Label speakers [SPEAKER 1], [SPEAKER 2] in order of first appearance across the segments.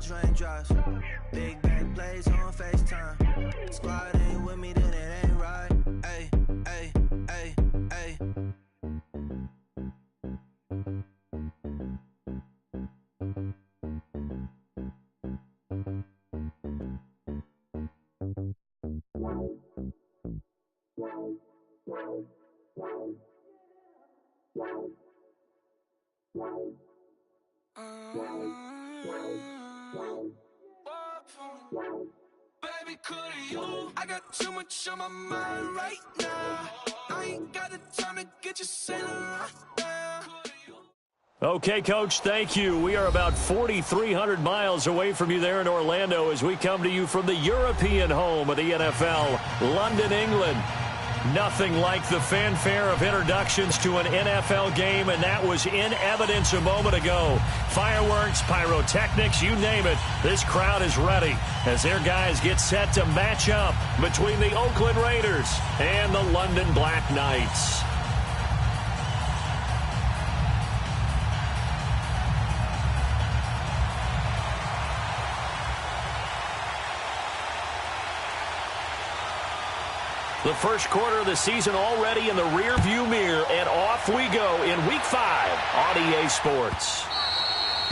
[SPEAKER 1] college raindrops. Big bang plays on FaceTime. Squad ain't with me, then it ain't right. Ay, ay, ay, ay.
[SPEAKER 2] Baby, could you? I got too much on my mind right now. I ain't got the time to get you sailing right now.
[SPEAKER 3] Okay, Coach, thank you. We are about 4,300 miles away from you there in Orlando as we come to you from the European home of the NFL, London, England. Nothing like the fanfare of introductions to an NFL game, and that was in evidence a moment ago. Fireworks, pyrotechnics, you name it. This crowd is ready as their guys get set to match up between the Oakland Raiders and the London Black Knights. The first quarter of the season already in the rearview mirror, and off we go in Week 5 on EA Sports.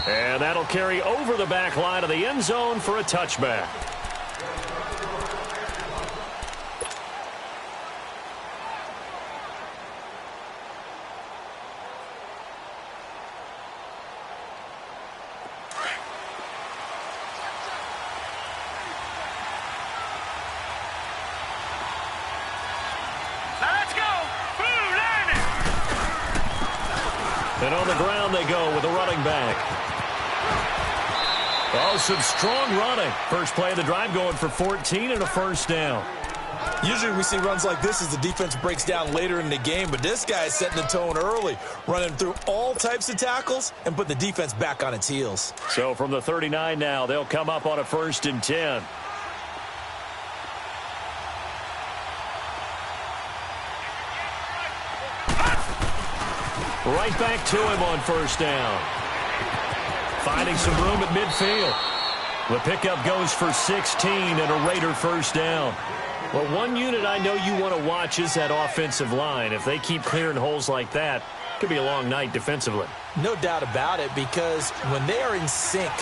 [SPEAKER 3] And that'll carry over the back line of the end zone for a touchback. And on the ground they go with a running back. Oh, some strong running. First play of the drive going for 14 and a first down.
[SPEAKER 4] Usually we see runs like this as the defense breaks down later in the game, but this guy is setting the tone early, running through all types of tackles and put the defense back on its heels.
[SPEAKER 3] So from the 39 now, they'll come up on a 1st and 10. Right back to him on 1st down. Finding some room at midfield. The pickup goes for 16 and a Raider 1st down. Well, one unit I know you want to watch is that offensive line. If they keep clearing holes like that, it could be a long night defensively.
[SPEAKER 4] No doubt about it, because when they are in sync,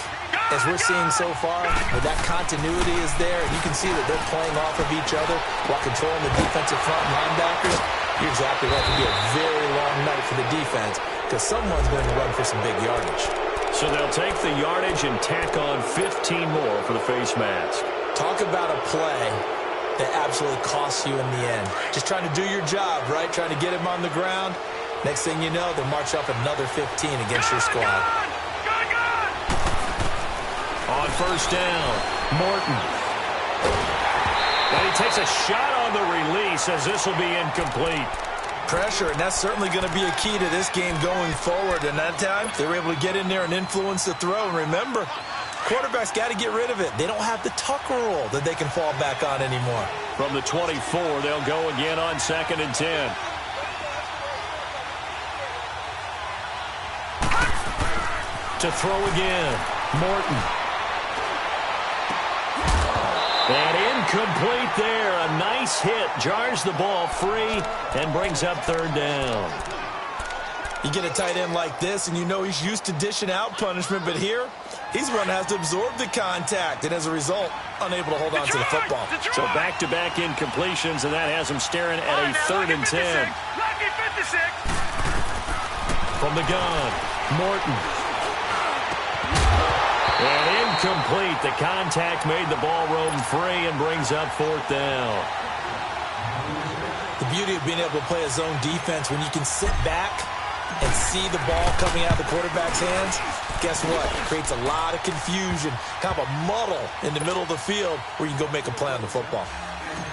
[SPEAKER 4] as we're seeing so far, where that continuity is there, and you can see that they're playing off of each other while controlling the defensive front linebackers, you're exactly right. It could be a very long night for the defense because someone's going to run for some big yardage.
[SPEAKER 3] So they'll take the yardage and tack on 15 more for the face mask.
[SPEAKER 4] Talk about a play that absolutely costs you in the end. Just trying to do your job, right? Trying to get him on the ground. Next thing you know, they'll march up another 15 against your squad.
[SPEAKER 3] On 1st down, Morton. And he takes a shot on the release as this will be incomplete.
[SPEAKER 4] Pressure, and that's certainly going to be a key to this game going forward. And that time, they were able to get in there and influence the throw. And remember, quarterbacks got to get rid of it. They don't have the Tucker rule that they can fall back on anymore.
[SPEAKER 3] From the 24, they'll go again on 2nd and 10. To throw again, Morton. And incomplete there. A nice hit. Jars the ball free and brings up 3rd down.
[SPEAKER 4] You get a tight end like this, and you know he's used to dishing out punishment, but here, he's going to have to absorb the contact, and as a result, unable to hold on to the football.
[SPEAKER 3] So back-to-back incompletions, and that has him staring at a 3rd and 10. From the gun, Morton. And incomplete. The contact made the ball roam free and brings up 4th down.
[SPEAKER 4] The beauty of being able to play a zone defense, when you can sit back and see the ball coming out of the quarterback's hands, guess what? It creates a lot of confusion, kind of a muddle in the middle of the field where you can go make a play on the football.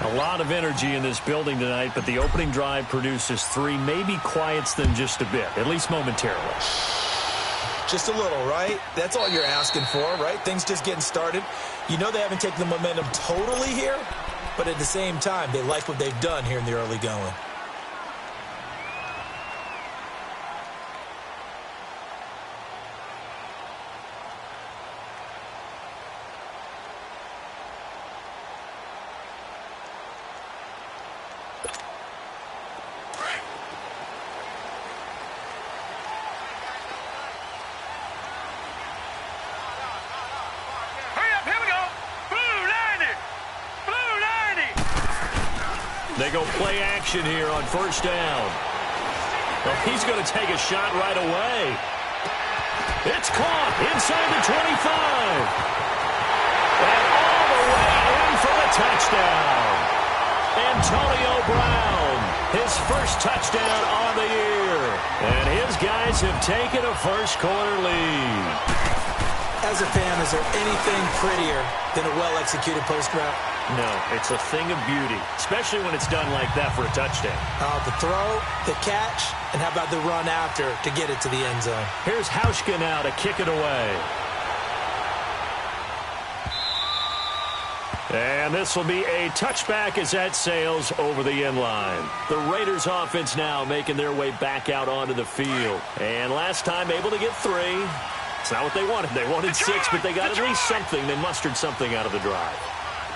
[SPEAKER 3] A lot of energy in this building tonight, but the opening drive produces 3, maybe quiets them just a bit, at least momentarily.
[SPEAKER 4] Just a little, right? That's all you're asking for, right? Things just getting started. You know they haven't taken the momentum totally here, but at the same time, they like what they've done here in the early going.
[SPEAKER 3] They go play action here on first down. Well, he's going to take a shot right away. It's caught inside the 25. And all the way in for the touchdown. Antonio Brown, his first touchdown on the year. And his guys have taken a first-quarter lead.
[SPEAKER 4] As a fan, is there anything prettier than a well-executed post route?
[SPEAKER 3] No, it's a thing of beauty, especially when it's done like that for a touchdown.
[SPEAKER 4] The throw, the catch, and how about the run after to get it to the end zone?
[SPEAKER 3] Here's Hauschka now to kick it away. And this will be a touchback as that sails over the end line. The Raiders offense now making their way back out onto the field. And last time able to get 3. It's not what they wanted. They wanted 6, but they got at least something. They mustered something out of the drive.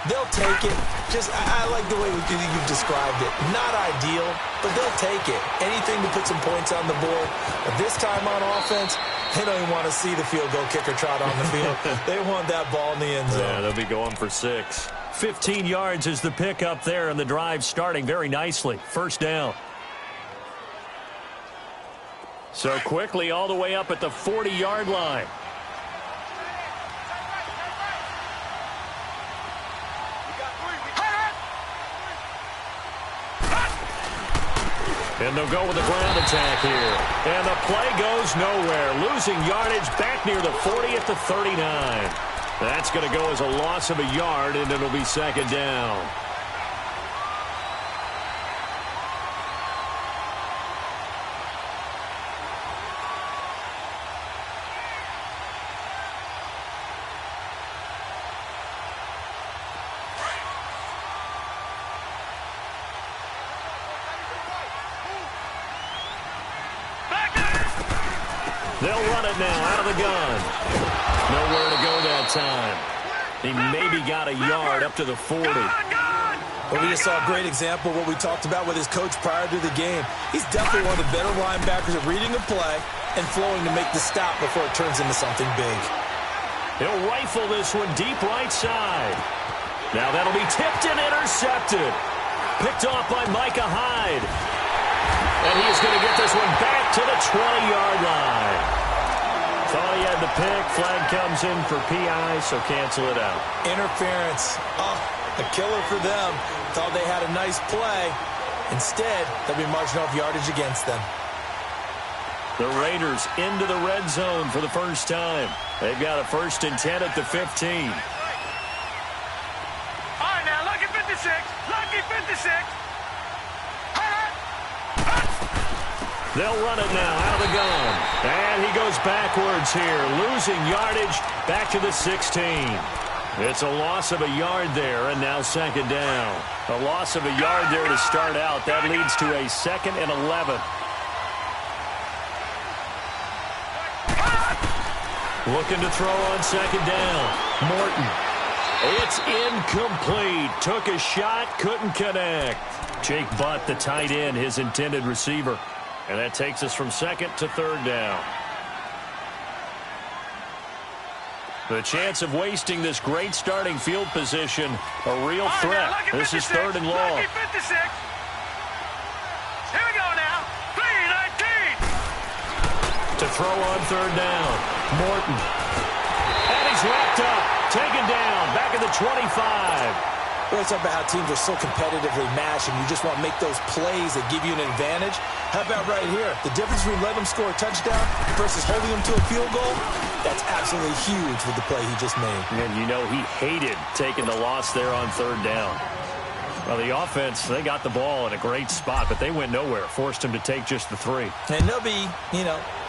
[SPEAKER 4] They'll take it. I like the way you've described it. Not ideal, but they'll take it. Anything to put some points on the board. But this time on offense, they don't even want to see the field goal kicker trot on the field. They want that ball in the end zone.
[SPEAKER 3] Yeah, they'll be going for 6. 15 yards is the pickup there, and the drive starting very nicely. First down. So quickly all the way up at the 40-yard line. And they'll go with the ground attack here. And the play goes nowhere. Losing yardage back near the 40 at the 39. That's going to go as a loss of a yard, and it'll be second down. They'll run it now out of the gun. Nowhere to go that time. He maybe got a yard up to the 40.
[SPEAKER 4] Well, we just saw a great example of what we talked about with his coach prior to the game. He's definitely one of the better linebackers at reading a play and flowing to make the stop before it turns into something big.
[SPEAKER 3] He'll rifle this one deep right side. Now that'll be tipped and intercepted. Picked off by Micah Hyde. And he's going to get this one back to the 20-yard line. Thought he had the pick. Flag comes in for PI, so cancel it out.
[SPEAKER 4] Interference. Oh, a killer for them. Thought they had a nice play. Instead, they'll be marching off yardage against them.
[SPEAKER 3] The Raiders into the red zone for the first time. They've got a 1st and 10 at the 15.
[SPEAKER 2] All right, now, lucky 56. Lucky 56.
[SPEAKER 3] They'll run it now out of the gun. And he goes backwards here, losing yardage back to the 16. It's a loss of a yard there, and now second down. A loss of a yard there to start out. That leads to a 2nd and 11. Looking to throw on second down. Morton. It's incomplete. Took a shot, couldn't connect. Jake Butt, the tight end, his intended receiver. And that takes us from 2nd to 3rd down. The chance of wasting this great starting field position, a real threat. This is 3rd and long.
[SPEAKER 2] Lucky 56. Here we go now. 3-19.
[SPEAKER 3] To throw on 3rd down. Morton. And he's wrapped up. Taken down. Back at the 25.
[SPEAKER 4] We always talk about how teams are so competitively matched and you just want to make those plays that give you an advantage. How about right here? The difference between letting them score a touchdown versus holding them to a field goal, that's absolutely huge with the play he just made.
[SPEAKER 3] And you know he hated taking the loss there on 3rd down. Well, the offense, they got the ball in a great spot, but they went nowhere. Forced him to take just the 3.
[SPEAKER 4] And they'll be,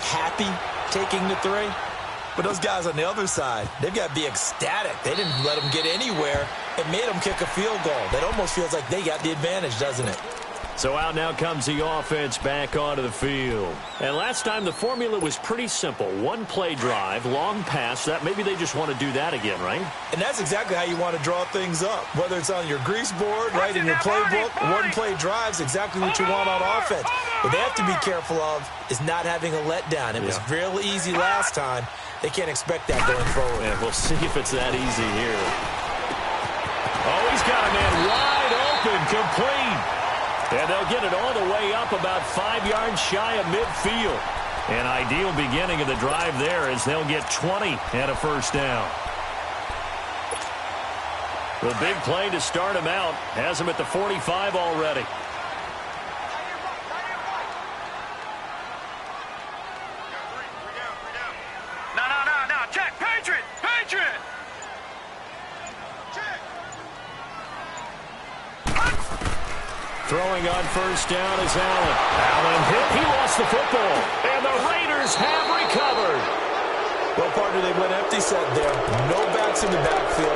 [SPEAKER 4] happy taking the 3. But those guys on the other side, they've got to be ecstatic. They didn't let them get anywhere. It made them kick a field goal. That almost feels like they got the advantage, doesn't it?
[SPEAKER 3] So out now comes the offense back onto the field. And last time the formula was pretty simple. 1-play drive, long pass. That maybe they just want to do that again, right?
[SPEAKER 4] And that's exactly how you want to draw things up. Whether it's on your grease board, right in your playbook, 1-play drive's exactly what you want on offense. What they have to be careful of is not having a letdown. It was real easy last time. They can't expect that going forward.
[SPEAKER 3] Yeah, we'll see if it's that easy here. Oh, he's got a man wide open, complete. And they'll get it all the way up about 5 yards shy of midfield. An ideal beginning of the drive there as they'll get 20 and a first down. The big play to start him out has him at the 45 already.
[SPEAKER 2] No. Check. Patriot.
[SPEAKER 3] Throwing on first down is Allen. Allen hit. He lost the football. And the Raiders have recovered.
[SPEAKER 4] Well, partner, they went empty set there. No backs in the backfield.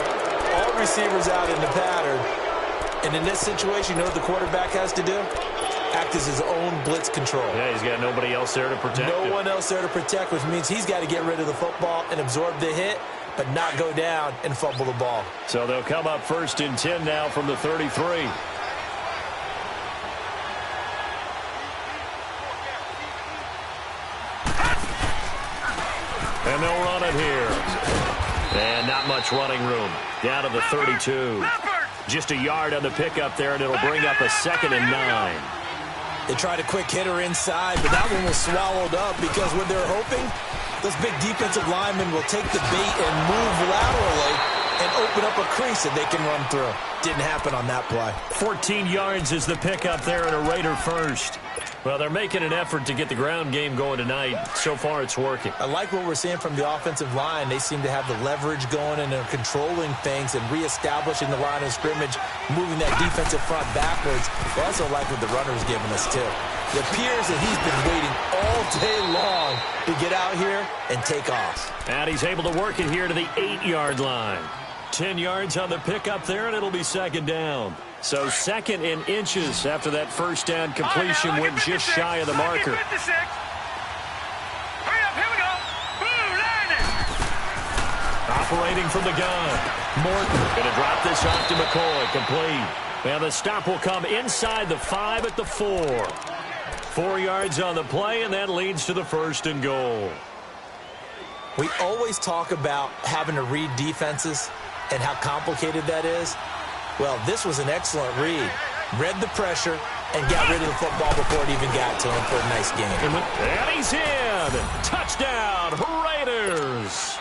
[SPEAKER 4] All receivers out in the pattern. And in this situation, you know what the quarterback has to do? Act as his own blitz control.
[SPEAKER 3] Yeah, he's got nobody else there to protect him.
[SPEAKER 4] No one else there to protect, which means he's got to get rid of the football and absorb the hit, but not go down and fumble the ball.
[SPEAKER 3] So they'll come up 1st and 10 now from the 33. And they'll run it here. And not much running room. Down to the 32. Just a yard on the pickup there, and it'll bring up a 2nd and 9.
[SPEAKER 4] They tried a quick hitter inside, but that one was swallowed up because what they're hoping, those big defensive linemen will take the bait and move laterally and open up a crease that they can run through. Didn't happen on that play.
[SPEAKER 3] 14 yards is the pickup there, and a Raider first. Well, they're making an effort to get the ground game going tonight. So far, it's working.
[SPEAKER 4] I like what we're seeing from the offensive line. They seem to have the leverage going, and they're controlling things and reestablishing the line of scrimmage, moving that defensive front backwards. I also like what the runner's giving us, too. It appears that he's been waiting all day long to get out here and take off.
[SPEAKER 3] And he's able to work it here to the 8-yard line. 10 yards on the pickup there, and it'll be 2nd down. So 2nd in inches after that first down completion went just shy of the marker.
[SPEAKER 2] Hurry up, here we go. Blue line it.
[SPEAKER 3] Operating from the gun. Morton going to drop this off to McCoy. Complete. And the stop will come inside the 5 at the 4. 4 yards on the play, and that leads to the 1st and goal.
[SPEAKER 4] We always talk about having to read defenses and how complicated that is. Well, this was an excellent read. Read the pressure and got rid of the football before it even got to him for a nice game.
[SPEAKER 3] And he's in. Touchdown, Raiders.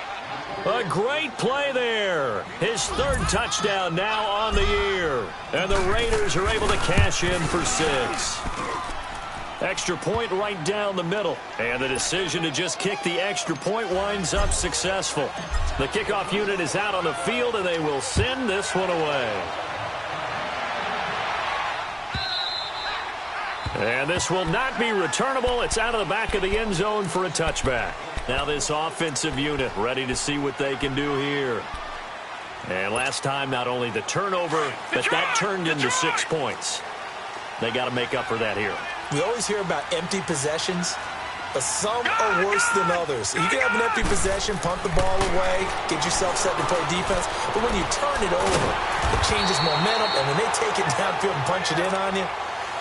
[SPEAKER 3] A great play there. His 3rd touchdown now on the year. And the Raiders are able to cash in for 6. Extra point right down the middle. And the decision to just kick the extra point winds up successful. The kickoff unit is out on the field, and they will send this one away. And this will not be returnable. It's out of the back of the end zone for a touchback. Now this offensive unit ready to see what they can do here. And last time, not only the turnover, but that turned into 6 points. They got to make up for that here.
[SPEAKER 4] We always hear about empty possessions, but some are worse than others. You can have an empty possession, punt the ball away, get yourself set to play defense, but when you turn it over, it changes momentum, and when they take it downfield and punch it in on you,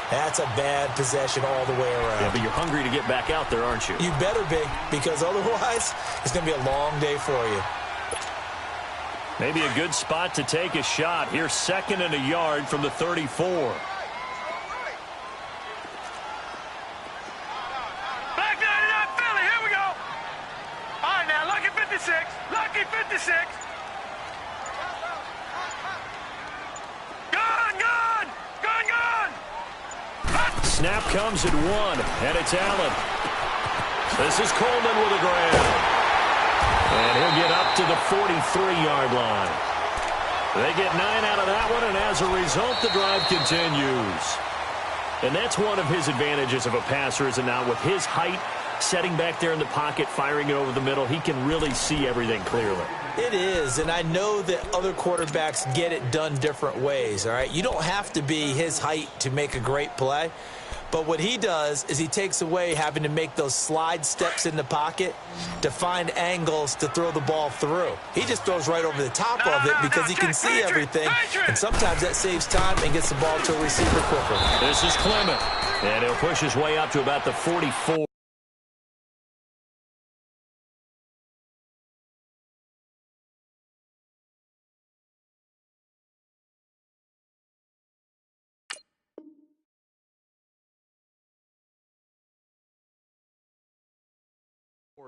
[SPEAKER 4] that's a bad possession all the way around.
[SPEAKER 3] Yeah, but you're hungry to get back out there, aren't you?
[SPEAKER 4] You better be, because otherwise, it's going to be a long day for you.
[SPEAKER 3] Maybe a good spot to take a shot. Here's 2nd and a yard from the 34.
[SPEAKER 2] Lucky 56. Gone.
[SPEAKER 3] Snap comes at 1, and it's Allen. This is Coleman with a grab. And he'll get up to the 43-yard line. They get 9 out of that one, and as a result, the drive continues. And that's one of his advantages of a passer, is it not? With his height, setting back there in the pocket, firing it over the middle, he can really see everything clearly.
[SPEAKER 4] It is, and I know that other quarterbacks get it done different ways, all right? You don't have to be his height to make a great play, but what he does is he takes away having to make those slide steps in the pocket to find angles to throw the ball through. He just throws right over the top of it because he can see everything, and sometimes that saves time and gets the ball to a receiver quicker.
[SPEAKER 3] This is Clement, and he'll push his way up to about the 44.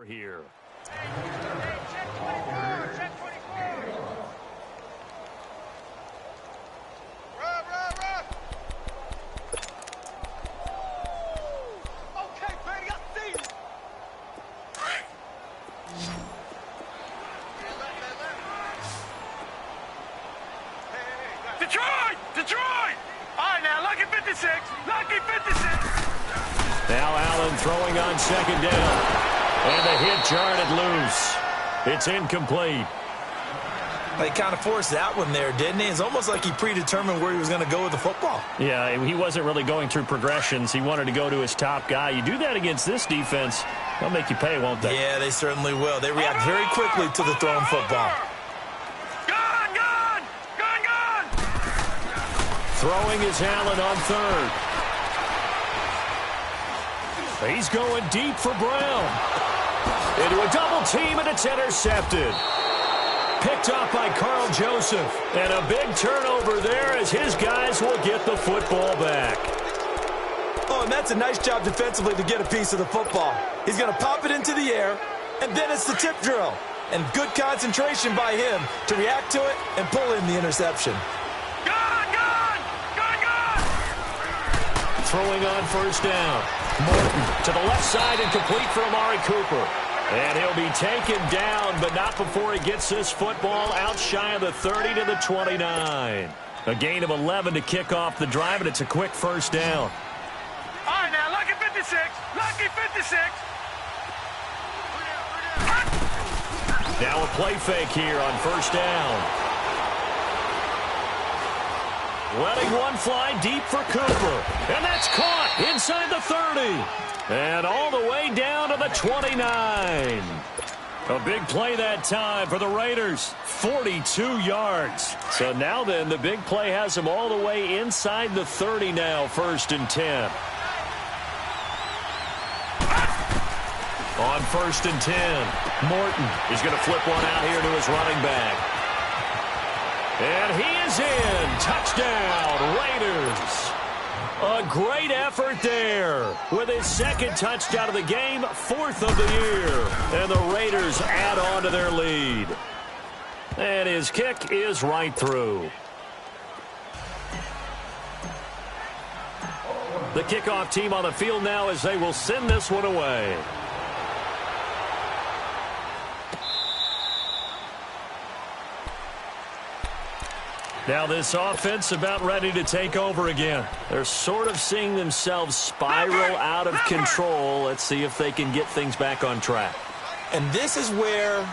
[SPEAKER 3] Here.
[SPEAKER 5] Check 24, check 24. Run. Okay, Brady, I see you. Detroit! All right, now, lucky 56.
[SPEAKER 3] Now Allen throwing on second down. And the hit jarred it loose. It's incomplete.
[SPEAKER 4] He kind of forced that one there, didn't he? It's almost like he predetermined where he was going to go with the football.
[SPEAKER 3] Yeah, he wasn't really going through progressions. He wanted to go to his top guy. You do that against this defense, they'll make you pay, won't they?
[SPEAKER 4] Yeah, they certainly will. They react very quickly to the thrown football.
[SPEAKER 5] Gun!
[SPEAKER 3] Throwing is Allen on third. He's going deep for Brown. Into a double team, and it's intercepted. Picked off by Carl Joseph. And a big turnover there as his guys will get the football back.
[SPEAKER 4] Oh, and that's a nice job defensively to get a piece of the football. He's going to pop it into the air, and then it's the tip drill. And good concentration by him to react to it and pull in the interception.
[SPEAKER 5] Gun!
[SPEAKER 3] Throwing on first down. Morton to the left side and complete for Amari Cooper. And he'll be taken down, but not before he gets this football out shy of the 30 to the 29. A gain of 11 to kick off the drive, and it's a quick first down.
[SPEAKER 5] All right, now, lucky 56.
[SPEAKER 3] Now a play fake here on first down. Letting one fly deep for Cooper. And that's caught inside the 30. And all the way down to the 29. A big play that time for the Raiders. 42 yards. So now then, the big play has them all the way inside the 30 now, 1st and 10. On 1st and 10, Morton is going to flip one out here to his running back. And he is in. Touchdown, Raiders. A great effort there with his second touchdown of the game, 4th of the year. And the Raiders add on to their lead. And his kick is right through. The kickoff team on the field now as they will send this one away. Now this offense about ready to take over again. They're sort of seeing themselves spiral out of control. Let's see if they can get things back on track.
[SPEAKER 4] And this is where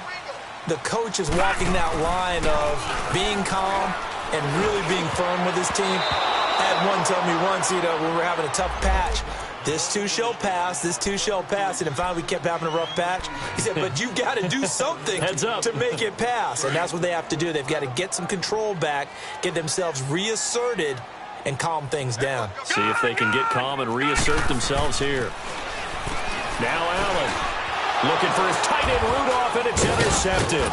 [SPEAKER 4] the coach is walking that line of being calm and really being firm with his team. I had one tell me once, when we were having a tough patch, this too shall pass, this too shall pass. And then finally we kept having a rough patch. He said, but you've got to do something to make it pass. And that's what they have to do. They've got to get some control back, get themselves reasserted, and calm things down.
[SPEAKER 3] See if they can get calm and reassert themselves here. Now Allen looking for his tight end Rudolph, and it's intercepted.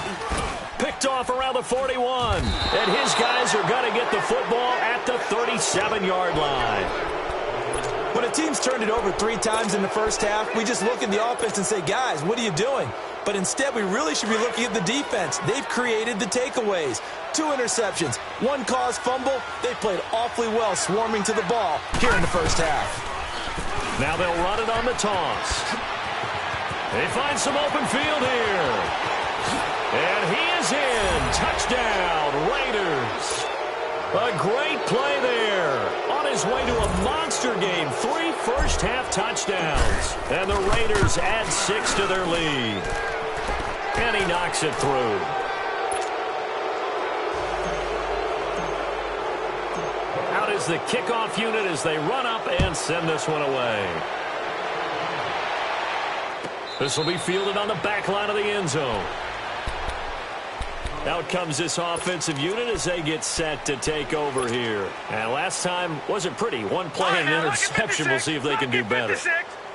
[SPEAKER 3] Picked off around the 41. And his guys are going to get the football at the 37-yard line.
[SPEAKER 4] When a team's turned it over 3 times in the first half, we just look at the offense and say, guys, what are you doing? But instead, we really should be looking at the defense. They've created the takeaways. 2 interceptions, 1 caused fumble. They played awfully well swarming to the ball here in the first half.
[SPEAKER 3] Now they'll run it on the toss. They find some open field here. And he is in. Touchdown, Raiders. A great play there. On his way to a monster game. 3 first-half touchdowns. And the Raiders add 6 to their lead. And he knocks it through. Out is the kickoff unit as they run up and send this one away. This will be fielded on the back line of the end zone. Out comes this offensive unit as they get set to take over here. And last time wasn't pretty. 1 play and an interception. We'll see if they can do better.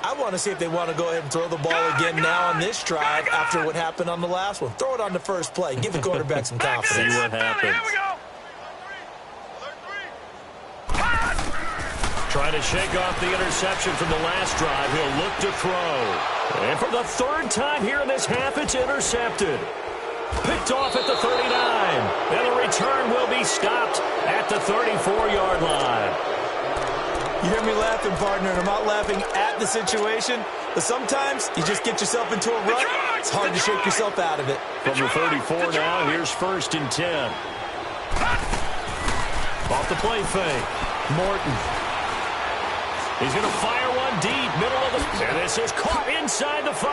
[SPEAKER 4] I want to see if they want to go ahead and throw the ball again now on this drive after what happened on the last one. Throw it on the first play. Give the quarterback some confidence.
[SPEAKER 3] See what happens. Trying to shake off the interception from the last drive. He'll look to throw. And for the third time here in this half, it's intercepted. Picked off at the 39. And the return will be stopped at the 34-yard line.
[SPEAKER 4] You hear me laughing, partner, and I'm not laughing at the situation, but sometimes you just get yourself into a rut. It's hard to shake yourself out of it.
[SPEAKER 3] From the 34 now, here's 1st and 10. Off the play fake. Morton. He's going to fire one deep, middle of the... And this is caught inside the 5.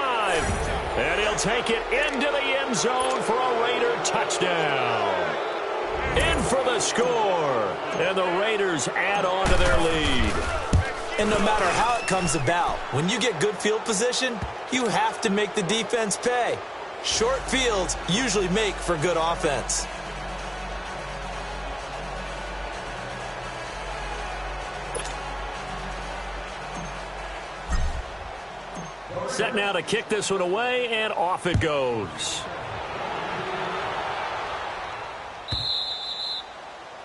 [SPEAKER 3] And he'll take it into the end zone for a Raider touchdown. In for the score. And the Raiders add on to their lead.
[SPEAKER 4] And no matter how it comes about, when you get good field position, you have to make the defense pay. Short fields usually make for good offense.
[SPEAKER 3] Set now to kick this one away, and off it goes.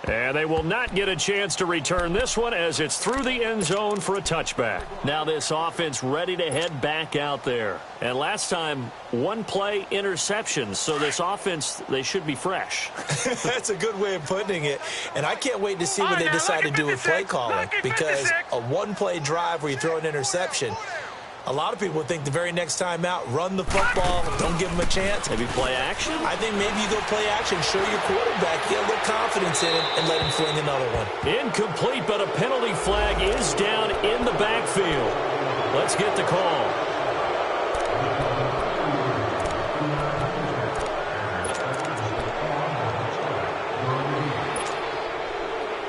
[SPEAKER 3] And they will not get a chance to return this one as it's through the end zone for a touchback. Now this offense ready to head back out there. And last time, one play interception. So this offense, they should be fresh.
[SPEAKER 4] That's a good way of putting it. And I can't wait to see what they decide to do with play calling. Because a one-play drive where you throw an interception, a lot of people think the very next time out, run the football, don't give them a chance.
[SPEAKER 3] Maybe play action?
[SPEAKER 4] I think maybe you go play action, show your quarterback, get a little confidence in it, and let him fling another one.
[SPEAKER 3] Incomplete, but a penalty flag is down in the backfield. Let's get the call.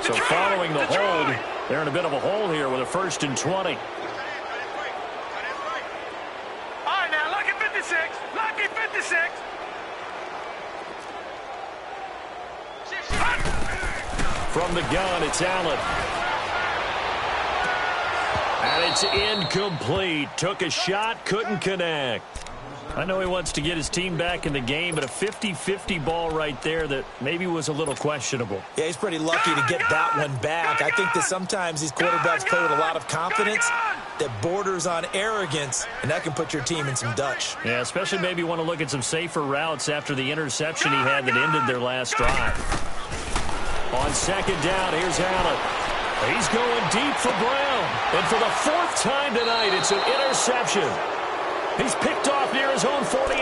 [SPEAKER 3] So following the hold, they're in a bit of a hole here with a 1st and 20.
[SPEAKER 5] Lucky 56.
[SPEAKER 3] From the gun, it's Allen. And it's incomplete. Took a shot, couldn't connect. I know he wants to get his team back in the game, but a 50-50 ball right there that maybe was a little questionable.
[SPEAKER 4] Yeah, he's pretty lucky to get that one back. I think that sometimes these quarterbacks play with a lot of confidence that borders on arrogance, and that can put your team in some Dutch.
[SPEAKER 3] Yeah, especially maybe want to look at some safer routes after the interception he had that ended their last drive. On 2nd down, here's Allen. He's going deep for Brown. And for the 4th time tonight, it's an interception. He's picked off near his own 48,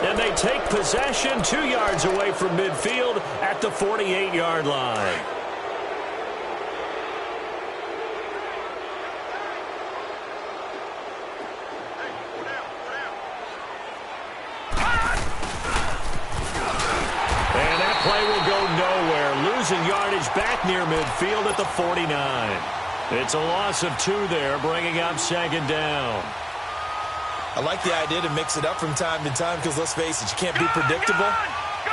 [SPEAKER 3] and they take possession 2 yards away from midfield at the 48-yard line. And that play will go nowhere, losing yardage back near midfield at the 49. It's a loss of 2 there, bringing up 2nd down.
[SPEAKER 4] I like the idea to mix it up from time to time because, let's face it, you can't be predictable.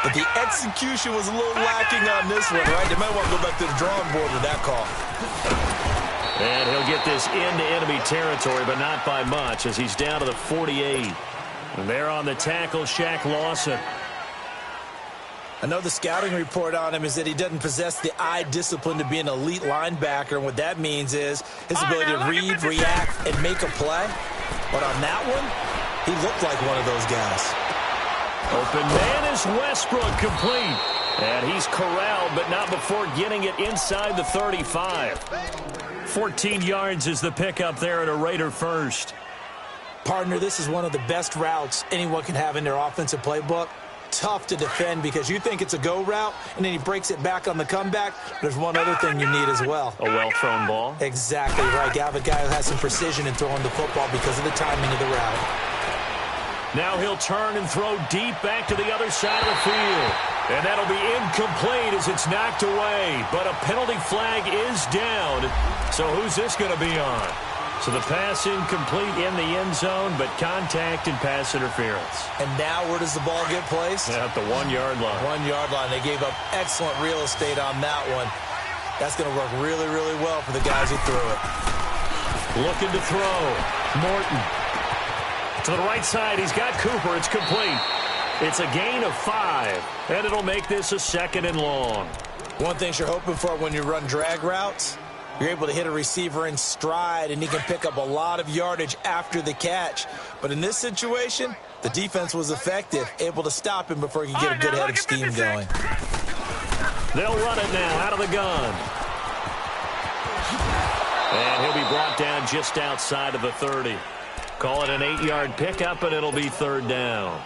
[SPEAKER 4] But the execution was a little lacking on this one, right? They might want to go back to the drawing board with that call.
[SPEAKER 3] And he'll get this into enemy territory, but not by much as he's down to the 48. And there on the tackle, Shaq Lawson.
[SPEAKER 4] I know the scouting report on him is that he doesn't possess the eye discipline to be an elite linebacker, and what that means is his ability to read, react, and make a play. But on that one, he looked like one of those guys.
[SPEAKER 3] Open man is Westbrook, complete. And he's corralled, but not before getting it inside the 35. 14 yards is the pickup there at a Raider 1st.
[SPEAKER 4] Partner, this is one of the best routes anyone can have in their offensive playbook. Tough to defend because you think it's a go route, and then he breaks it back on the comeback. There's one other thing you need as well.
[SPEAKER 3] A well-thrown ball.
[SPEAKER 4] Exactly right. You have a guy who has some precision in throwing the football because of the timing of the route.
[SPEAKER 3] Now he'll turn and throw deep back to the other side of the field. And that'll be incomplete as it's knocked away. But a penalty flag is down. So who's this going to be on? So the pass incomplete in the end zone, but contact and pass interference.
[SPEAKER 4] And now where does the ball get placed?
[SPEAKER 3] At the 1-yard line.
[SPEAKER 4] 1-yard line. They gave up excellent real estate on that one. That's going to work really, really well for the guys who threw it.
[SPEAKER 3] Looking to throw. Morton. To the right side, he's got Cooper. It's complete. It's a gain of 5, and it'll make this a 2nd and long.
[SPEAKER 4] One thing you're hoping for when you run drag routes, You're able to hit a receiver in stride, and he can pick up a lot of yardage after the catch. But in this situation, the defense was effective, able to stop him before he could get a good head of steam going.
[SPEAKER 3] They'll run it now out of the gun. And he'll be brought down just outside of the 30. Call it an 8-yard pickup, and it'll be third down.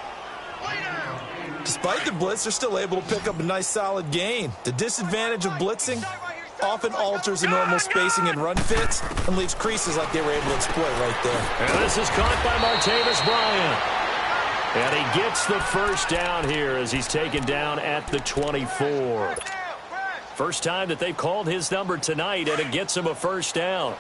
[SPEAKER 4] Despite the blitz, they're still able to pick up a nice, solid gain. The disadvantage of blitzing often alters the normal spacing and run fits and leaves creases like they were able to exploit right there.
[SPEAKER 3] And this is caught by Martavis Bryant. And he gets the first down here as he's taken down at the 24. First time that they've called his number tonight, and it gets him a first down.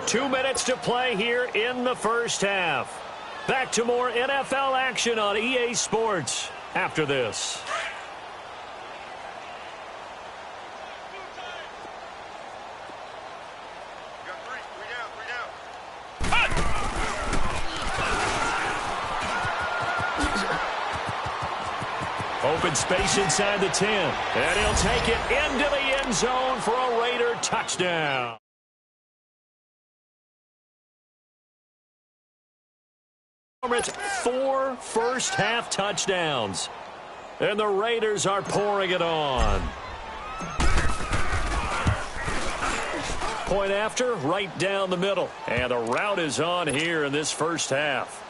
[SPEAKER 3] Two minutes to play here in the first half. Back to more NFL action on EA Sports after this. Open space inside the 10. And he'll take it into the end zone for a Raider touchdown. It's 4 first-half touchdowns. And the Raiders are pouring it on. Point after, right down the middle. And the route is on here in this first half.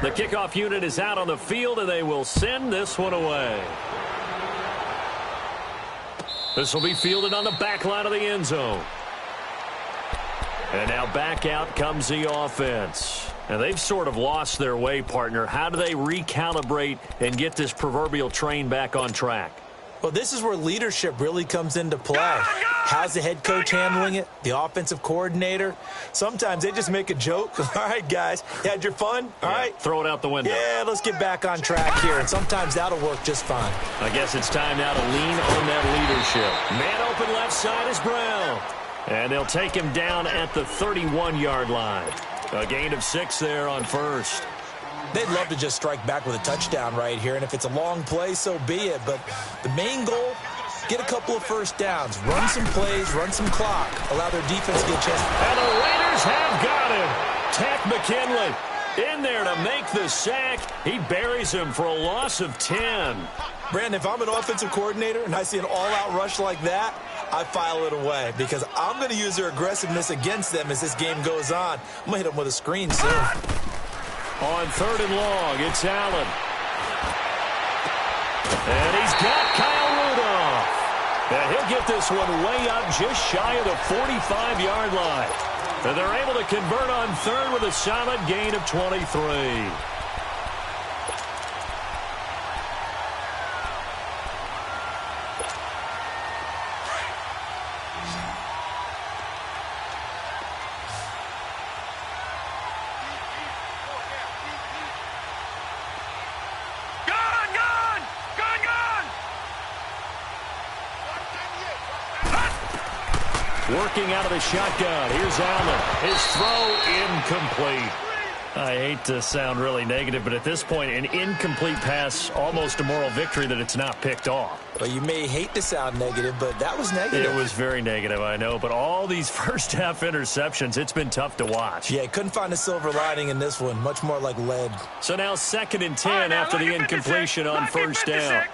[SPEAKER 3] The kickoff unit is out on the field, and they will send this one away. This will be fielded on the back line of the end zone. And now back out comes the offense. And they've sort of lost their way, partner. How do they recalibrate and get this proverbial train back on track?
[SPEAKER 4] Well, this is where leadership really comes into play. How's the head coach handling it? The offensive coordinator? Sometimes they just make a joke. All right, guys, you had your fun? All right.
[SPEAKER 3] Throw it out the window.
[SPEAKER 4] Yeah, let's get back on track here. And sometimes that'll work just fine.
[SPEAKER 3] I guess it's time now to lean on that leadership. Man open left side is Brown. And they'll take him down at the 31-yard line. A gain of 6 there on first.
[SPEAKER 4] They'd love to just strike back with a touchdown right here, and if it's a long play, so be it. But the main goal, get a couple of first downs, run some plays, run some clock, allow their defense to get a chance.
[SPEAKER 3] And the Raiders have got him. Tack McKinley in there to make the sack. He buries him for a loss of 10.
[SPEAKER 4] Brandon, if I'm an offensive coordinator and I see an all-out rush like that, I file it away because I'm going to use their aggressiveness against them as this game goes on. I'm going to hit them with a screen soon.
[SPEAKER 3] On third and long, it's Allen. And he's got Kyle Rudolph. And he'll get this one way up just shy of the 45-yard line. And they're able to convert on third with a solid gain of 23. Working out of the shotgun. Here's Allen. His throw incomplete. I hate to sound really negative, but at this point, an incomplete pass, almost a moral victory that it's not picked off.
[SPEAKER 4] Well, you may hate to sound negative, but that was negative.
[SPEAKER 3] It was very negative, I know. But all these first-half interceptions, it's been tough to watch.
[SPEAKER 4] Yeah, couldn't find a silver lining in this one. Much more like lead.
[SPEAKER 3] So now 2nd and 10 after the incompletion on first down.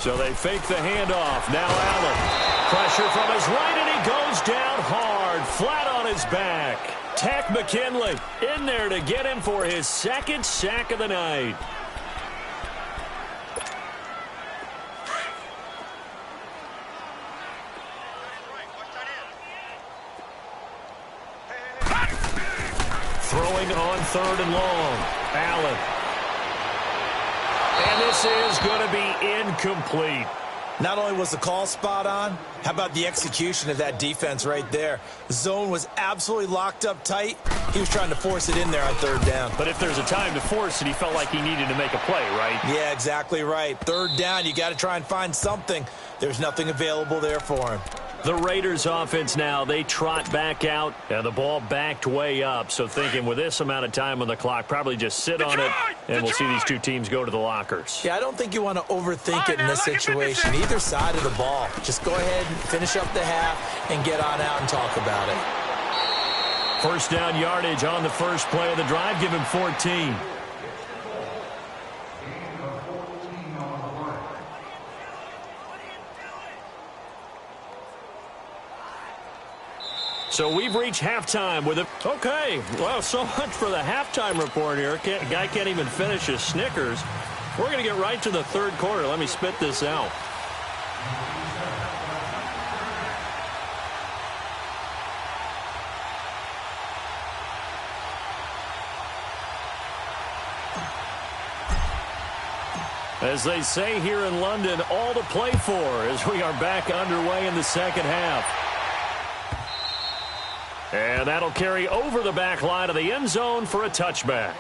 [SPEAKER 3] So they fake the handoff. Now Allen. Pressure from his right, and he goes down hard, flat on his back. Tack McKinley in there to get him for his 2nd sack of the night. Throwing on 3rd and long. Allen. And this is going to be incomplete.
[SPEAKER 4] Not only was the call spot on, how about the execution of that defense right there? The zone was absolutely locked up tight. He was trying to force it in there on 3rd down.
[SPEAKER 3] But if there's a time to force it, he felt like he needed to make a play, right?
[SPEAKER 4] Yeah, exactly right. 3rd down, you got to try and find something. There's nothing available there for him.
[SPEAKER 3] The Raiders offense now, they trot back out, and the ball backed way up. So thinking with this amount of time on the clock, probably just sit on it, and we'll see these two teams go to the lockers.
[SPEAKER 4] Yeah, I don't think you want to overthink it in this situation. Either side of the ball. Just go ahead and finish up the half and get on out and talk about it.
[SPEAKER 3] First down yardage on the first play of the drive. Give him 14. So we've reached halftime with it. Okay, well, so much for the halftime report here. Guy can't even finish his Snickers. We're going to get right to the third quarter. Let me spit this out. As they say here in London, all to play for as we are back underway in the second half. And that'll carry over the back line of the end zone for a touchback.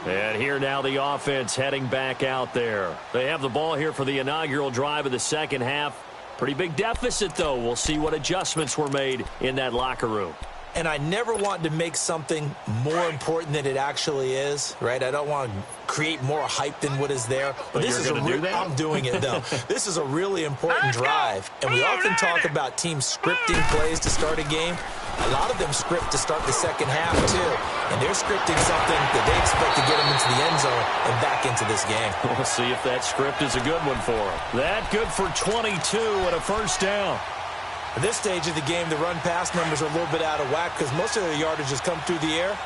[SPEAKER 3] And here now the offense heading back out there. They have the ball here for the inaugural drive of the second half. Pretty big deficit, though. We'll see what adjustments were made in that locker room.
[SPEAKER 4] And I never want to make something more important than it actually is, right? I don't want to create more hype than what is there. But this is I'm doing it, though. This is a really important drive. And we often talk about teams scripting plays to start a game. A lot of them script to start the second half, too. And they're scripting something that they expect to get them into the end zone and back into this game.
[SPEAKER 3] We'll see if that script is a good one for them. That good for 22 and a first down.
[SPEAKER 4] At this stage of the game, the run-pass numbers are a little bit out of whack because most of their yardage has come through the air.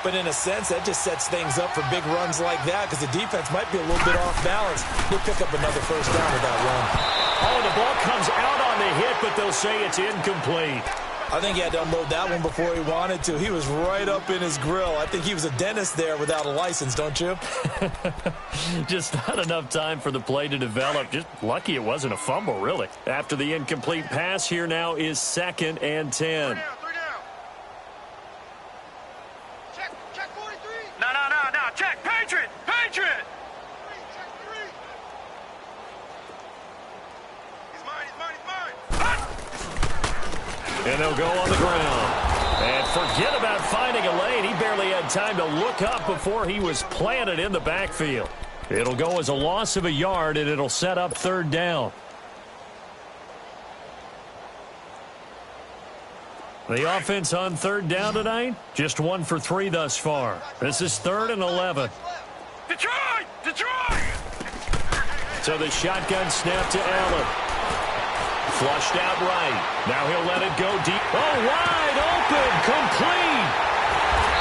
[SPEAKER 4] But in a sense, that just sets things up for big runs like that because the defense might be a little bit off balance. They'll pick up another first down with that run.
[SPEAKER 3] Oh, the ball comes out on the hit, but they'll say it's incomplete.
[SPEAKER 4] I think he had to unload that one before he wanted to. He was right up in his grill. I think he was a dentist there without a license, don't you?
[SPEAKER 3] Just not enough time for the play to develop. Just lucky it wasn't a fumble, really. After the incomplete pass, here now is 2nd and 10.
[SPEAKER 5] Three down. Check 43. No. Check. Patriot. Check 3. He's mine.
[SPEAKER 3] And they'll go on the ground. And forget about finding a lane. He barely had time to look up before he was planted in the backfield. It'll go as a loss of a yard, and it'll set up 3rd down. The offense on 3rd down tonight, just 1 for 3 thus far. This is 3rd and 11.
[SPEAKER 5] Detroit!
[SPEAKER 3] So the shotgun snap to Allen. Flushed out right. Now he'll let it go deep. Oh, wide open, complete.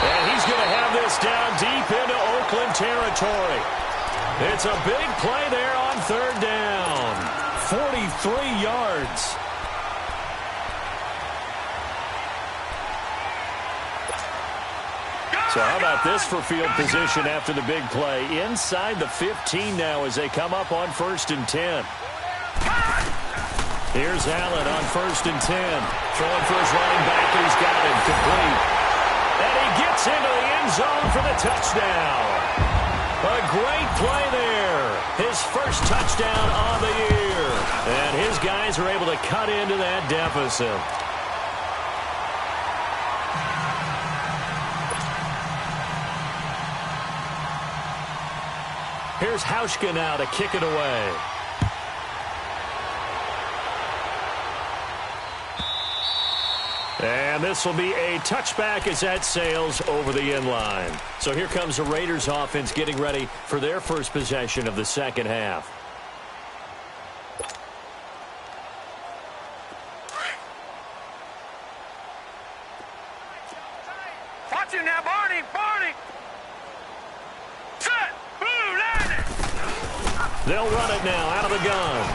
[SPEAKER 3] And he's going to have this down deep into Oakland territory. It's a big play there on 3rd down. 43 yards. So how about this for field position after the big play? Inside the 15 now as they come up on 1st and 10. Here's Allen on 1st and 10. Throwing for his running back, and he's got it complete. And he gets into the end zone for the touchdown. A great play there. His first touchdown on the year. And his guys are able to cut into that deficit. Here's Hauschka now to kick it away. And this will be a touchback as that sails over the end line. So here comes the Raiders offense getting ready for their first possession of the second half.
[SPEAKER 5] Watch him now, Barney. Set. Boom, landed.
[SPEAKER 3] They'll run it now out of the gun.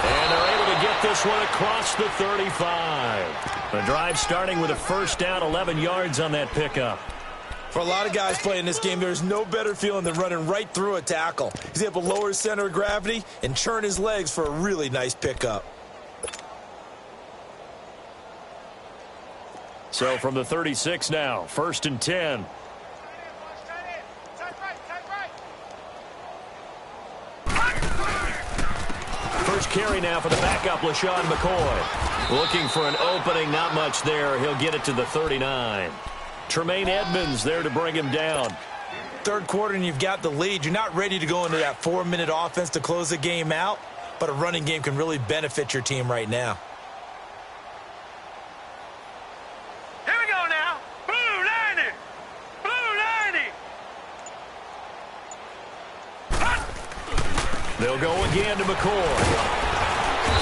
[SPEAKER 3] And they're able to get this one across the 35. The drive starting with a first down, 11 yards on that pickup.
[SPEAKER 4] For a lot of guys playing this game, there's no better feeling than running right through a tackle. He's able to lower his center of gravity and churn his legs for a really nice pickup.
[SPEAKER 3] So from the 36 now, 1st and 10. carry now for the backup, LaShawn McCoy. Looking for an opening, not much there. He'll get it to the 39. Tremaine Edmonds there to bring him down.
[SPEAKER 4] Third quarter and you've got the lead. You're not ready to go into that 4-minute offense to close the game out, but a running game can really benefit your team right now.
[SPEAKER 5] Here we go now. Blue 90. Blue 90.
[SPEAKER 3] They'll go again to McCoy.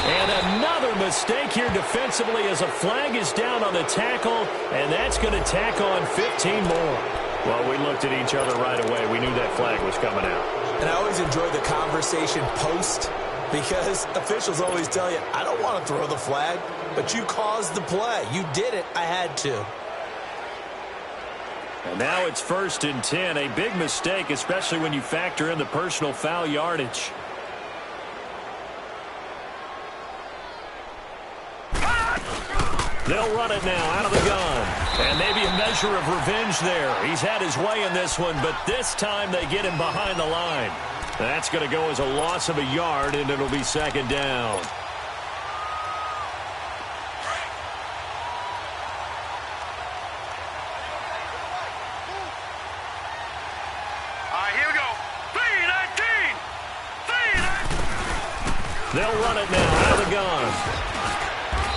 [SPEAKER 3] And another mistake here defensively as a flag is down on the tackle, and that's going to tack on 15 more. Well, we looked at each other right away. We knew that flag was coming out.
[SPEAKER 4] And I always enjoy the conversation post because officials always tell you, I don't want to throw the flag, but you caused the play. You did it. I had to.
[SPEAKER 3] And now it's 1st and 10. A big mistake, especially when you factor in the personal foul yardage. They'll run it now out of the gun. And maybe a measure of revenge there. He's had his way in this one, but this time they get him behind the line. That's going to go as a loss of a yard, and it'll be 2nd down.
[SPEAKER 5] All right, here we go. 3-19.
[SPEAKER 3] They'll run it now out of the gun.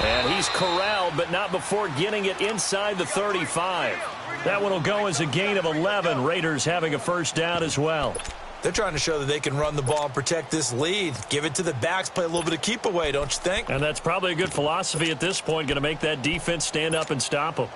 [SPEAKER 3] And he's corralled, but not before getting it inside the 35. That one will go as a gain of 11. Raiders having a 1st down as well.
[SPEAKER 4] They're trying to show that they can run the ball and protect this lead. Give it to the backs, play a little bit of keep away, don't you think?
[SPEAKER 3] And that's probably a good philosophy at this point, going to make that defense stand up and stop them.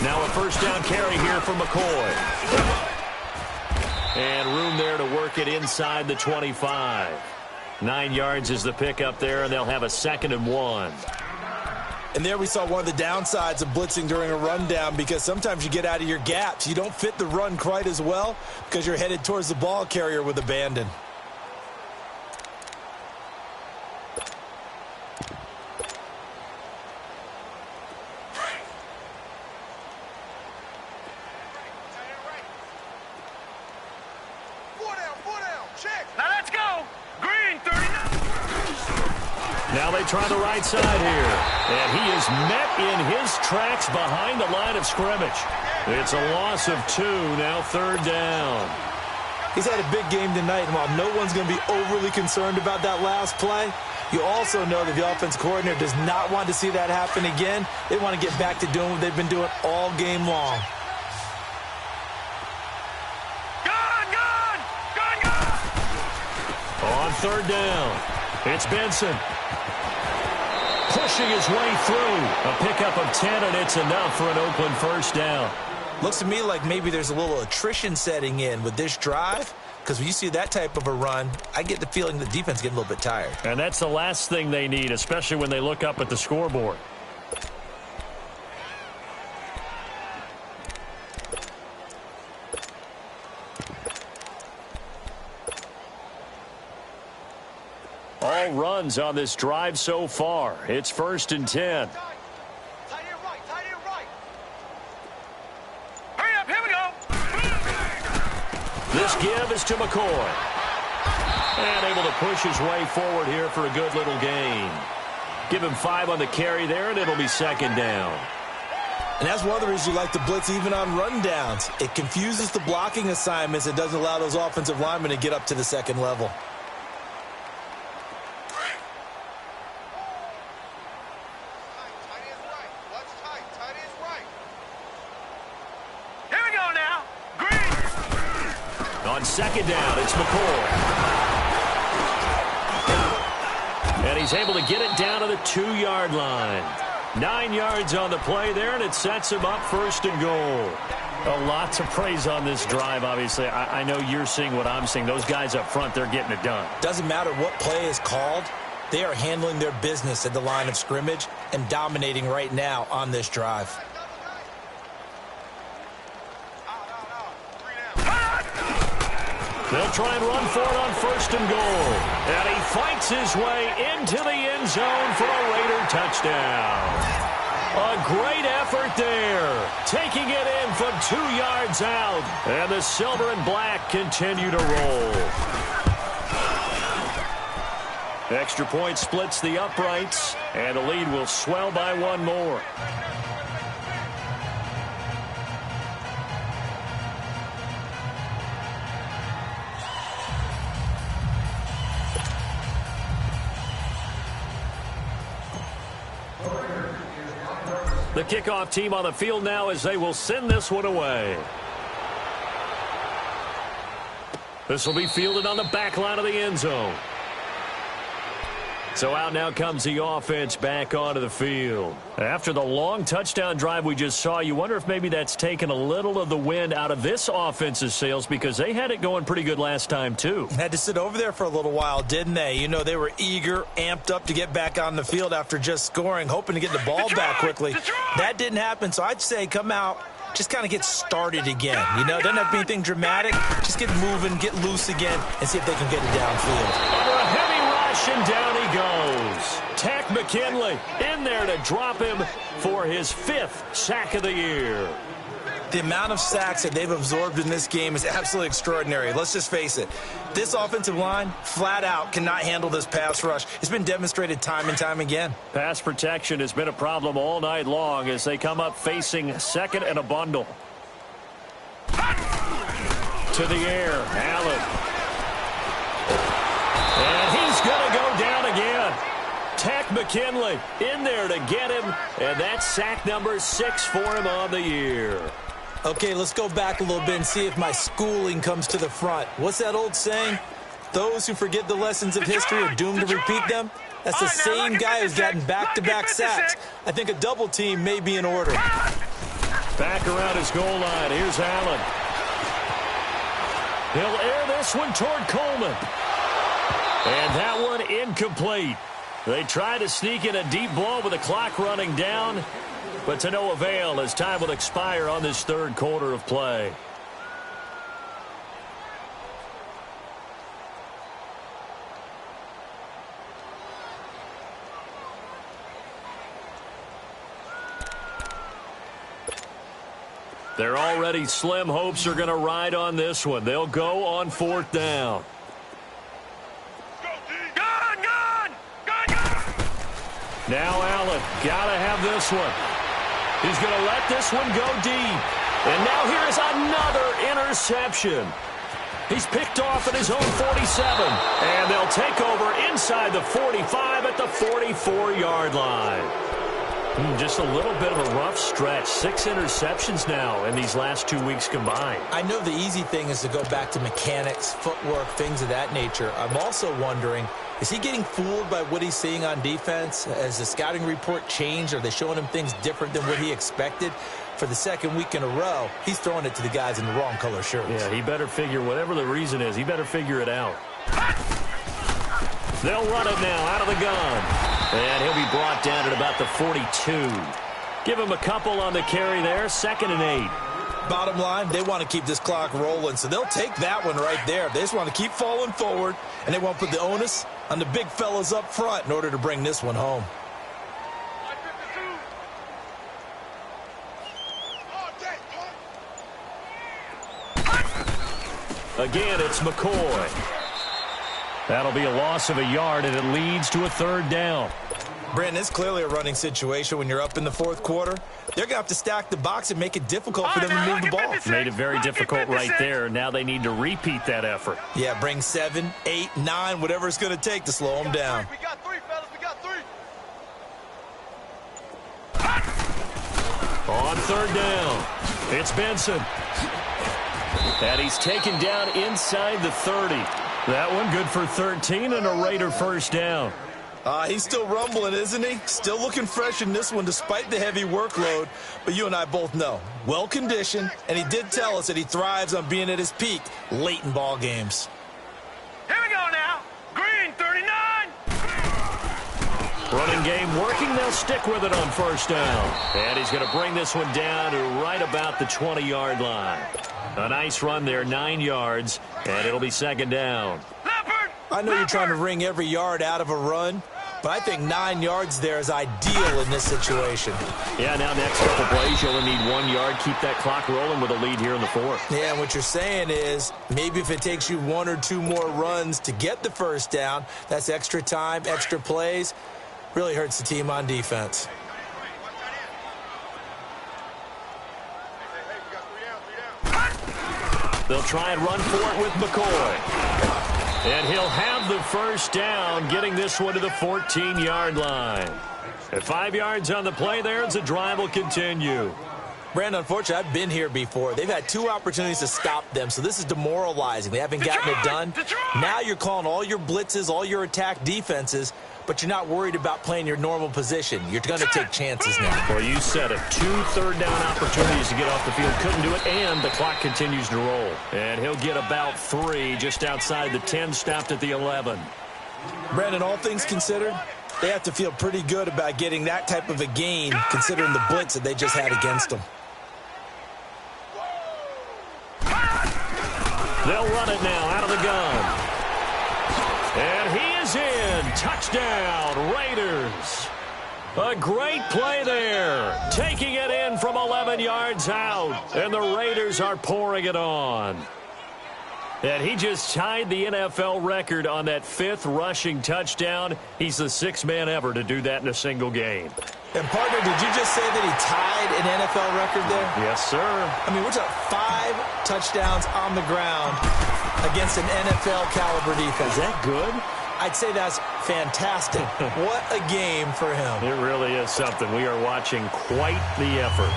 [SPEAKER 3] Now a 1st down carry here for McCoy. And room there to work it inside the 25. 9 yards is the pickup there, and they'll have a 2nd and 1.
[SPEAKER 4] And there we saw one of the downsides of blitzing during a rundown because sometimes you get out of your gaps. You don't fit the run quite as well because you're headed towards the ball carrier with abandon.
[SPEAKER 3] Now they try the right side here. And he is met in his tracks behind the line of scrimmage. It's a loss of 2, now 3rd down.
[SPEAKER 4] He's had a big game tonight, and while no one's going to be overly concerned about that last play, you also know that the offense coordinator does not want to see that happen again. They want to get back to doing what they've been doing all game long.
[SPEAKER 3] On 3rd down, it's Benson. Pushing his way through. A pickup of 10, and it's enough for an Oakland 1st down.
[SPEAKER 4] Looks to me like maybe there's a little attrition setting in with this drive, because when you see that type of a run, I get the feeling the defense getting a little bit tired.
[SPEAKER 3] And that's the last thing they need, especially when they look up at the scoreboard. All runs on this drive so far. It's 1st and 10.
[SPEAKER 5] Tight end right. Hurry up, here we go.
[SPEAKER 3] This give is to McCoy. And able to push his way forward here for a good little gain. Give him 5 on the carry there, and it'll be 2nd down.
[SPEAKER 4] And that's one of the reasons you like to blitz even on rundowns. It confuses the blocking assignments. It doesn't allow those offensive linemen to get up to the 2nd level.
[SPEAKER 3] On 2nd down, it's McCoy. And he's able to get it down to the 2-yard line. 9 yards on the play there, and it sets him up 1st and goal. A lot to praise on this drive, obviously. I know you're seeing what I'm seeing. Those guys up front, they're getting it done.
[SPEAKER 4] Doesn't matter what play is called. They are handling their business at the line of scrimmage and dominating right now on this drive.
[SPEAKER 3] They'll try and run for it on 1st and goal. And he fights his way into the end zone for a Raider touchdown. A great effort there, taking it in from 2 yards out. And the silver and black continue to roll. Extra point splits the uprights, and the lead will swell by 1 more. The kickoff team on the field now as they will send this one away. This will be fielded on the back line of the end zone. So out now comes the offense back onto the field. After the long touchdown drive we just saw, you wonder if maybe that's taken a little of the wind out of this offense's sails because they had it going pretty good last time too.
[SPEAKER 4] Had to sit over there for a little while, didn't they? You know, they were eager, amped up to get back on the field after just scoring, hoping to get the ball back quickly. That didn't happen, so I'd say come out, just kind of get started again. You know, doesn't have to be anything dramatic. Just get moving, get loose again, and see if they can get it downfield.
[SPEAKER 3] Under a heavy rush, and down he goes. Tack McKinley in there to drop him for his 5th sack of the year.
[SPEAKER 4] The amount of sacks that they've absorbed in this game is absolutely extraordinary. Let's just face it. This offensive line, flat out, cannot handle this pass rush. It's been demonstrated time and time again.
[SPEAKER 3] Pass protection has been a problem all night long as they come up facing 2nd and a bundle. To the air, Allen. And he's going to go down again. Tack McKinley in there to get him, and that's sack number 6 for him on the year.
[SPEAKER 4] Okay, let's go back a little bit and see if my schooling comes to the front. What's that old saying? Those who forget the lessons of history are doomed to repeat them. That's the same guy who's gotten back-to-back sacks. I think a double team may be in order.
[SPEAKER 3] Back around his goal line. Here's Allen. He'll air this one toward Coleman. And that one incomplete. They try to sneak in a deep ball with the clock running down, but to no avail as time will expire on this 3rd quarter of play. They're already slim hopes are going to ride on this one. They'll go on 4th down. Now Allen, gotta have this one. He's going to let this one go deep. And now here is another interception. He's picked off at his own 47. And they'll take over inside the 45 at the 44-yard line. Just a little bit of a rough stretch. 6 interceptions now in these last 2 weeks combined.
[SPEAKER 4] I know the easy thing is to go back to mechanics, footwork, things of that nature. I'm also wondering, is he getting fooled by what he's seeing on defense? Has the scouting report changed? Are they showing him things different than what he expected? For the 2nd week in a row, he's throwing it to the guys in the wrong color shirts.
[SPEAKER 3] Yeah, he better figure, whatever the reason is, he better figure it out. They'll run it now out of the gun. And he'll be brought down at about the 42. Give him a couple on the carry there, 2nd and 8.
[SPEAKER 4] Bottom line, they want to keep this clock rolling, so they'll take that one right there. They just want to keep falling forward, and they won't put the onus on the big fellas up front in order to bring this one home.
[SPEAKER 3] Again, it's McCoy. That'll be a loss of a yard, and it leads to a 3rd down.
[SPEAKER 4] Brandon, it's clearly a running situation when you're up in the 4th quarter. They're going to have to stack the box and make it difficult for them to move the ball.
[SPEAKER 3] Made it very difficult right there. Now they need to repeat that effort.
[SPEAKER 4] Yeah, bring 7, 8, 9, whatever it's going to take to slow them down.
[SPEAKER 5] We got 3, fellas. We got 3.
[SPEAKER 3] On 3rd down, it's Benson. And he's taken down inside the 30. That one good for 13 and a Raider 1st down.
[SPEAKER 4] He's still rumbling, isn't he? Still looking fresh in this one despite the heavy workload. But you and I both know, well-conditioned, and he did tell us that he thrives on being at his peak late in ball games.
[SPEAKER 5] Here we go now. Green, 39.
[SPEAKER 3] Running game working. They'll stick with it on 1st down. And he's going to bring this one down to right about the 20-yard line. A nice run there, 9 yards, and it'll be second down.
[SPEAKER 4] I know you're trying to wring every yard out of a run, but I think 9 yards there is ideal in this situation.
[SPEAKER 3] Yeah, now next couple plays, you only need 1 yard. Keep that clock rolling with a lead here in the fourth.
[SPEAKER 4] Yeah, and what you're saying is maybe if it takes you 1 or 2 more runs to get the first down, that's extra time, extra plays, really hurts the team on defense.
[SPEAKER 3] They'll try and run for it with McCoy. And he'll have the first down, getting this one to the 14-yard line. At 5 yards on the play there, as the drive will continue.
[SPEAKER 4] Brandon, unfortunately, I've been here before. They've had 2 opportunities to stop them, so this is demoralizing. They haven't gotten it done. Now you're calling all your blitzes, all your attack defenses, but you're not worried about playing your normal position. You're going to take chances now.
[SPEAKER 3] Well, you said it. 2 third-down opportunities to get off the field. Couldn't do it, and the clock continues to roll. And he'll get about 3 just outside the 10, stopped at the 11.
[SPEAKER 4] Brandon, all things considered, they have to feel pretty good about getting that type of a gain, considering the blitz that they just had against them.
[SPEAKER 3] They'll run it now out of the gun. And he is in. Touchdown, Raiders. A great play there. Taking it in from 11 yards out. And the Raiders are pouring it on. And he just tied the NFL record on that 5th rushing touchdown. He's the 6th man ever to do that in a single game.
[SPEAKER 4] And, partner, did you just say that he tied an NFL record there?
[SPEAKER 3] Yes, sir.
[SPEAKER 4] I mean, we're talking 5 touchdowns on the ground against an NFL-caliber defense.
[SPEAKER 3] Is that good?
[SPEAKER 4] I'd say that's fantastic. What a game for him.
[SPEAKER 3] It really is something. We are watching quite the effort.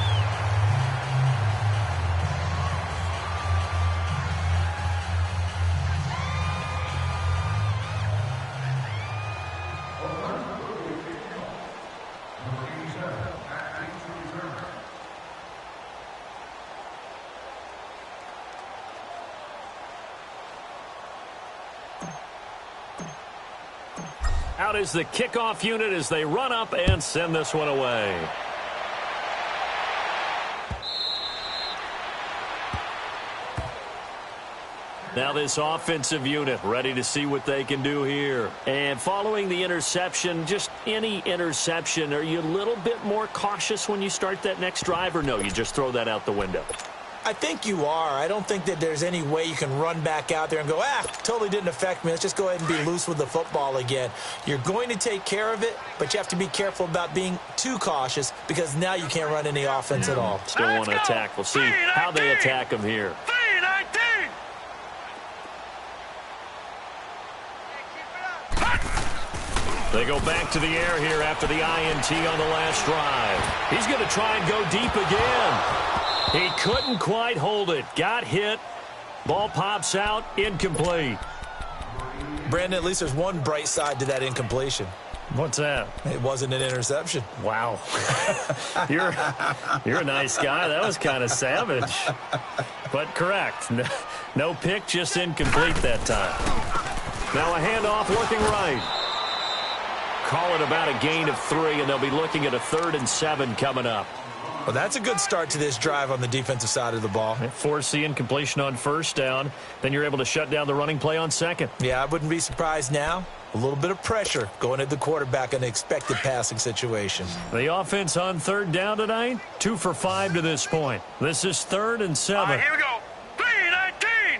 [SPEAKER 3] Out is the kickoff unit as they run up and send this one away. Now this offensive unit ready to see what they can do here. And following the interception, just any interception, are you a little bit more cautious when you start that next drive, or no, you just throw that out the window?
[SPEAKER 4] I think you are. I don't think that there's any way you can run back out there and go, totally didn't affect me. Let's just go ahead and be loose with the football again. You're going to take care of it, but you have to be careful about being too cautious because now you can't run any offense at all.
[SPEAKER 3] Still want to attack. We'll see how they attack them here. They go back to the air here after the INT on the last drive. He's going to try and go deep again. He couldn't quite hold it. Got hit. Ball pops out. Incomplete.
[SPEAKER 4] Brandon, at least there's one bright side to that incompletion.
[SPEAKER 3] What's that?
[SPEAKER 4] It wasn't an interception.
[SPEAKER 3] Wow. You're a nice guy. That was kind of savage. But correct. No pick, just incomplete that time. Now a handoff looking right. Call it about a gain of 3, and they'll be looking at a 3rd and 7 coming up.
[SPEAKER 4] Well, that's a good start to this drive on the defensive side of the ball.
[SPEAKER 3] Force the incompletion on 1st down. Then you're able to shut down the running play on 2nd.
[SPEAKER 4] Yeah, I wouldn't be surprised now. A little bit of pressure going at the quarterback in an expected passing situation.
[SPEAKER 3] The offense on 3rd down tonight, 2 for 5 to this point. This is 3rd and 7.
[SPEAKER 5] All right, here we go. 3-19.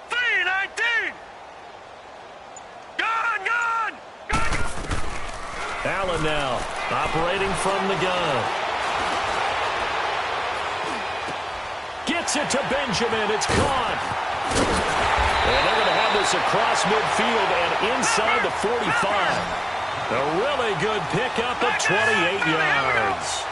[SPEAKER 5] 3-19. Gone.
[SPEAKER 3] Allen now operating from the gun. Gets it to Benjamin. It's caught. And they're going to have this across midfield and inside the 45. A really good pickup of 28 yards.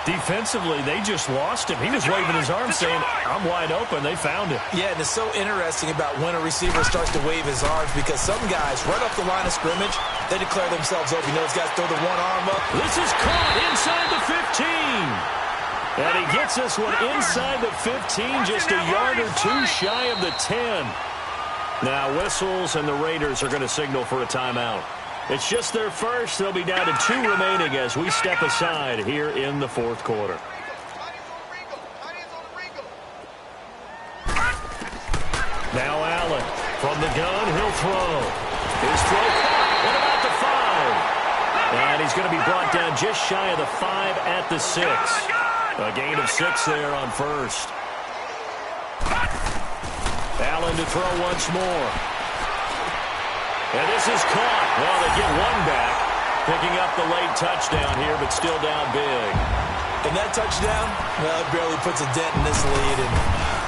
[SPEAKER 3] Defensively, they just lost him. He was waving his arm saying, I'm wide open. They found it.
[SPEAKER 4] Yeah, and it's so interesting about when a receiver starts to wave his arms because some guys, right off the line of scrimmage, they declare themselves open. You know, those guys throw the one arm up.
[SPEAKER 3] This is caught inside the 15. And he gets this one inside the 15, just a yard or 2 shy of the 10. Now whistles, and the Raiders are going to signal for a timeout. It's just their first. They'll be down to 2 remaining as we step aside here in the 4th quarter. From the gun, he'll throw. His throw caught. What about the 5? And he's going to be brought down just shy of the 5 at the 6. A gain of 6 there on first. Allen to throw once more. And this is caught. Well, they get one back. Picking up the late touchdown here, but still down big.
[SPEAKER 4] And that touchdown, well, it barely puts a dent in this lead. And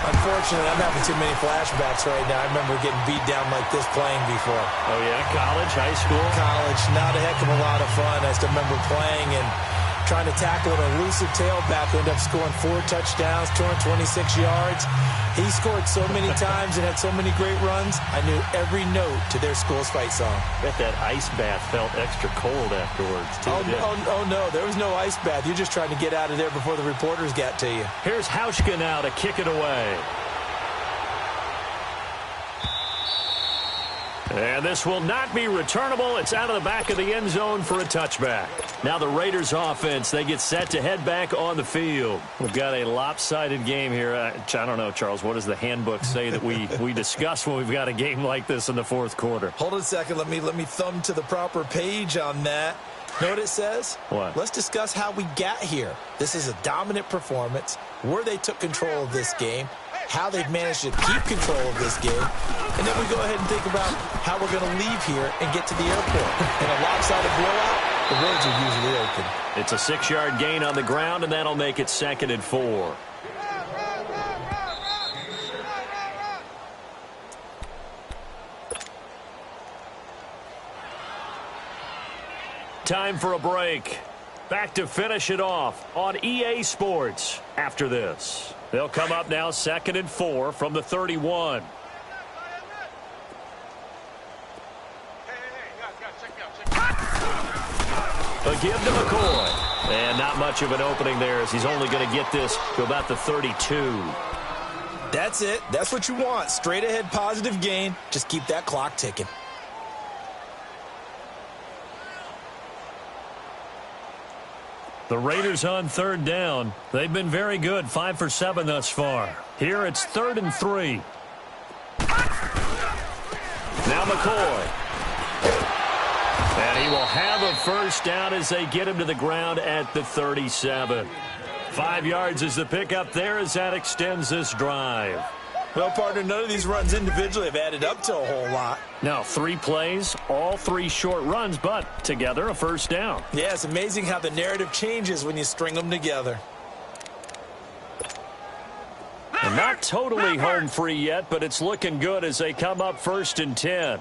[SPEAKER 4] unfortunately, I'm having too many flashbacks right now. I remember getting beat down like this playing before.
[SPEAKER 3] Oh, yeah? College, high school?
[SPEAKER 4] College. Not a heck of a lot of fun. I still remember playing and trying to tackle an elusive tailback who ended up scoring 4 touchdowns, 226 yards. He scored so many times and had so many great runs, I knew every note to their school's fight song.
[SPEAKER 3] Bet that ice bath felt extra cold afterwards, too.
[SPEAKER 4] Oh, no, there was no ice bath. You're just trying to get out of there before the reporters got to you.
[SPEAKER 3] Here's Hauschka now to kick it away. And this will not be returnable. It's out of the back of the end zone for a touchback. Now the Raiders offense, they get set to head back on the field. We've got a lopsided game here. I don't know, Charles, what does the handbook say that we discuss when we've got a game like this in the fourth quarter?
[SPEAKER 4] Hold on a second. Let me thumb to the proper page on that. Know what it says?
[SPEAKER 3] What?
[SPEAKER 4] Let's discuss how we got here. This is a dominant performance, where they took control of this game, how they've managed to keep control of this game, and then we go ahead and think about how we're going to leave here and get to the airport. In a lopsided blowout, the roads are usually open.
[SPEAKER 3] It's a 6-yard gain on the ground, and that'll make it 2nd and 4. Time for a break. Back to finish it off on EA Sports after this. They'll come up now 2nd and 4 from the 31. A give to McCoy. And not much of an opening there as he's only going to get this to about the 32.
[SPEAKER 4] That's it. That's what you want. Straight ahead positive gain. Just keep that clock ticking.
[SPEAKER 3] The Raiders on 3rd down. They've been very good, 5 for 7 thus far. Here it's 3rd and 3. Now McCoy. And he will have a first down as they get him to the ground at the 37. 5 yards is the pickup there as that extends this drive.
[SPEAKER 4] Well, partner, none of these runs individually have added up to a whole lot.
[SPEAKER 3] Now, 3 plays, all 3 short runs, but together a first down.
[SPEAKER 4] Yeah, it's amazing how the narrative changes when you string them together.
[SPEAKER 3] And not totally home free yet, but it's looking good as they come up 1st and 10.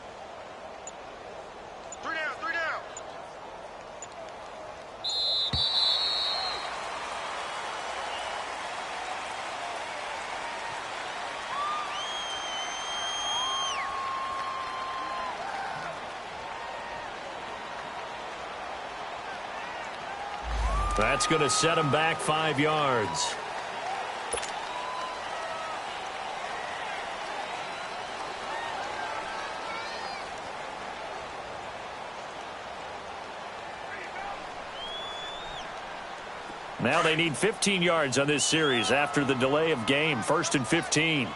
[SPEAKER 3] That's going to set him back 5 yards. Now they need 15 yards on this series after the delay of game. 1st and 15.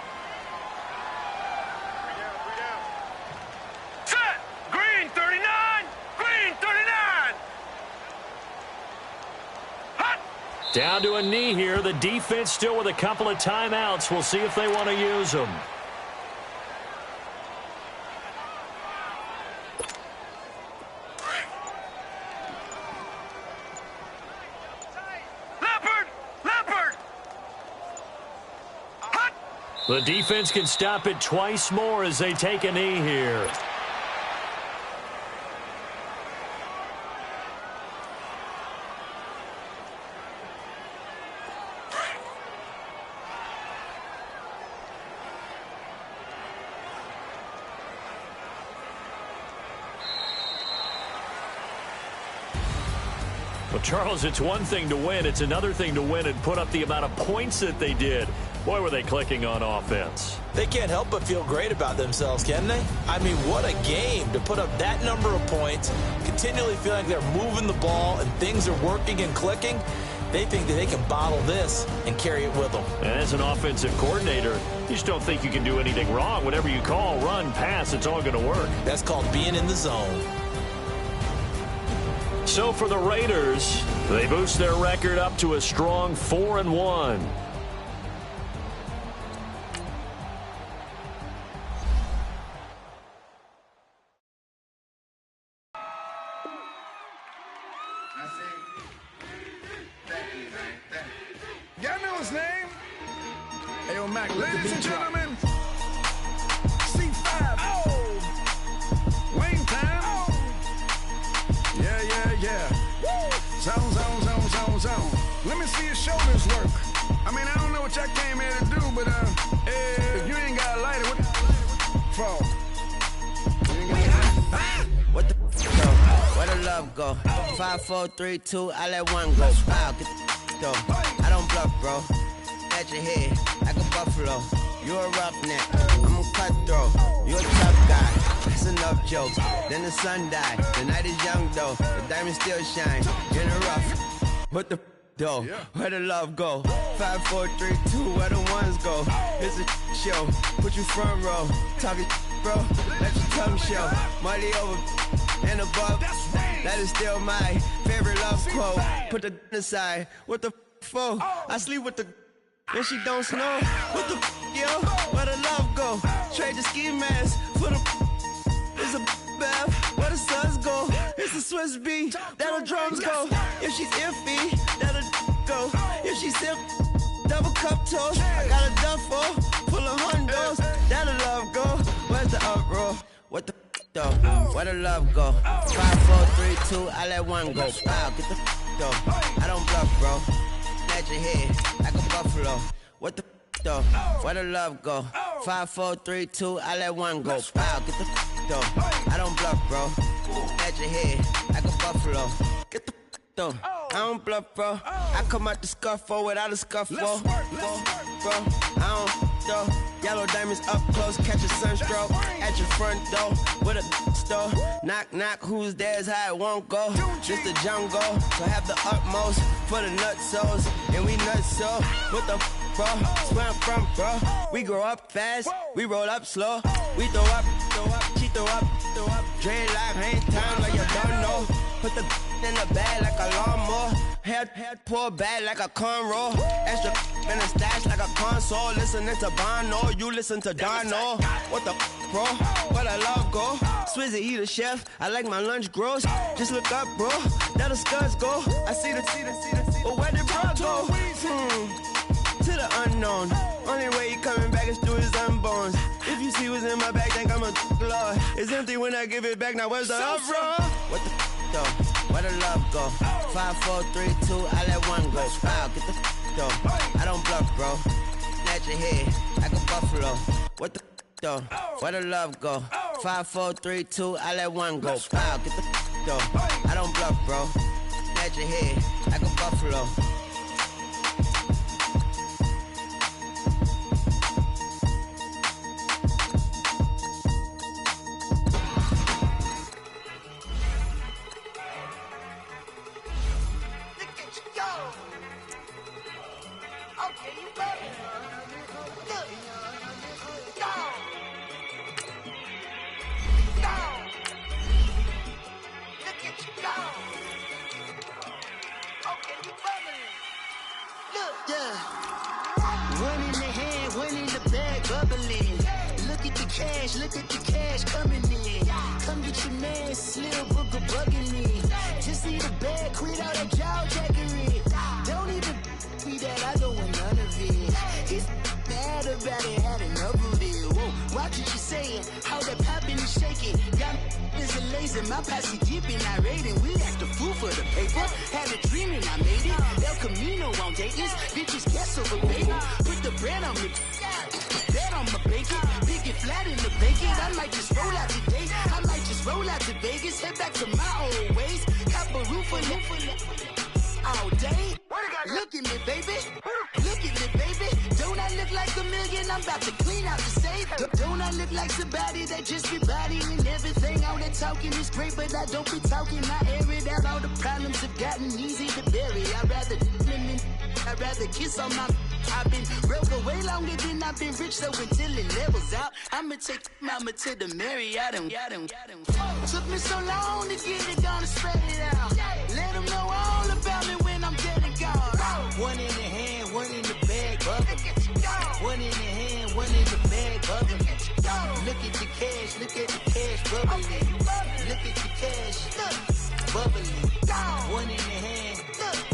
[SPEAKER 3] Down to a knee here. The defense still with a couple of timeouts. We'll see if they want to use them. Leopard! The defense can stop it twice more as they take a knee here. Well, Charles, it's one thing to win. It's another thing to win and put up the amount of points that they did. Boy, were they clicking on offense.
[SPEAKER 4] They can't help but feel great about themselves, can they? I mean, what a game to put up that number of points, continually feeling like they're moving the ball and things are working and clicking. They think that they can bottle this and carry it with them.
[SPEAKER 3] And as an offensive coordinator, you just don't think you can do anything wrong. Whatever you call, run, pass, it's all going to work.
[SPEAKER 4] That's called being in the zone.
[SPEAKER 3] So for the Raiders, they boost their record up to a strong 4-1.
[SPEAKER 2] Y'all know his name? Ayo, Mac, ladies and gentlemen, C5. Oh! Wayne time. Oh! Yeah. Zone. Let me see your shoulders work. I mean, I don't know what y'all came here to do, but, if you ain't got a lighter, what the for?
[SPEAKER 6] What the go? Where the love go? 5, 4, 3, 2, I let one go. Wow, get the go. I don't bluff, bro. At your head, like a buffalo. You a roughneck, I'm a cutthroat. You a tough guy, that's enough jokes. Then the sun died, the night is young though. The diamonds still shine, in the rough. What the though? Where the love go? 5, 4, 3, 2, where the ones go? It's a show, put you front row. Talking bro, let your tongue show. Money over and above, that is still my favorite love quote. Put the aside, what the for? I sleep with the and she don't snow. What the yo? Where the love go? Trade the ski mask for the it's a bath. Where the suns go? It's the Swiss beat. That'll drums go. If she's iffy, that'll go. If she's sick, double cup toast. I got a duffel full of hundos. That'll love go. Where's the uproar? What the though? Where the love go? 5, 4, 3, 2, I let one go. Wow, get the though. I don't bluff, bro. At your head, like a buffalo. What the though? Where the love go? 5, 4, 3, 2, I let one go. Wow, get the though. I don't bluff, bro. At your head, like a buffalo. Get the though. I don't bluff, bro. I come out the scuffle without a scuffle. Bro, I don't though. Yellow diamonds up close, catch a sunstroke at your front door with a store. Knock, knock, who's there's how it won't go. Just the jungle, so have the utmost for the nutsos, and we nuts so. What the bro? Where I'm from, bro. We grow up fast, we roll up slow. We throw up, she throw up. Dreadlock, hang time like you don't know. Put the in the bag like a lawnmower. Head pull back like a cornrow. Extra in the stash like a console. Listening to Bono, you listen to Dono. What the bro? Where the love go? Swizzy, he the chef. I like my lunch gross. Just look up, bro. That the scuds go. I see the. But where did bro go? To the unknown. Only way he coming back is through his unborns. If you see what's in my bag, think I'm a lord. It's empty when I give it back. Now where's the uproar? What the though? Where the love go? 5, 4, 3, 2, I let one go. Wow, get the though. I don't bluff, bro. At your head, like a buffalo. What the though? Where the love go? 5, 4, 3, 2, I let one go. Wow, get the though. I don't bluff, bro. At your head, like a buffalo.
[SPEAKER 7] Look at the cash coming in. Come get your man, Slim Booker bugging me. Just see the bag, quit all that jaw jackery. Don't even me that I don't want none of it. He's mad about it, had enough of it. Whoa, watch what you saying, how that poppin' and shaking. Got is a lazy, my posse deep and irate. And we act a fool for the paper. Had a dream and I made it. El Camino on Dayton's, bitches guess over baby. Put the bread on me, bet on my bacon. Flat in the bacon, I might just roll out today. I might just roll out to Vegas, head back to my old ways. Cop a roof all day. Look at me, baby. Look at me, baby. Don't I look like a million? I'm about to clean out the safe. Don't I look like somebody that just be bodying everything? All that talking is great, but I don't be talking. I air it out. All the problems have gotten easy to bury. I'd rather than I'd rather kiss on my. I've been broke way longer than I've been rich, so until it levels out, I'ma take mama to the Marriott and took me so long to get it, gonna spread it out. Let them know all about me when I'm dead and gone. One in the hand, one in the bag, bubbling. One in the hand, one in the bag, bubbling. Look at the cash, look at the cash bubbling. Look at the cash, bubbling. One in the hand,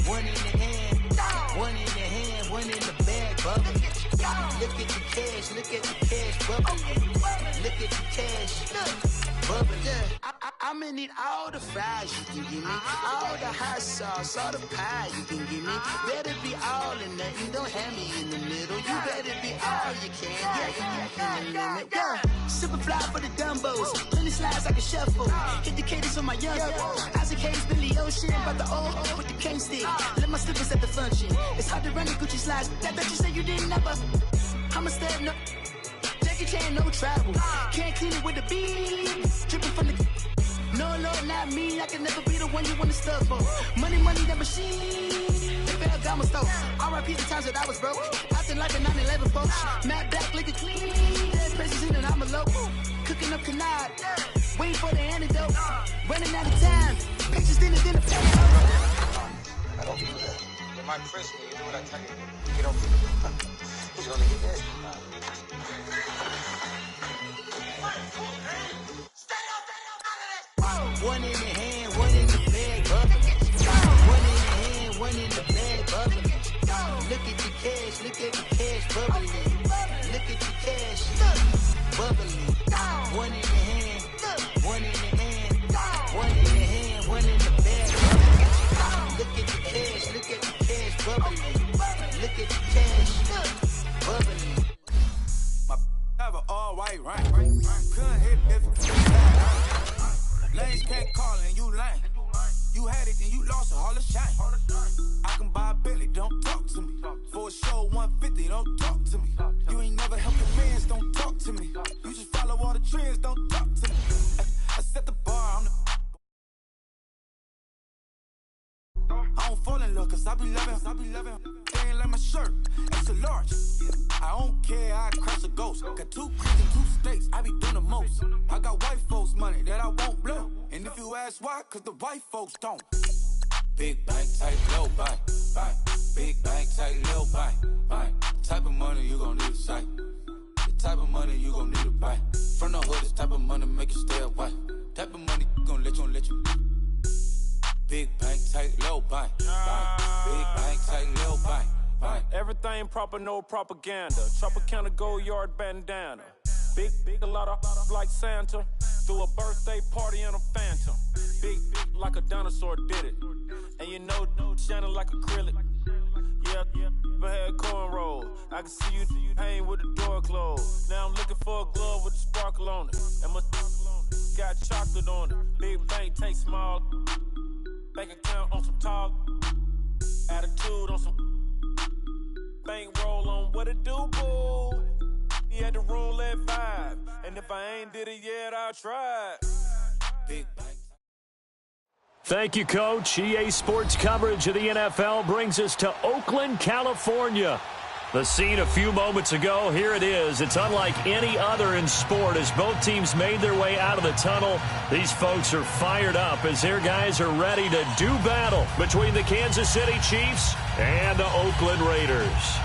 [SPEAKER 7] one in the hand, one in the hand, one in the bag, bubbling. Look at the cash, look at the cash bubbling. Look at the cash, bubbling. I'm gonna need all the fries you can give me, all the hot sauce, all the pie you can give me. Better be all in nothing, don't have me in the middle. You better be all you can, yeah. Super fly for the Dumbos, plenty slides I can shuffle. Hit the cadence on my young Isaac Hayes, Billy Ocean, but the old with the cane stick. Let my slippers at the function. It's hard to run the Gucci slides. That you say you didn't never. I'm a step no. Jackie Chan, no travel. Can't clean it with the beat. Dripping from the. No, Lord, not me. I can never be the one you want to stuff for. Money, that machine. They fell down my stove. R.I.P. the times that I was broke. Acting like a 9/11 folks. Matte black, liquor clean. Dead presses in and I'm a local. Cooking up canard. Waiting for the antidote. Running out of time. Pictures dinner.
[SPEAKER 8] I don't do that. In my prison, you do what I tell you. You don't. He's gonna get this.
[SPEAKER 7] One in the hand, one in the bag, bubbling. One in the hand, one in the bag, bubbling. Look at the cash, look at the cash bubbling. Look at the cash, bubbling. One in the hand, one in the hand, one in the hand, one in the bag, bubbling. Look at the cash, look at the cash bubbling. Look at the cash, bubbling.
[SPEAKER 2] My have an all white rank. Couldn't hit if lanes can't call and you lame. You had it, then you lost it, all the shame. I can buy a Billy, don't talk to me. For a show 150, don't talk to me. You ain't never helped your mans, don't talk to me. You just follow all the trends, don't talk to me. I set the bar, I'm the. I don't fall in love, cause I be loving. They ain't like my shirt, extra large. I don't care, I crash a ghost. Got 2 cribs and 2 states, I be doing the most. I got white folks' money that I won't blow. And if you ask why, cause the white folks don't. Big bank, tight, low bank. Big bank, tight, low bank. Type of money you gon' need a sight. The type of money you gon' need to buy. From the hood, this type of money make you stay away. Type of money gon' let you. Big bank, tight, low bank. Big bank, tight, low bank.
[SPEAKER 9] Everything proper, no propaganda. Tropicana gold yard bandana. Big, a lot of like Santa. Threw a birthday party in a phantom. Big like a dinosaur did it. And you know, shining like acrylic. Yeah, but had cornrows. I can see you hang with the door closed. Now I'm looking for a glove with a sparkle on it. And my got chocolate on it. Big bank, take small. Bank account on some talk. Attitude on some. Bank roll on what it do, boo. He had the roulette vibe. And if I ain't did it yet, I'll try. Big bank.
[SPEAKER 3] Thank you, Coach. EA Sports coverage of the NFL brings us to Oakland, California. The scene a few moments ago, here it is. It's unlike any other in sport as both teams made their way out of the tunnel. These folks are fired up as their guys are ready to do battle between the Kansas City Chiefs and the Oakland Raiders.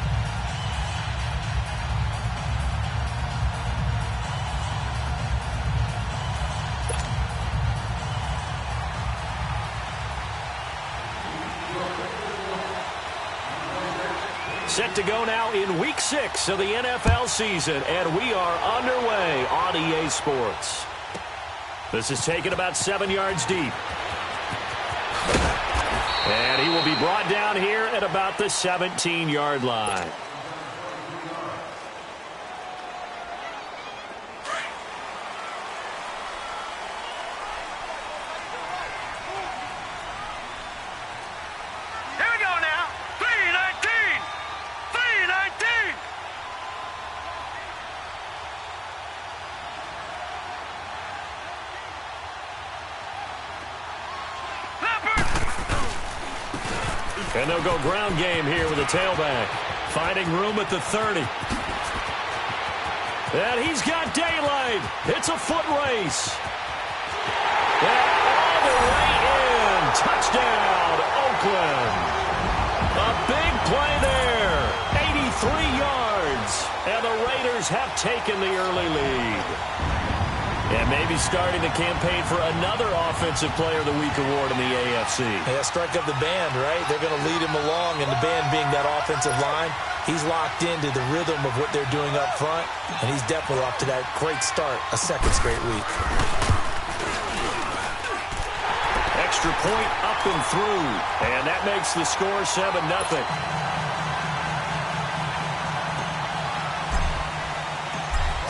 [SPEAKER 3] Set to go now in Week 6 of the NFL season, and we are underway on EA Sports. This is taken about 7 yards deep. And he will be brought down here at about the 17-yard line. And they'll go ground game here with a tailback. Finding room at the 30. And he's got daylight. It's a foot race. And all the way in. Touchdown, Oakland. A big play there. 83 yards. And the Raiders have taken the early lead. And maybe starting the campaign for another Offensive Player of the Week award in the AFC.
[SPEAKER 4] Yeah, strike up the band, right? They're going to lead him along, and the band being that offensive line, he's locked into the rhythm of what they're doing up front, and he's definitely off to that great start, a second straight week.
[SPEAKER 3] Extra point up and through, and that makes the score 7-0.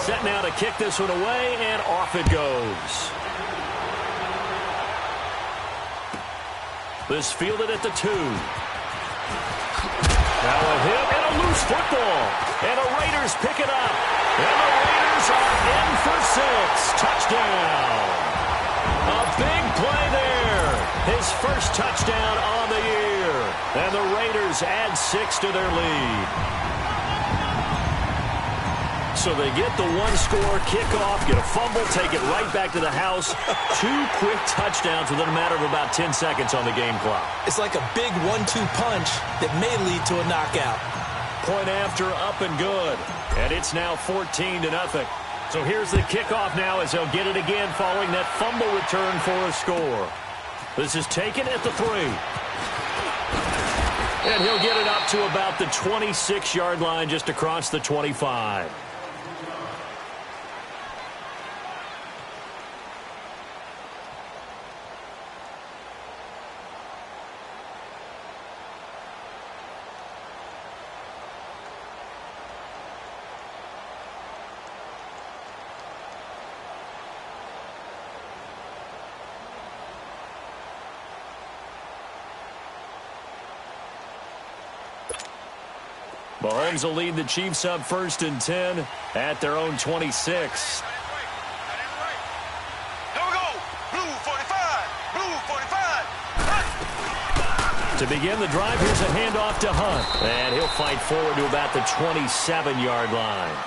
[SPEAKER 3] Set now to kick this one away, and off it goes. This fielded at the 2. Now a hit and a loose football. And the Raiders pick it up. And the Raiders are in for 6. Touchdown. A big play there. His first touchdown on the year. And the Raiders add 6 to their lead. So they get the one-score kickoff, get a fumble, take it right back to the house. 2 quick touchdowns within a matter of about 10 seconds on the game clock.
[SPEAKER 4] It's like a big 1-2 punch that may lead to a knockout.
[SPEAKER 3] Point after, up and good. And it's now 14-0. So here's the kickoff now as they'll get it again following that fumble return for a score. This is taken at the 3. And he'll get it up to about the 26-yard line just across the 25. Mahomes will lead the Chiefs up 1st and 10 at their own 26.
[SPEAKER 5] Here we go. Blue 45. Blue 45.
[SPEAKER 3] To begin the drive, here's a handoff to Hunt. And he'll fight forward to about the 27-yard line.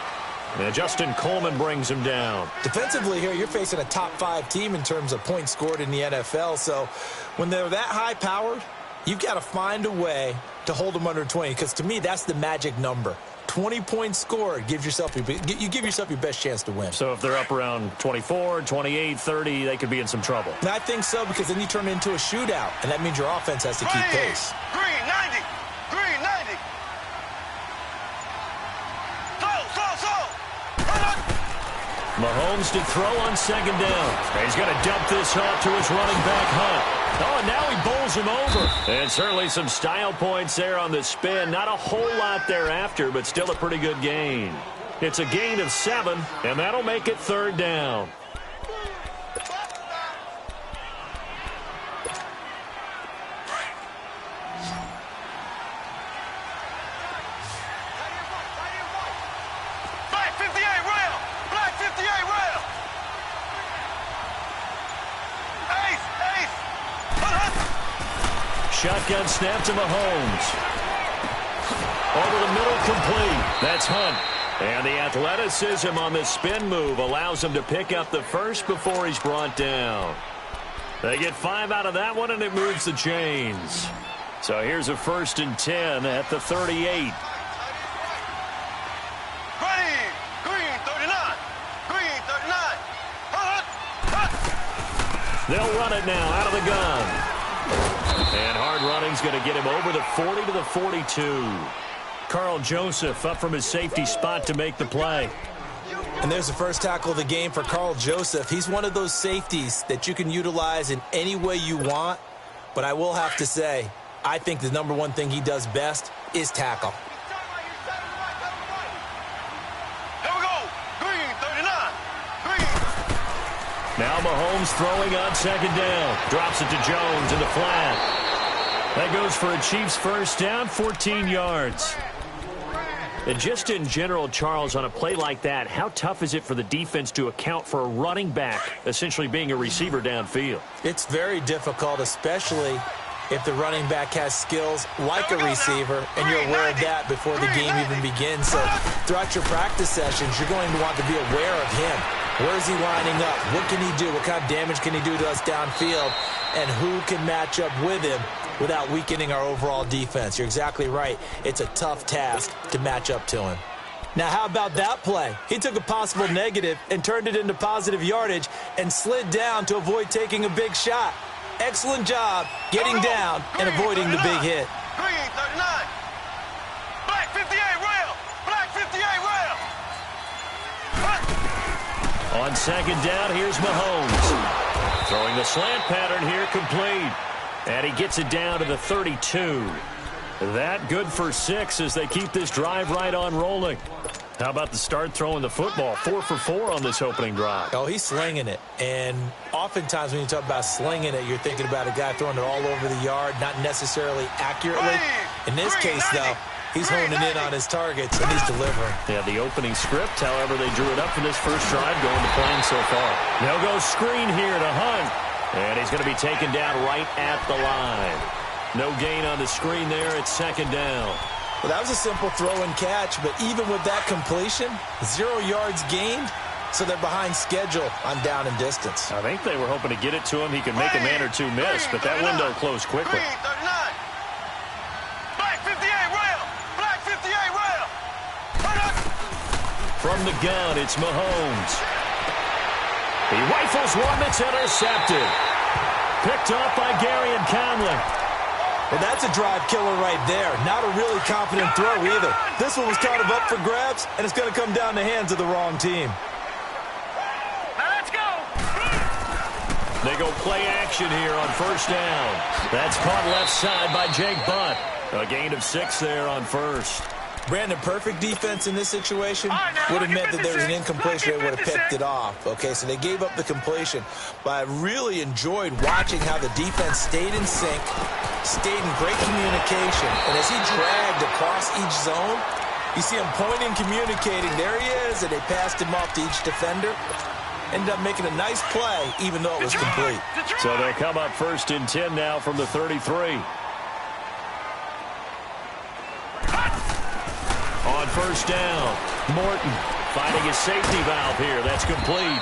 [SPEAKER 3] And Justin Coleman brings him down.
[SPEAKER 4] Defensively here, you're facing a top-5 team in terms of points scored in the NFL. So when they're that high-powered, you've got to find a way to hold them under 20, because to me, that's the magic number. 20 points scored gives yourself you give yourself your best chance to win.
[SPEAKER 3] So if they're up around 24, 28, 30, they could be in some trouble.
[SPEAKER 4] And I think so, because then you turn it into a shootout, and that means your offense has to keep pace.
[SPEAKER 5] Green 90. Green 90.
[SPEAKER 3] Mahomes to throw on 2nd down. He's going to dump this off to his running back, Hunt. Oh, and now he bowls him over. And certainly some style points there on the spin. Not a whole lot thereafter, but still a pretty good gain. It's a gain of 7, and that'll make it 3rd down.
[SPEAKER 5] Black 58 rail. Black 58 rail. Ace.
[SPEAKER 3] Shotgun snap to Mahomes. Over the middle, complete. That's Hunt. And the athleticism on the spin move allows him to pick up the first before he's brought down. They get 5 out of that one, and it moves the chains. So here's a 1st and 10 at the 38.
[SPEAKER 5] Green 39. Green 39.
[SPEAKER 3] They'll run it now out of the gun. And hard running's going to get him over the 40 to the 42. Carl Joseph up from his safety spot to make the play.
[SPEAKER 4] And there's the first tackle of the game for Carl Joseph. He's one of those safeties that you can utilize in any way you want. But I will have to say, I think the #1 thing he does best is tackle.
[SPEAKER 5] Here we go. Green 39. Green.
[SPEAKER 3] Now Mahomes throwing on 2nd down. Drops it to Jones in the flat. That goes for a Chiefs 1st down, 14 yards. And just in general, Charles, on a play like that, how tough is it for the defense to account for a running back essentially being a receiver downfield?
[SPEAKER 4] It's very difficult, especially if the running back has skills like a receiver, and you're aware of that before the game even begins. So throughout your practice sessions, you're going to want to be aware of him. Where is he lining up? What can he do? What kind of damage can he do to us downfield? And who can match up with him without weakening our overall defense? You're exactly right. It's a tough task to match up to him. Now, how about that play? He took a possible negative and turned it into positive yardage and slid down to avoid taking a big shot. Excellent job getting down and avoiding the big hit.
[SPEAKER 5] Green 39. Black 58 rail. Black 58 rail.
[SPEAKER 3] On second down, here's Mahomes. Throwing the slant pattern here, complete. And he gets it down to the 32. That good for 6 as they keep this drive right on rolling. How about the start throwing the football? 4 for 4 on this opening drive.
[SPEAKER 4] Oh, he's slinging it. And oftentimes when you talk about slinging it, you're thinking about a guy throwing it all over the yard, not necessarily accurately. In this case, though, he's honing in on his targets, and he's delivering.
[SPEAKER 3] Yeah, the opening script, however, they drew it up for this first drive going to plan so far. They'll go screen here to Hunt. And he's going to be taken down right at the line. No gain on the screen there. It's second down.
[SPEAKER 4] Well, that was a simple throw and catch, but even with that completion, 0 yards gained, so they're behind schedule on down and distance.
[SPEAKER 3] I think they were hoping to get it to him. He could make a man or two miss, but that window closed quickly.
[SPEAKER 5] Black 58 rail. Black 58 rail.
[SPEAKER 3] From the gun, it's Mahomes. He rifles one that's intercepted. Picked off by Gary and Conley.
[SPEAKER 4] Well, that's a drive killer right there. Not a really confident throw either. This one was kind of up for grabs, and it's going to come down the hands of the wrong team.
[SPEAKER 5] Now let's go.
[SPEAKER 3] They go play action here on first down. That's caught left side by Jake Butt. A gain of 6 there on first.
[SPEAKER 4] Brandon, perfect defense in this situation would have meant that there was an incompletion. They would have picked it off. Okay, so they gave up the completion. But I really enjoyed watching how the defense stayed in sync, stayed in great communication. And as he dragged across each zone, you see him pointing, communicating. There he is, and they passed him off to each defender. Ended up making a nice play, even though it was complete.
[SPEAKER 3] So they'll come up first and 10 now from the 33. On first down, Morton finding his safety valve here. That's complete.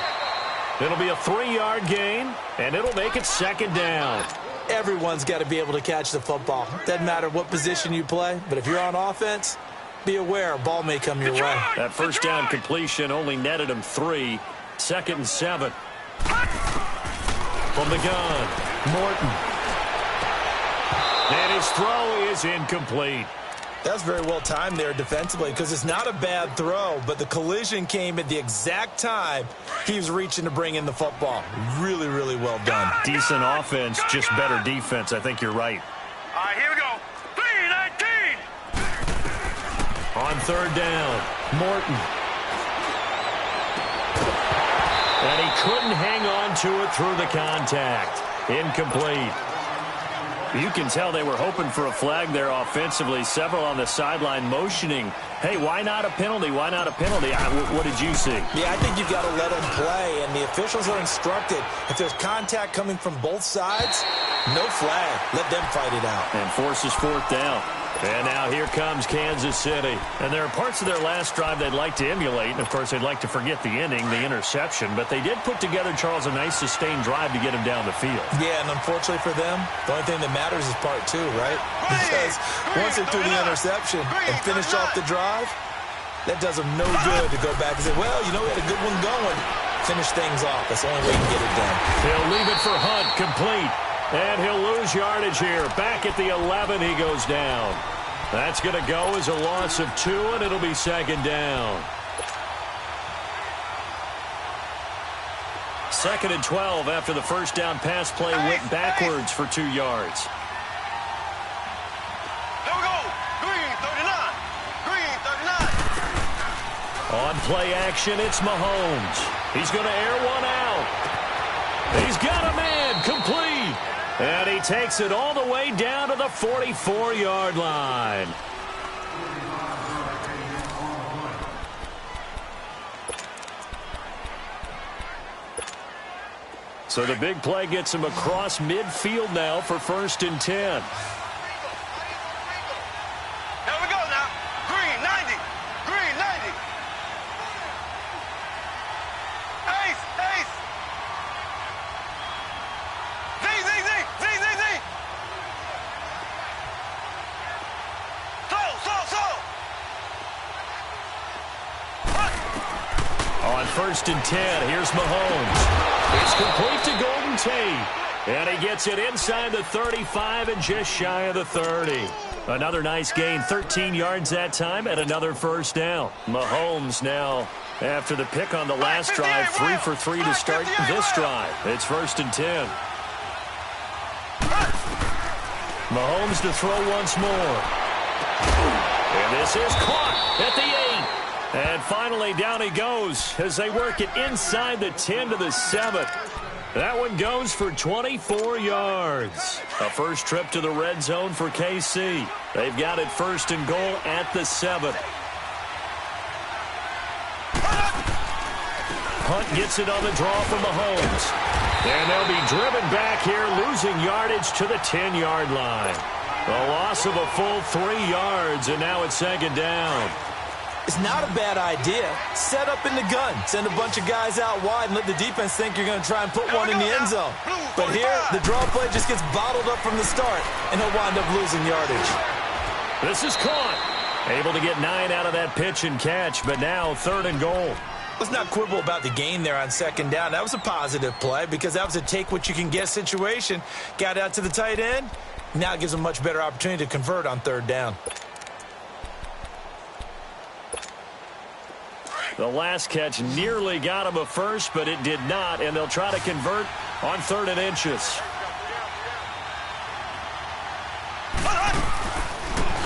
[SPEAKER 3] It'll be a 3-yard gain, and it'll make it second down.
[SPEAKER 4] Everyone's got to be able to catch the football. Doesn't matter what position you play, but if you're on offense, be aware a ball may come your way.
[SPEAKER 3] That first down completion only netted him 3. Second and 7. From the gun, Morton. And his throw is incomplete.
[SPEAKER 4] That's very well timed there defensively because it's not a bad throw, but the collision came at the exact time he was reaching to bring in the football. Really, really well done.
[SPEAKER 3] Decent offense, just better defense. I think you're right.
[SPEAKER 5] All right, here we go. 3-19.
[SPEAKER 3] On third down, Morton. And he couldn't hang on to it through the contact. Incomplete. You can tell they were hoping for a flag there offensively. Several on the sideline motioning, hey, why not a penalty? Why not a penalty? What did you see?
[SPEAKER 4] Yeah, I think you've got to let them play, and the officials are instructed if there's contact coming from both sides, no flag. Let them fight it out.
[SPEAKER 3] And forces fourth down. And now here comes Kansas City. And there are parts of their last drive they'd like to emulate. And, of course, they'd like to forget the ending, the interception. But they did put together, Charles, a nice sustained drive to get him down the field.
[SPEAKER 4] Yeah, and unfortunately for them, the only thing that matters is part 2, right? Because once they threw the interception and finished off the drive, that does them no good to go back and say, well, you know, we had a good one going. Finish things off. That's the only way you can get it done.
[SPEAKER 3] He'll leave it for Hunt, complete. And he'll lose yardage here. Back at the 11, he goes down. That's going to go as a loss of 2, and it'll be second down. Second and 12 after the first down pass play went backwards for 2 yards.
[SPEAKER 5] There we go. Green 39. Green 39.
[SPEAKER 3] On play action, it's Mahomes. He's going to air one out. He's got a man, complete. And he takes it all the way down to the 44-yard line. So the big play gets him across midfield now for 1st and 10.
[SPEAKER 5] Here we go now. Green, 90. Green, 90. Ace, ace. Z, Z, Z, Z, Z, Z. Slow.
[SPEAKER 3] On 1st and 10, here's Mahomes. It's complete to Golden Tate. And he gets it inside the 35 and just shy of the 30. Another nice gain, 13 yards that time, and another 1st down. Mahomes now, after the pick on the last drive, 3 for 3 to start this drive. It's 1st and 10. Mahomes to throw once more. And this is caught at the 8. And finally, down he goes as they work it inside the 10 to the 7. That one goes for 24 yards. A first trip to the red zone for KC. They've got it 1st and goal at the 7. Hunt gets it on the draw from Mahomes. And they'll be driven back here, losing yardage to the 10-yard line. A loss of a full 3 yards, and now it's 2nd down.
[SPEAKER 4] It's not a bad idea. Set up in the gun. Send a bunch of guys out wide and let the defense think you're going to try and put one in the end zone. But here, the draw play just gets bottled up from the start, and he'll wind up losing yardage.
[SPEAKER 3] This is caught. Able to get 9 out of that pitch and catch, but now 3rd and goal.
[SPEAKER 4] Let's not quibble about the gain there on 2nd down. That was a positive play because that was a take-what-you-can-get situation. Got out to the tight end. Now it gives them a much better opportunity to convert on 3rd down.
[SPEAKER 3] The last catch nearly got him a first, but it did not, and they'll try to convert on 3rd and inches.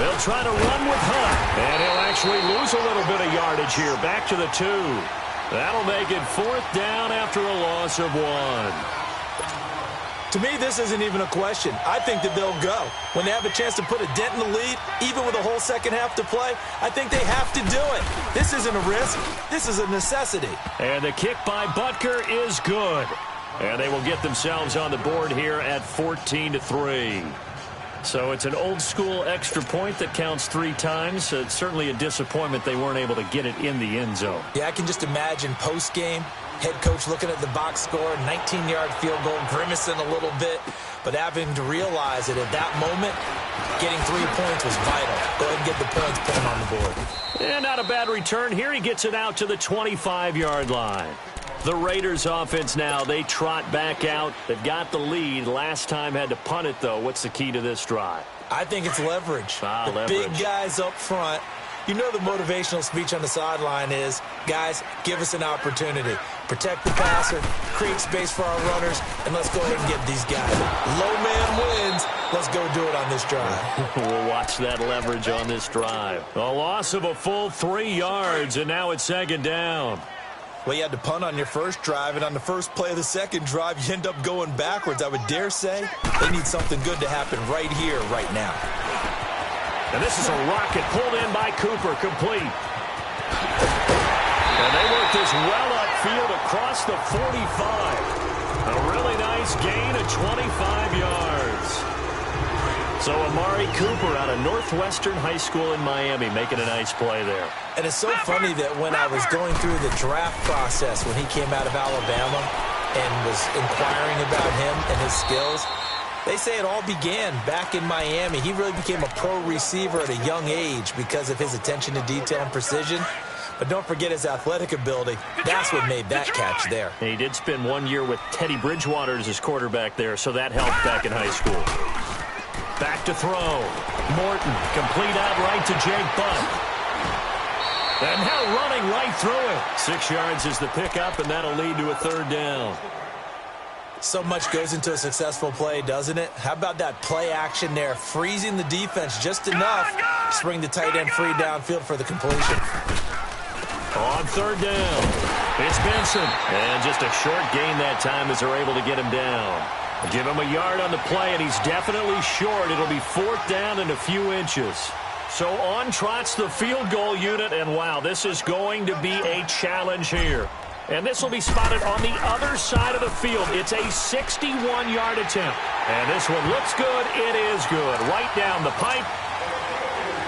[SPEAKER 3] They'll try to run with Hunt, and he'll actually lose a little bit of yardage here. Back to the 2. That'll make it 4th down after a loss of 1.
[SPEAKER 4] To me, this isn't even a question. I think that they'll go. When they have a chance to put a dent in the lead, even with a whole second half to play, I think they have to do it. This isn't a risk. This is a necessity.
[SPEAKER 3] And the kick by Butker is good. And they will get themselves on the board here at 14-3. So it's an old-school extra point that counts 3 times. It's certainly a disappointment they weren't able to get it in the end zone.
[SPEAKER 4] Yeah, I can just imagine post-game, head coach looking at the box score, 19-yard field goal, grimacing a little bit, but having to realize that at that moment, getting 3 points was vital. Go ahead and get the points, put them on the board.
[SPEAKER 3] And not a bad return here. He gets it out to the 25-yard line. The Raiders offense now, they trot back out. They've got the lead. Last time had to punt it, though. What's the key to this drive?
[SPEAKER 4] I think it's leverage. The big guys up front. You know the motivational speech on the sideline is, guys, give us an opportunity. Protect the passer, create space for our runners, and let's go ahead and get these guys. Low man wins. Let's go do it on this drive.
[SPEAKER 3] We'll watch that leverage on this drive. A loss of a full 3 yards, and now it's 2nd down.
[SPEAKER 4] Well, you had to punt on your first drive, and on the first play of the second drive, you end up going backwards. I would dare say they need something good to happen right here, right now.
[SPEAKER 3] And this is a rocket pulled in by Cooper, complete. And they work this well upfield across the 45. A really nice gain of 25 yards. So Amari Cooper out of Northwestern High School in Miami making a nice play there.
[SPEAKER 4] And it's so funny that when I was going through the draft process when he came out of Alabama and was inquiring about him and his skills, they say it all began back in Miami. He really became a pro receiver at a young age because of his attention to detail and precision. But don't forget his athletic ability. That's what made that catch there.
[SPEAKER 3] And he did spend 1 year with Teddy Bridgewater as his quarterback there, so that helped back in high school. Back to throw. Morton, complete out right to Jake Butt. And now running right through it. 6 yards is the pickup, and that'll lead to a 3rd down.
[SPEAKER 4] So much goes into a successful play, doesn't it? How about that play action there, freezing the defense just enough to bring the tight end free downfield for the completion.
[SPEAKER 3] On 3rd down, it's Benson. And just a short gain that time as they're able to get him down. Give him a yard on the play, and he's definitely short. It'll be 4th down and a few inches. So on trots the field goal unit, and wow, this is going to be a challenge here. And this will be spotted on the other side of the field. It's a 61-yard attempt. And this one looks good. It is good. Right down the pipe.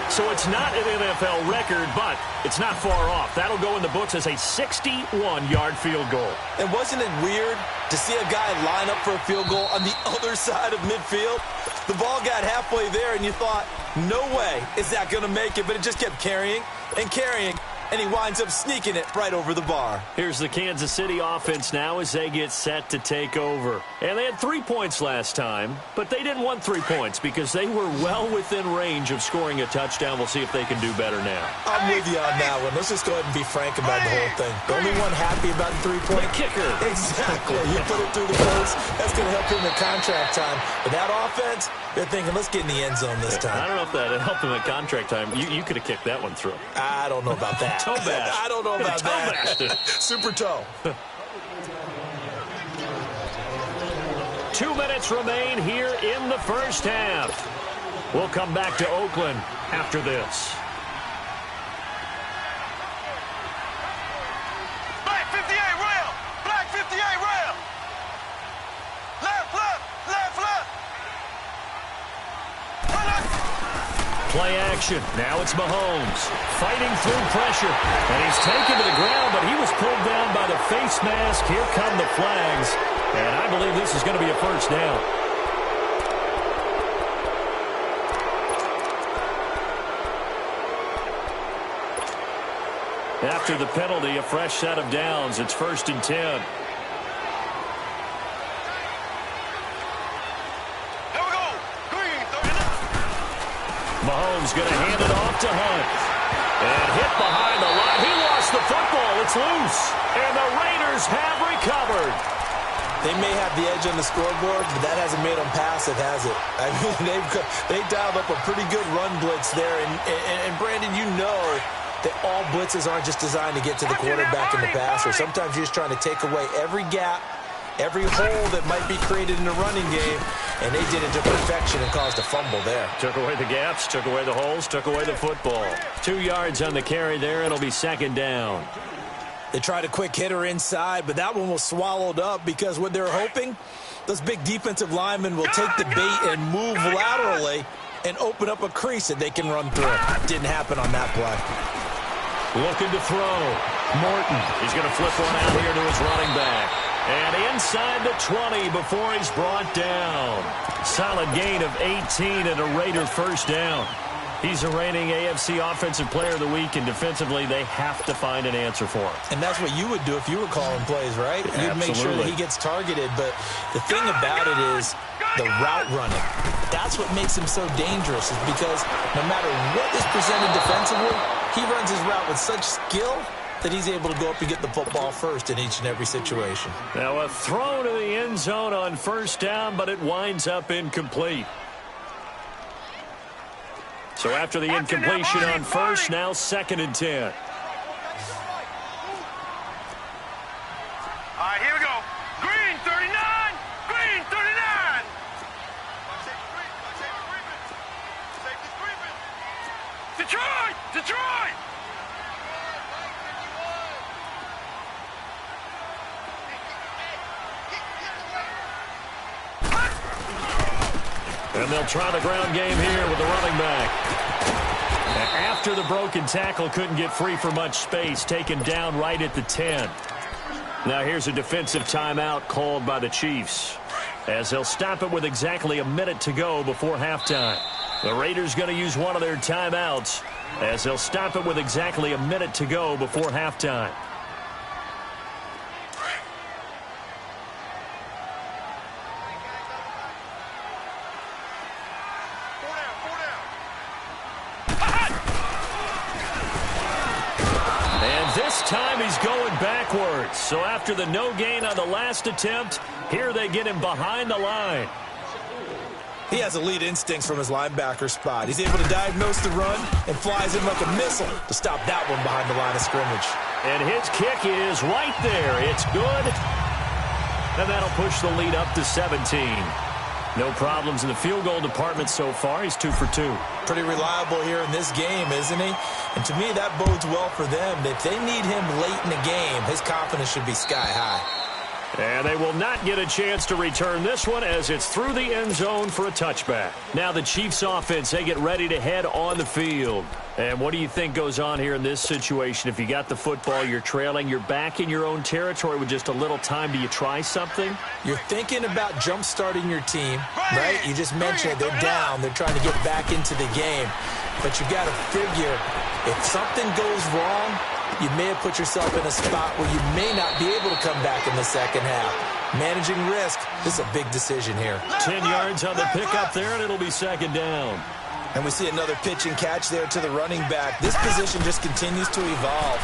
[SPEAKER 3] So it's not an NFL record, but it's not far off. That'll go in the books as a 61-yard field goal.
[SPEAKER 4] And wasn't it weird to see a guy line up for a field goal on the other side of midfield? The ball got halfway there, and you thought, no way is that going to make it. But it just kept carrying and carrying. And he winds up sneaking it right over the bar.
[SPEAKER 3] Here's the Kansas City offense now as they get set to take over. And they had 3 points last time, but they didn't want 3 points because they were well within range of scoring a touchdown. We'll see if they can do better now.
[SPEAKER 4] I'm with you on that one. Let's just go ahead and be frank about the whole thing. The only one happy about the 3-point
[SPEAKER 3] kicker.
[SPEAKER 4] Exactly. You put it through the post. That's going to help him in contract time. But that offense, they're thinking, let's get in the end zone this time.
[SPEAKER 3] I don't know if that helped him at contract time. You could have kicked that one through.
[SPEAKER 4] I don't know about that.
[SPEAKER 3] Toe bash.
[SPEAKER 4] I don't know about that. Super toe.
[SPEAKER 3] 2 minutes remain here in the first half. We'll come back to Oakland after this.
[SPEAKER 5] Black 58 rail. Black 58 rail. Left, left, left, left.
[SPEAKER 3] Play action. Now it's Mahomes fighting through pressure. And he's taken to the ground, but he was pulled down by the face mask. Here come the flags. And I believe this is going to be a first down. After the penalty, a fresh set of downs. It's 1st and 10. Mahomes going to hand it off to Hunt. And hit behind the line. He lost the football. It's loose. And the Raiders have recovered.
[SPEAKER 4] They may have the edge on the scoreboard, but that hasn't made them pass it, has it? I mean, they've dialed up a pretty good run blitz there. And Brandon, you know that all blitzes aren't just designed to get to the quarterback in the passer. Sometimes you're just trying to take away every gap, every hole that might be created in the running game, and they did it to perfection and caused a fumble there.
[SPEAKER 3] Took away the gaps, took away the holes, took away the football. 2 yards on the carry there. It'll be 2nd down.
[SPEAKER 4] They tried a quick hitter inside, but that one was swallowed up because what they're hoping, those big defensive linemen will take the bait and move laterally and open up a crease that they can run through. Didn't happen on that play.
[SPEAKER 3] Looking to throw. Morton. He's going to flip one out here to his running back. And inside the 20 before he's brought down. Solid gain of 18 and a Raider first down. He's a reigning AFC Offensive Player of the Week, and defensively they have to find an answer for him.
[SPEAKER 4] And that's what you would do if you were calling plays, right? You'd
[SPEAKER 3] Absolutely.
[SPEAKER 4] make sure that he gets targeted. But the thing about it is the route running. That's what makes him so dangerous, is because no matter what is presented defensively, he runs his route with such skill that he's able to go up and get the football first in each and every situation.
[SPEAKER 3] Now a throw to the end zone on first down, but it winds up incomplete. So after the incompletion on first, now 2nd and 10.
[SPEAKER 5] All right, here we go. Green 39. Green 39. Detroit. Detroit.
[SPEAKER 3] And they'll try the ground game here with the running back. After the broken tackle, couldn't get free for much space, taken down right at the 10. Now here's a defensive timeout called by the Chiefs, as they'll stop it with exactly a minute to go before halftime. The Raiders going to use one of their timeouts, as they'll stop it with exactly a minute to go before halftime. This time he's going backwards. So after the no gain on the last attempt, here they get him behind the line.
[SPEAKER 4] He has elite instincts from his linebacker spot. He's able to diagnose the run and flies in like a missile to stop that one behind the line of scrimmage.
[SPEAKER 3] And his kick is right there. It's good. And that'll push the lead up to 17. No problems in the field goal department so far. He's 2 for 2.
[SPEAKER 4] Pretty reliable here in this game, isn't he? And to me, that bodes well for them. If they need him late in the game, his confidence should be sky high.
[SPEAKER 3] And they will not get a chance to return this one as it's through the end zone for a touchback. Now the Chiefs offense, they get ready to head on the field. And what do you think goes on here in this situation? If you got the football, you're trailing, you're back in your own territory with just a little time. Do you try something?
[SPEAKER 4] You're thinking about jump-starting your team, right? You just mentioned it. They're down. They're trying to get back into the game. But you got to figure, if something goes wrong, you may have put yourself in a spot where you may not be able to come back in the second half. Managing risk, this is a big decision here.
[SPEAKER 3] 10 yards on the pickup there, and it'll be second down.
[SPEAKER 4] And we see another pitch and catch there to the running back. This position just continues to evolve.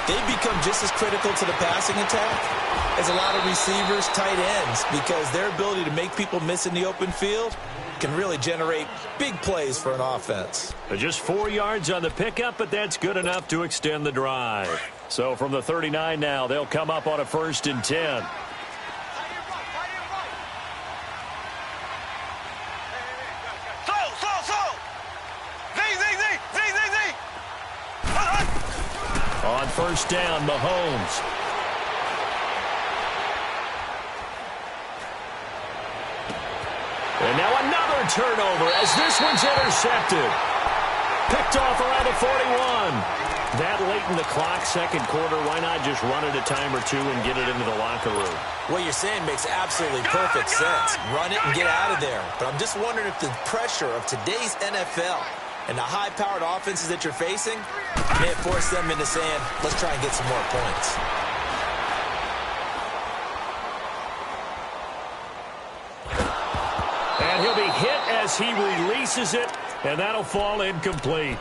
[SPEAKER 4] They become just as critical to the passing attack as a lot of receivers, tight ends, because their ability to make people miss in the open field can really generate big plays for an offense.
[SPEAKER 3] Just 4 yards on the pickup, but that's good enough to extend the drive. So from the 39 now, they'll come up on a 1st and 10. On 1st down, Mahomes. And now another turnover as this one's intercepted. Picked off around the 41. That late in the clock, second quarter, why not just run it a time or two and get it into the locker room?
[SPEAKER 4] What you're saying makes absolutely perfect sense. Run it and get out of there. But I'm just wondering if the pressure of today's NFL and the high-powered offenses that you're facing may have forced them into saying, let's try and get some more points.
[SPEAKER 3] And he'll be hit as he releases it, and that'll fall incomplete.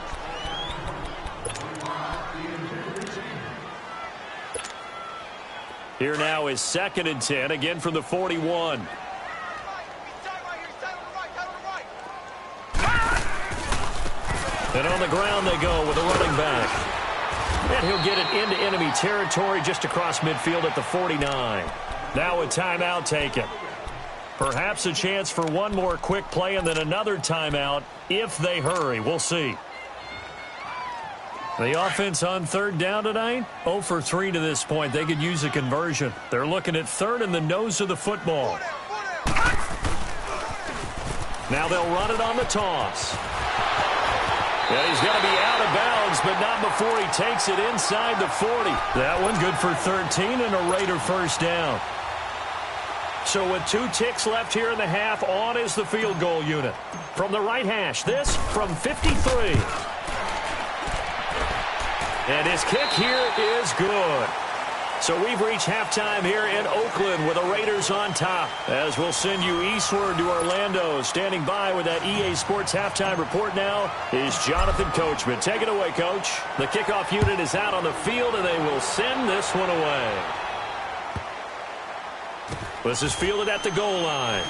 [SPEAKER 3] Here now is 2nd and 10, again from the 41. And on the ground they go with a running back. And he'll get it into enemy territory just across midfield at the 49. Now a timeout taken. Perhaps a chance for one more quick play and then another timeout if they hurry. We'll see. The offense on 3rd down tonight, 0 for 3 to this point. They could use a conversion. They're looking at 3rd and the nose of the football. Now they'll run it on the toss. And he's going to be out of bounds, but not before he takes it inside the 40. That one good for 13 and a Raider 1st down. So with 2 ticks left here in the half, on is the field goal unit. From the right hash, this from 53. And his kick here is good. So we've reached halftime here in Oakland with the Raiders on top. As we'll send you eastward to Orlando. Standing by with that EA Sports halftime report now is Jonathan Coachman. Take it away, Coach. The kickoff unit is out on the field, and they will send this one away. This is fielded at the goal line.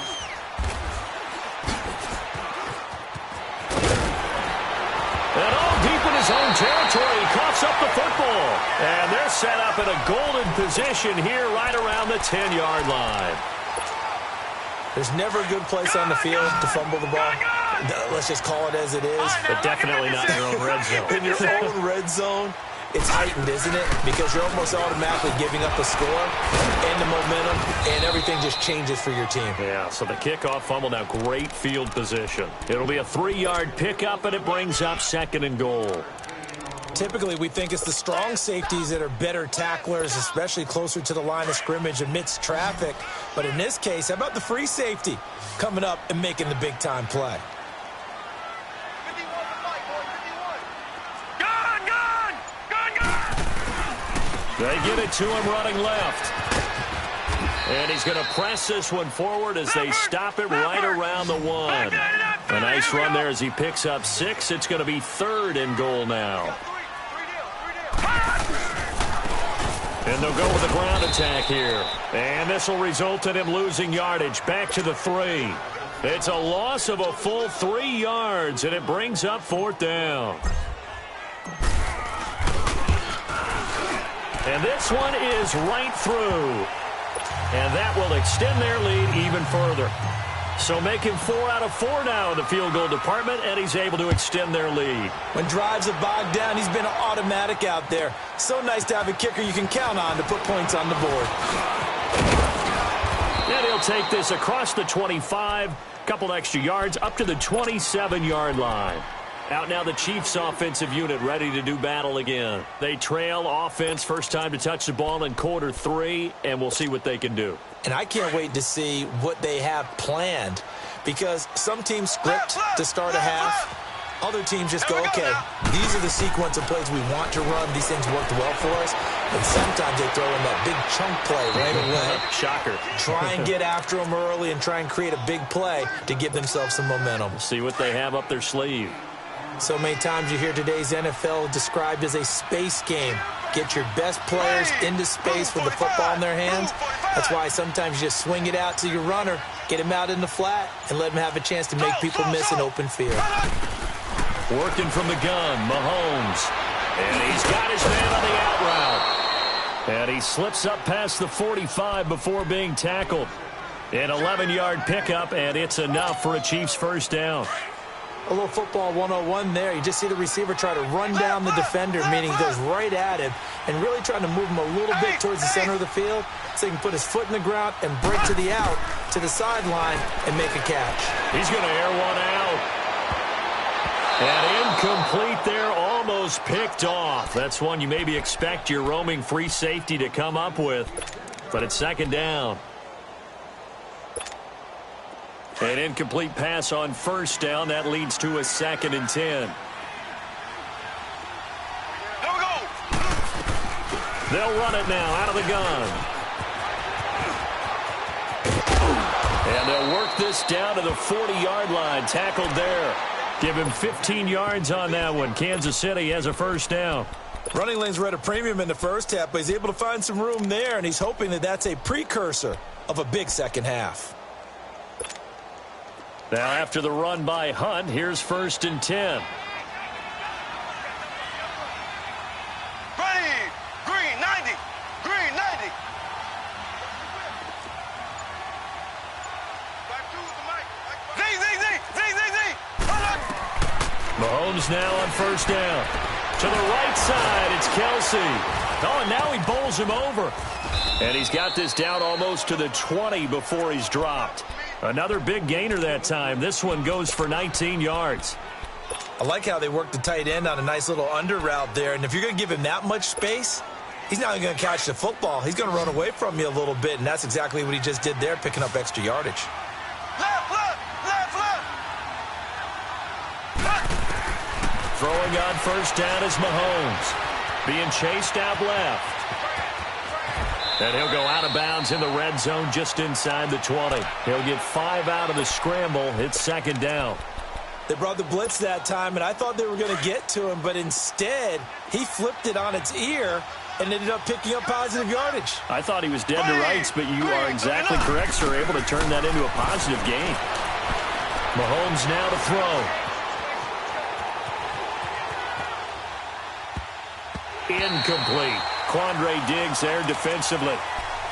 [SPEAKER 3] And all deep in his own territory, he coughs up the football. And they're set up in a golden position here right around the 10-yard line.
[SPEAKER 4] There's never a good place on the field to fumble the ball. Let's just call it as it is.
[SPEAKER 3] But definitely not in your own red zone.
[SPEAKER 4] In your own red zone, it's heightened, isn't it? Because you're almost automatically giving up a score and the momentum, and everything just changes for your team.
[SPEAKER 3] Yeah, so the kickoff fumble, now great field position. It'll be a 3-yard pickup, and it brings up 2nd and goal.
[SPEAKER 4] Typically, we think it's the strong safeties that are better tacklers, especially closer to the line of scrimmage amidst traffic. But in this case, how about the free safety coming up and making the big-time play?
[SPEAKER 3] They get it to him running left. And he's going to press this one forward as they stop it right around the 1. A nice run there as he picks up 6. It's going to be 3rd and goal now. And they'll go with the ground attack here. And this will result in him losing yardage. Back to the 3. It's a loss of a full 3 yards, and it brings up 4th down. And this one is right through. And that will extend their lead even further. So make him 4 out of 4 now in the field goal department, and he's able to extend their lead.
[SPEAKER 4] When drives are bogged down, he's been automatic out there. So nice to have a kicker you can count on to put points on the board.
[SPEAKER 3] And he'll take this across the 25, couple extra yards, up to the 27-yard line. Out now the Chiefs offensive unit ready to do battle again. They trail offense, first time to touch the ball in quarter 3, and we'll see what they can do.
[SPEAKER 4] And I can't wait to see what they have planned, because some teams script to start a half. Other teams just go, okay, these are the sequence of plays we want to run. These things worked well for us. And sometimes they throw in that big chunk play right away.
[SPEAKER 3] Shocker.
[SPEAKER 4] Try and get after them early and try and create a big play to give themselves some momentum.
[SPEAKER 3] See what they have up their sleeve.
[SPEAKER 4] So many times you hear today's NFL described as a space game. Get your best players into space with the football in their hands. That's why sometimes you just swing it out to your runner, get him out in the flat, and let him have a chance to make people miss an open field.
[SPEAKER 3] Working from the gun, Mahomes. And he's got his man on the out route. And he slips up past the 45 before being tackled. An 11-yard pickup, and it's enough for a Chiefs first down.
[SPEAKER 4] A little football 101 there. You just see the receiver try to run down the defender, meaning goes right at him, and really trying to move him a little bit towards the center of the field so he can put his foot in the ground and break to the out, to the sideline, and make a catch.
[SPEAKER 3] He's going to air one out. And incomplete there, almost picked off. That's one you maybe expect your roaming free safety to come up with, but it's second down. An incomplete pass on first down. That leads to a 2nd and 10.
[SPEAKER 5] Here we go.
[SPEAKER 3] They'll run it now out of the gun. And they'll work this down to the 40-yard line. Tackled there. Give him 15 yards on that one. Kansas City has a first down.
[SPEAKER 4] Running lanes were at a premium in the first half, but he's able to find some room there, and he's hoping that that's a precursor of a big second half.
[SPEAKER 3] Now after the run by Hunt, here's 1st and 10.
[SPEAKER 5] Ready. Green 90. Green 90. Z.
[SPEAKER 3] Mahomes now on first down. To the right side, it's Kelsey. Oh, and now he bowls him over. And he's got this down almost to the 20 before he's dropped. Another big gainer that time. This one goes for 19 yards.
[SPEAKER 4] I like how they work the tight end on a nice little under route there. And if you're going to give him that much space, he's not going to catch the football. He's going to run away from you a little bit, and that's exactly what he just did there, picking up extra yardage.
[SPEAKER 5] Left.
[SPEAKER 3] Throwing on first down is Mahomes. Being chased out left. And he'll go out of bounds in the red zone just inside the 20. He'll get 5 out of the scramble. It's second down.
[SPEAKER 4] They brought the blitz that time, and I thought they were going to get to him, but instead he flipped it on its ear and ended up picking up positive yardage.
[SPEAKER 3] I thought he was dead to rights, but you are exactly correct, sir. Able to turn that into a positive gain. Mahomes now to throw. Incomplete. Quandre Diggs there defensively.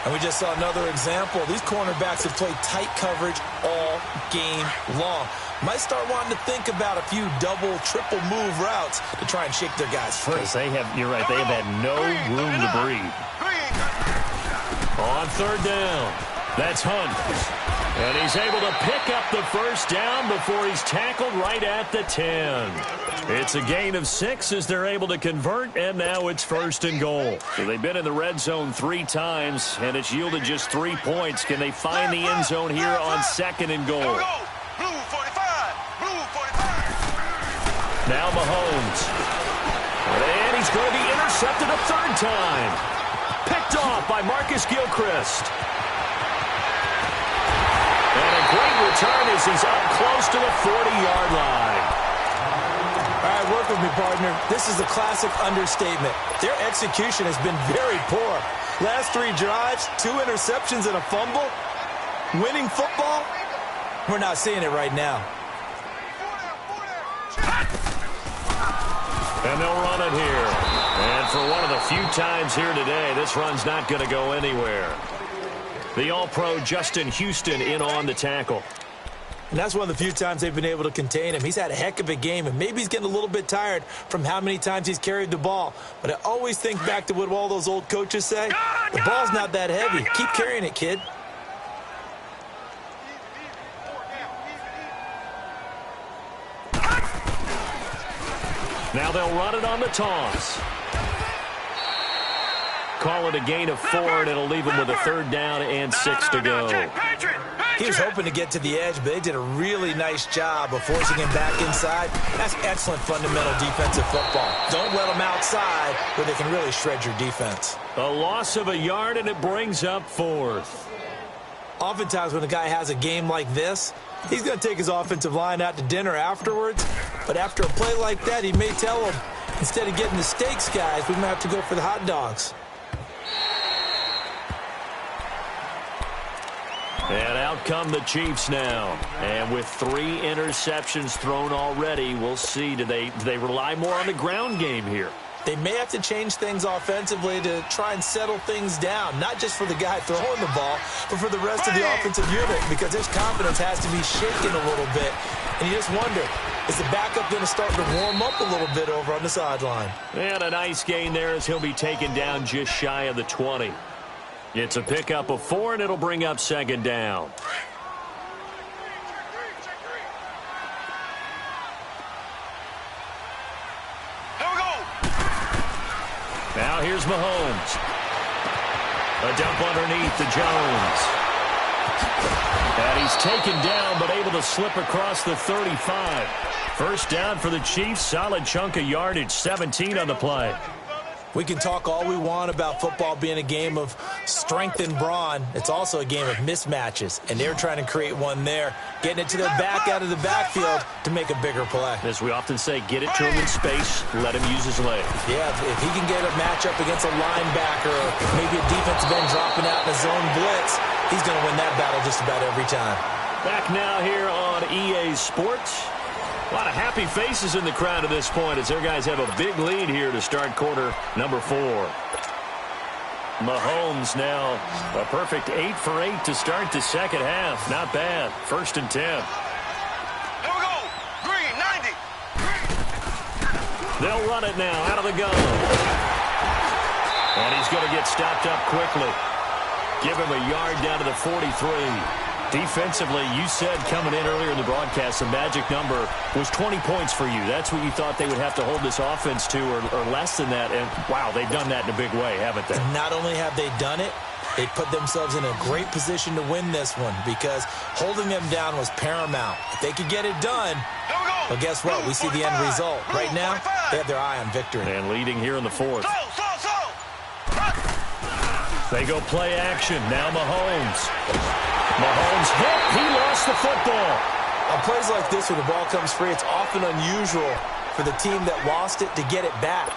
[SPEAKER 4] And we just saw another example. These cornerbacks have played tight coverage all game long. Might start wanting to think about a few double, triple move routes to try and shake their guys free.
[SPEAKER 3] You're right, they have had no room to breathe. On third down, that's Hunt. And he's able to pick up the first down before he's tackled right at the 10. It's a gain of 6 as they're able to convert, and now it's 1st and goal. So they've been in the red zone 3 times, and it's yielded just 3 points. Can they find the end zone here on 2nd and goal?
[SPEAKER 5] Blue 45.
[SPEAKER 3] Now Mahomes. And he's going to be intercepted a 3rd time. Picked off by Marcus Gilchrist. And a great return as he's up close to the 40-yard line.
[SPEAKER 4] All right, work with me, partner. This is a classic understatement. Their execution has been very poor. Last 3 drives, 2 interceptions and a fumble. Winning football? We're not seeing it right now.
[SPEAKER 3] And they'll run it here. And for one of the few times here today, this run's not going to go anywhere. The All-Pro Justin Houston in on the tackle.
[SPEAKER 4] And that's one of the few times they've been able to contain him. He's had a heck of a game, and maybe he's getting a little bit tired from how many times he's carried the ball. But I always think back to what all those old coaches say. The ball's not that heavy. Keep carrying it, kid.
[SPEAKER 3] Now they'll run it on the toss. Call it a gain of 4, and it'll leave him with a 3rd down and 6 to go.
[SPEAKER 4] He was hoping to get to the edge, but they did a really nice job of forcing him back inside. That's excellent fundamental defensive football. Don't let them outside where they can really shred your defense.
[SPEAKER 3] A loss of a yard, and it brings up 4th.
[SPEAKER 4] Oftentimes when a guy has a game like this, he's going to take his offensive line out to dinner afterwards. But after a play like that, he may tell them, instead of getting the steaks, guys, we might have to go for the hot dogs.
[SPEAKER 3] And out come the Chiefs now. And with 3 interceptions thrown already, we'll see. Do they rely more on the ground game here?
[SPEAKER 4] They may have to change things offensively to try and settle things down, not just for the guy throwing the ball, but for the rest of the offensive unit, because his confidence has to be shaken a little bit. And you just wonder, is the backup going to start to warm up a little bit over on the sideline?
[SPEAKER 3] And a nice gain there as he'll be taken down just shy of the 20. It's a pickup of 4, and it'll bring up 2nd down. Now here's Mahomes. A dump underneath to Jones. And he's taken down, but able to slip across the 35. First down for the Chiefs. Solid chunk of yardage, 17 on the play.
[SPEAKER 4] We can talk all we want about football being a game of strength and brawn. It's also a game of mismatches, and they're trying to create one there, getting it to their back out of the backfield to make a bigger play.
[SPEAKER 3] As we often say, get it to him in space, let him use his legs.
[SPEAKER 4] Yeah, if he can get a matchup against a linebacker or maybe a defensive end dropping out in a zone blitz, he's going to win that battle just about every time.
[SPEAKER 3] Back now here on EA Sports. A lot of happy faces in the crowd at this point as their guys have a big lead here to start quarter number 4. Mahomes now a perfect 8 for 8 to start the second half. Not bad. 1st and 10.
[SPEAKER 5] Here we go. Green, 90.
[SPEAKER 3] They'll run it now out of the gun. And he's going to get stopped up quickly. Give him a yard down to the 43. Defensively, you said coming in earlier in the broadcast, the magic number was 20 points for you. That's what you thought they would have to hold this offense to or less than that. And, wow, they've done that in a big way, haven't they?
[SPEAKER 4] And not only have they done it, they put themselves in a great position to win this one because holding them down was paramount. If they could get it done, well, guess what? We see the end result. Right now, they have their eye on victory.
[SPEAKER 3] And leading here in the 4th. They go play action. Now Mahomes. Mahomes hit. He lost the football.
[SPEAKER 4] On plays like this where the ball comes free, it's often unusual for the team that lost it to get it back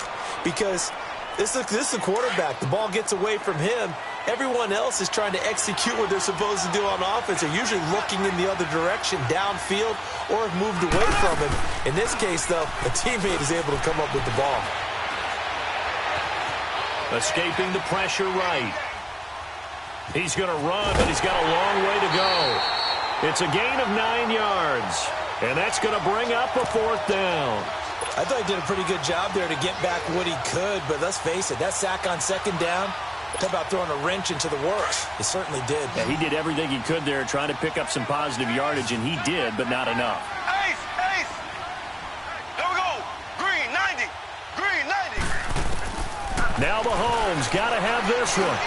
[SPEAKER 4] because this is the quarterback. The ball gets away from him. Everyone else is trying to execute what they're supposed to do on offense. They're usually looking in the other direction, downfield, or have moved away from him. In this case, though, a teammate is able to come up with the ball.
[SPEAKER 3] Escaping the pressure right. He's going to run, but he's got a long way to go. It's a gain of 9 yards, and that's going to bring up a 4th down.
[SPEAKER 4] I thought he did a pretty good job there to get back what he could, but let's face it, that sack on 2nd down, talk about throwing a wrench into the works. It certainly did.
[SPEAKER 3] Yeah, he did everything he could there, trying to pick up some positive yardage, and he did, but not enough.
[SPEAKER 5] Ace, ace. Here we go. Green, 90. Green, 90.
[SPEAKER 3] Now Mahomes got to have this one.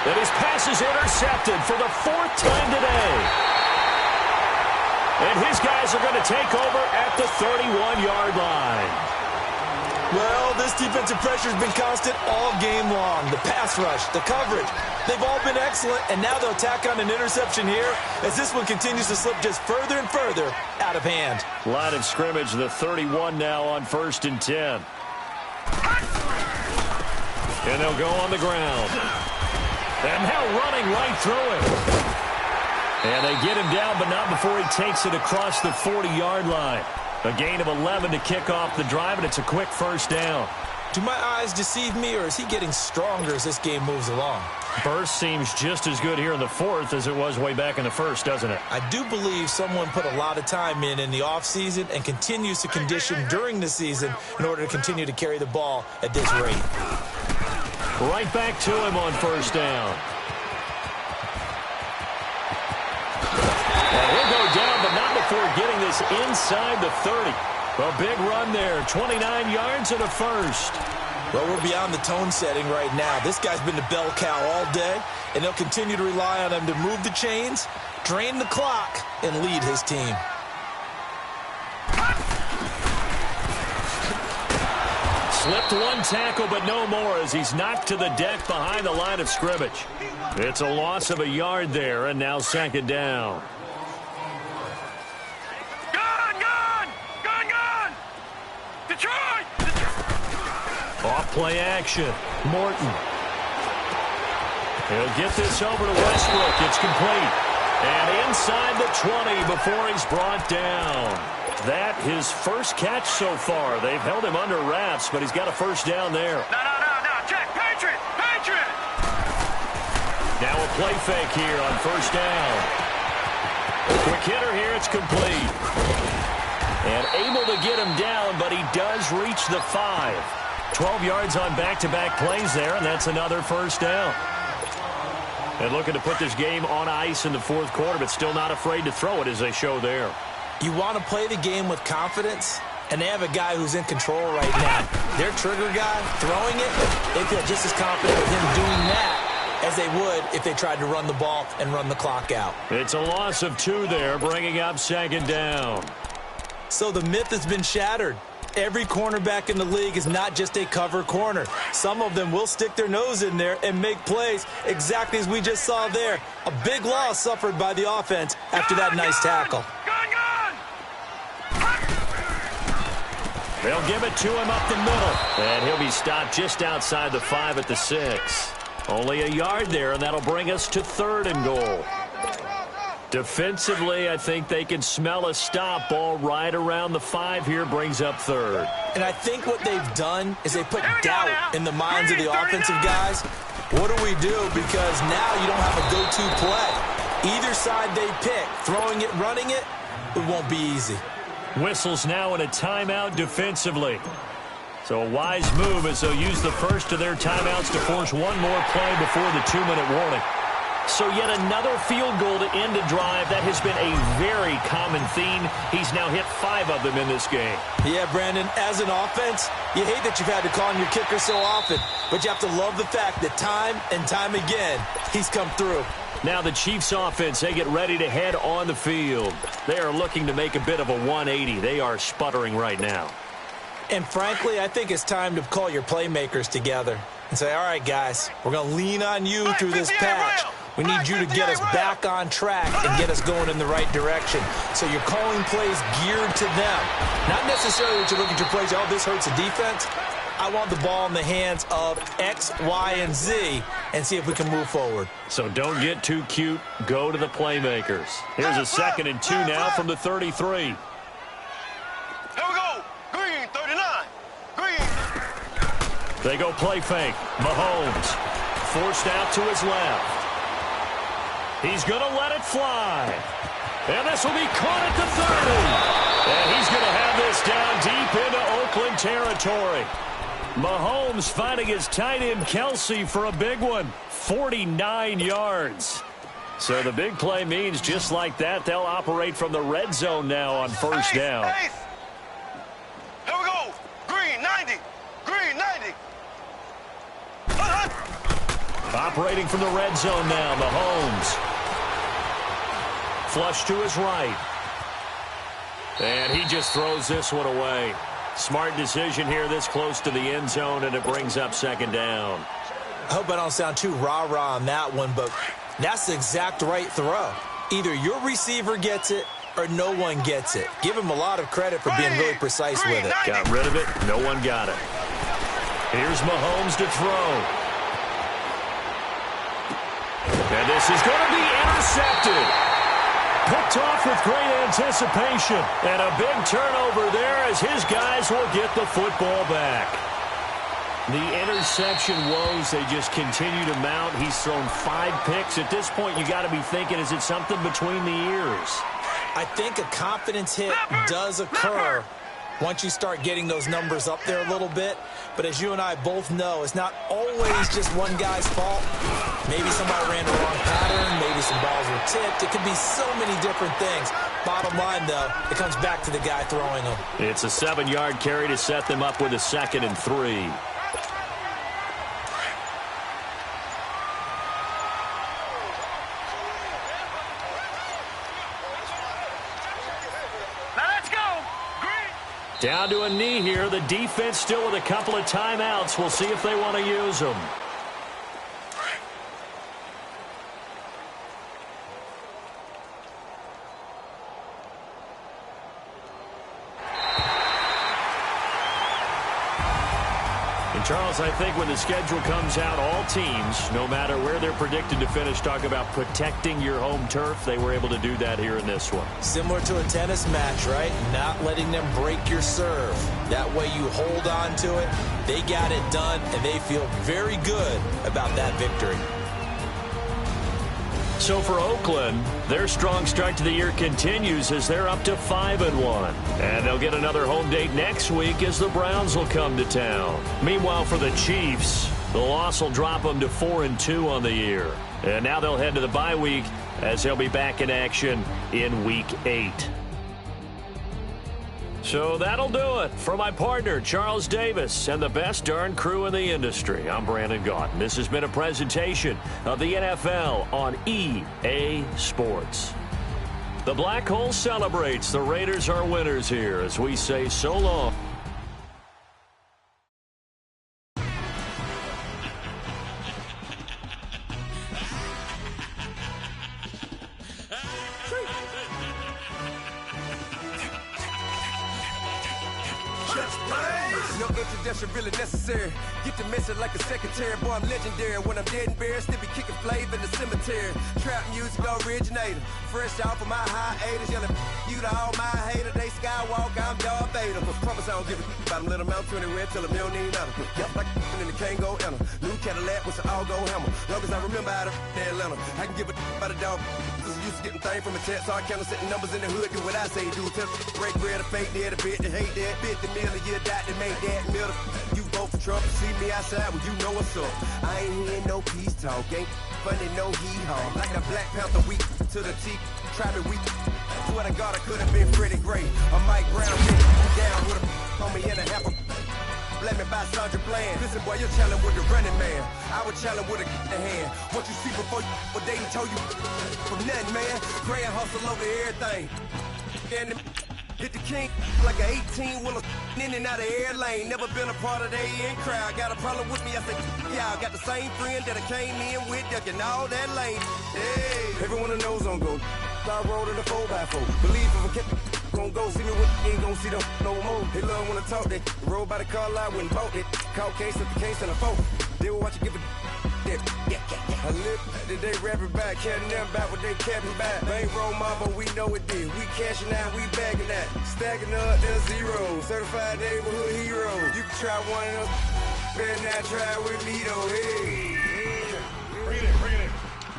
[SPEAKER 3] And his pass is intercepted for the 4th time today. And his guys are going to take over at the 31-yard line.
[SPEAKER 4] Well, this defensive pressure has been constant all game long. The pass rush, the coverage, they've all been excellent, and now they'll tack on an interception here as this one continues to slip just further and further out of hand.
[SPEAKER 3] Line of scrimmage, the 31 now on 1st and 10. And they'll go on the ground. And now running right through him. And they get him down, but not before he takes it across the 40-yard line. A gain of 11 to kick off the drive, and it's a quick 1st down.
[SPEAKER 4] Do my eyes deceive me, or is he getting stronger as this game moves along?
[SPEAKER 3] Burst seems just as good here in the fourth as it was way back in the first, doesn't it?
[SPEAKER 4] I do believe someone put a lot of time in the offseason and continues to condition during the season in order to continue to carry the ball at this rate.
[SPEAKER 3] Right back to him on first down. And he'll go down, but not before getting this inside the 30. A big run there, 29 yards and a first.
[SPEAKER 4] Well, we're beyond the tone setting right now. This guy's been the bell cow all day, and they'll continue to rely on him to move the chains, drain the clock, and lead his team.
[SPEAKER 3] Slipped one tackle, but no more as he's knocked to the deck behind the line of scrimmage. It's a loss of a yard there, and now second down. Off play action. Morton. He'll get this over to Westbrook. It's complete. And inside the 20 before he's brought down. That his first catch so far. They've held him under wraps, but he's got a first down there.
[SPEAKER 5] No. Check. Patriot.
[SPEAKER 3] Now a play fake here on first down. Quick hitter here. It's complete. And able to get him down, but he does reach the 5. 12 yards on back-to-back plays there, and that's another first down. And looking to put this game on ice in the fourth quarter, but still not afraid to throw it as they show there.
[SPEAKER 4] You want to play the game with confidence, and they have a guy who's in control right now. Their trigger guy, throwing it, they feel just as confident with him doing that as they would if they tried to run the ball and run the clock out.
[SPEAKER 3] It's a loss of 2 there, bringing up second down.
[SPEAKER 4] So the myth has been shattered. Every cornerback in the league is not just a cover corner. Some of them will stick their nose in there and make plays exactly as we just saw there. A big loss suffered by the offense after that nice tackle.
[SPEAKER 3] They'll give it to him up the middle. And he'll be stopped just outside the 5 at the 6. Only a yard there, and that'll bring us to 3rd and goal. Defensively, I think they can smell a stop. Ball right around the 5 here, brings up 3rd.
[SPEAKER 4] And I think what they've done is they put doubt in the minds of the offensive guys. What do we do? Because now you don't have a go-to play. Either side they pick, throwing it, running it, it won't be easy.
[SPEAKER 3] Whistles now in a timeout defensively. So a wise move as they'll use the first of their timeouts to force one more play before the 2-minute warning. So yet another field goal to end a drive. That has been a very common theme. He's now hit 5 of them in this game.
[SPEAKER 4] Yeah, Brandon, as an offense, you hate that you've had to call on your kicker so often, but you have to love the fact that time and time again, he's come through.
[SPEAKER 3] Now the Chiefs offense, they get ready to head on the field. They are looking to make a bit of a 180. They are sputtering right now.
[SPEAKER 4] And frankly, I think it's time to call your playmakers together and say, all right, guys, we're going to lean on you through this patch. We need you to get us back on track and get us going in the right direction. So you're calling plays geared to them. Not necessarily that you look at your plays, oh, this hurts the defense. I want the ball in the hands of X, Y, and Z and see if we can move forward.
[SPEAKER 3] So don't get too cute. Go to the playmakers. Here's a 2nd and 2 now from the 33.
[SPEAKER 5] Here we go. Green, 39. Green.
[SPEAKER 3] They go play fake. Mahomes forced out to his left. He's going to let it fly. And this will be caught at the 30. And he's going to have this down deep into Oakland territory. Mahomes finding his tight end Kelsey for a big one. 49 yards. So the big play means just like that, they'll operate from the red zone now on first down.
[SPEAKER 5] Here we go. Green, 90. Green, 90.
[SPEAKER 3] Operating from the red zone now, Mahomes. Flush to his right. And he just throws this one away. Smart decision here this close to the end zone, and it brings up second down.
[SPEAKER 4] I hope I don't sound too rah-rah on that one, but that's the exact right throw. Either your receiver gets it or no one gets it. Give him a lot of credit for being really precise with it.
[SPEAKER 3] Got rid of it. No one got it. Here's Mahomes to throw. And this is going to be intercepted. Picked off with great anticipation. And a big turnover there as his guys will get the football back. The interception woes, they just continue to mount. He's thrown 5 picks. At this point, you got to be thinking, is it something between the ears?
[SPEAKER 4] I think a confidence hit does occur once you start getting those numbers up there a little bit. But as you and I both know, it's not always just one guy's fault. Maybe somebody ran the wrong pattern. Maybe some balls were tipped. It could be so many different things. Bottom line, though, it comes back to the guy throwing them.
[SPEAKER 3] It's a 7-yard carry to set them up with a 2nd and 3. Down to a knee here. The defense still with a couple of timeouts. We'll see if they want to use them. And Charles, I think when the schedule comes out, all teams, no matter where they're predicted to finish, talk about protecting your home turf. They were able to do that here in this one.
[SPEAKER 4] Similar to a tennis match, right? Not letting them break your serve. That way you hold on to it. They got it done, and they feel very good about that victory.
[SPEAKER 3] So for Oakland, their strong start to the year continues as they're up to 5-1. And they'll get another home date next week as the Browns will come to town. Meanwhile, for the Chiefs, the loss will drop them to 4-2 on the year. And now they'll head to the bye week as they'll be back in action in Week 8. So that'll do it for my partner, Charles Davis, and the best darn crew in the industry. I'm Brandon Gaudin. This has been a presentation of the NFL on EA Sports. The Black Hole celebrates. The Raiders are winners here as we say so long.
[SPEAKER 10] No introduction really necessary. Get the message like a secretary. Boy, I'm legendary. When I'm dead and buried, still be kicking flavor in the cemetery. Trap music originator. Fresh off of my hiatus. Yelling you to all my haters. They skywalk, I'm Darth Vader. Promise I don't give a about them. Let them out to anywhere till them don't need nothing. Yep, like in the Kango enter. New Cadillac with an all-go hammer. Long as I remember how to Atlanta. I can give a about a dog. Used to getting things from a text. So I count setting numbers in the hood. Do what I say do. Tell break bread, a fake dead, a bit to hate that. 50 million, you died to make that middle. You vote for Trump, see me outside when you know what's up. I ain't hearing no peace talk, ain't funny no hee-haw. Like a Black Panther weak to the teeth, try me weak. Swear to God I could have been Freddie Gray. A Mike Brown down with a on me and a half a blame me by Sandra Bland. Listen boy, you're challenging with the running man. I would challenge with a hand. What you see before you what they told you from nothing, man. Grand hustle over everything. And hit the king like an 18-wheeler in and out of air lane. Never been a part of the in crowd. Got a problem with me, I say, yeah, I got the same friend that I came in with, ducking all that lane. Hey, everyone that knows on go. I rolled in a 4x4. Believe if I kept gon' go see me with ain't gon' see them no more. They love when I talk that. Roll by the car lot, went bought it. Call case at the case and a phone. They will watch you give it that. I live that they rapping back, carrying them back what they capping back. Bankroll mama, we know it did. We cashing out, we bagging that. Stacking up, there's zero. Certified neighborhood hero. You can try one of them. Better not try with me though. Hey.
[SPEAKER 11] Bring it in.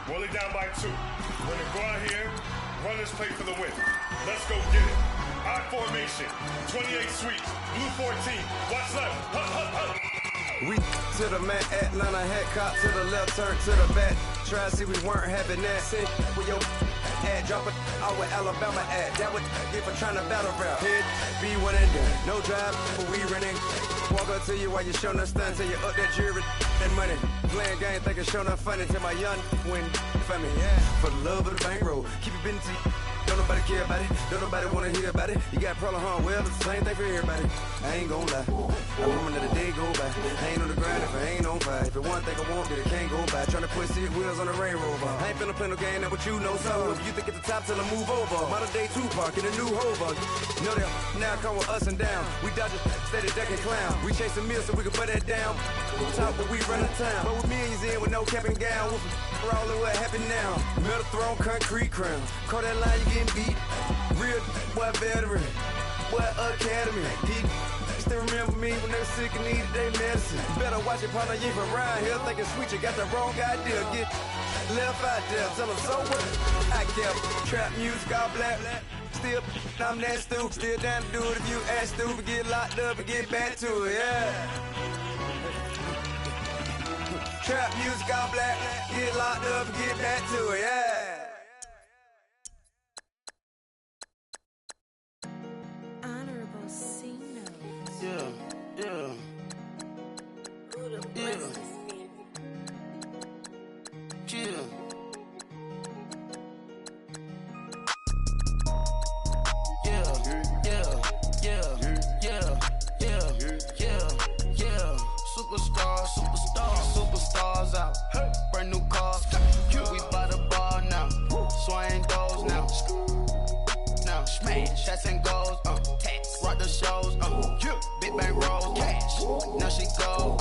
[SPEAKER 11] Roll it down by 2. We're gonna go out here, run this play for the win. Let's go get it. I formation, 28 sweeps, blue 14. Watch left.
[SPEAKER 10] We to the man, Atlanta hat cop to the left, turn to the back. Try to see we weren't having that. Send with your ad, drop it out with Alabama ad. That would get for trying to battle rap. Head, be one and done. No drive, but we running. Walk up to you while you showing us stunts. Till you up that jewelry and money. Playing game, thinking showing up funny. Till my young win for me. Yeah. For the love of the bankroll. Keep it business. Don't nobody care about it. Don't nobody wanna hear about it. You got problem, huh? Well, it's the same thing for everybody. I ain't gon' lie. I remember that the day go by. I ain't on the grind if I ain't on fire. If it one thing I want, then it can't go by. Tryna put 6 wheels on the railroad bar. I ain't finna play no game, that what you know. So if you think at the top till I move over. Modern day Tupac in a new Hova. Know that now come with us and down. We dodge it, steady ducking clown. We chasing meals so we can put that down. Top, but we run the town. But with millions in with no cap and gown. We're all in what happened now. Metal throne, concrete crown. Call that line, you getting beat. Real, what veteran, what academy. He still remember me when they sick and need they medicine. Better watch it, partner, you from around here thinking sweet, you got the wrong idea. Get left out there, tell them so what? I kept trap music all black. Still, I'm that stupid. Still down to do it if you act stupid. Get locked up and get back to it, yeah. Trap music all black. Get locked up and get back to it, yeah.
[SPEAKER 12] Honorable C notes.
[SPEAKER 6] Yeah, yeah. Yeah. Yeah. Superstars out. Brand new cars. We by the bar now. Swaying doors now. Now smash, shots and goals. Rock the shows. Big bang rolls. Cash. Now she go.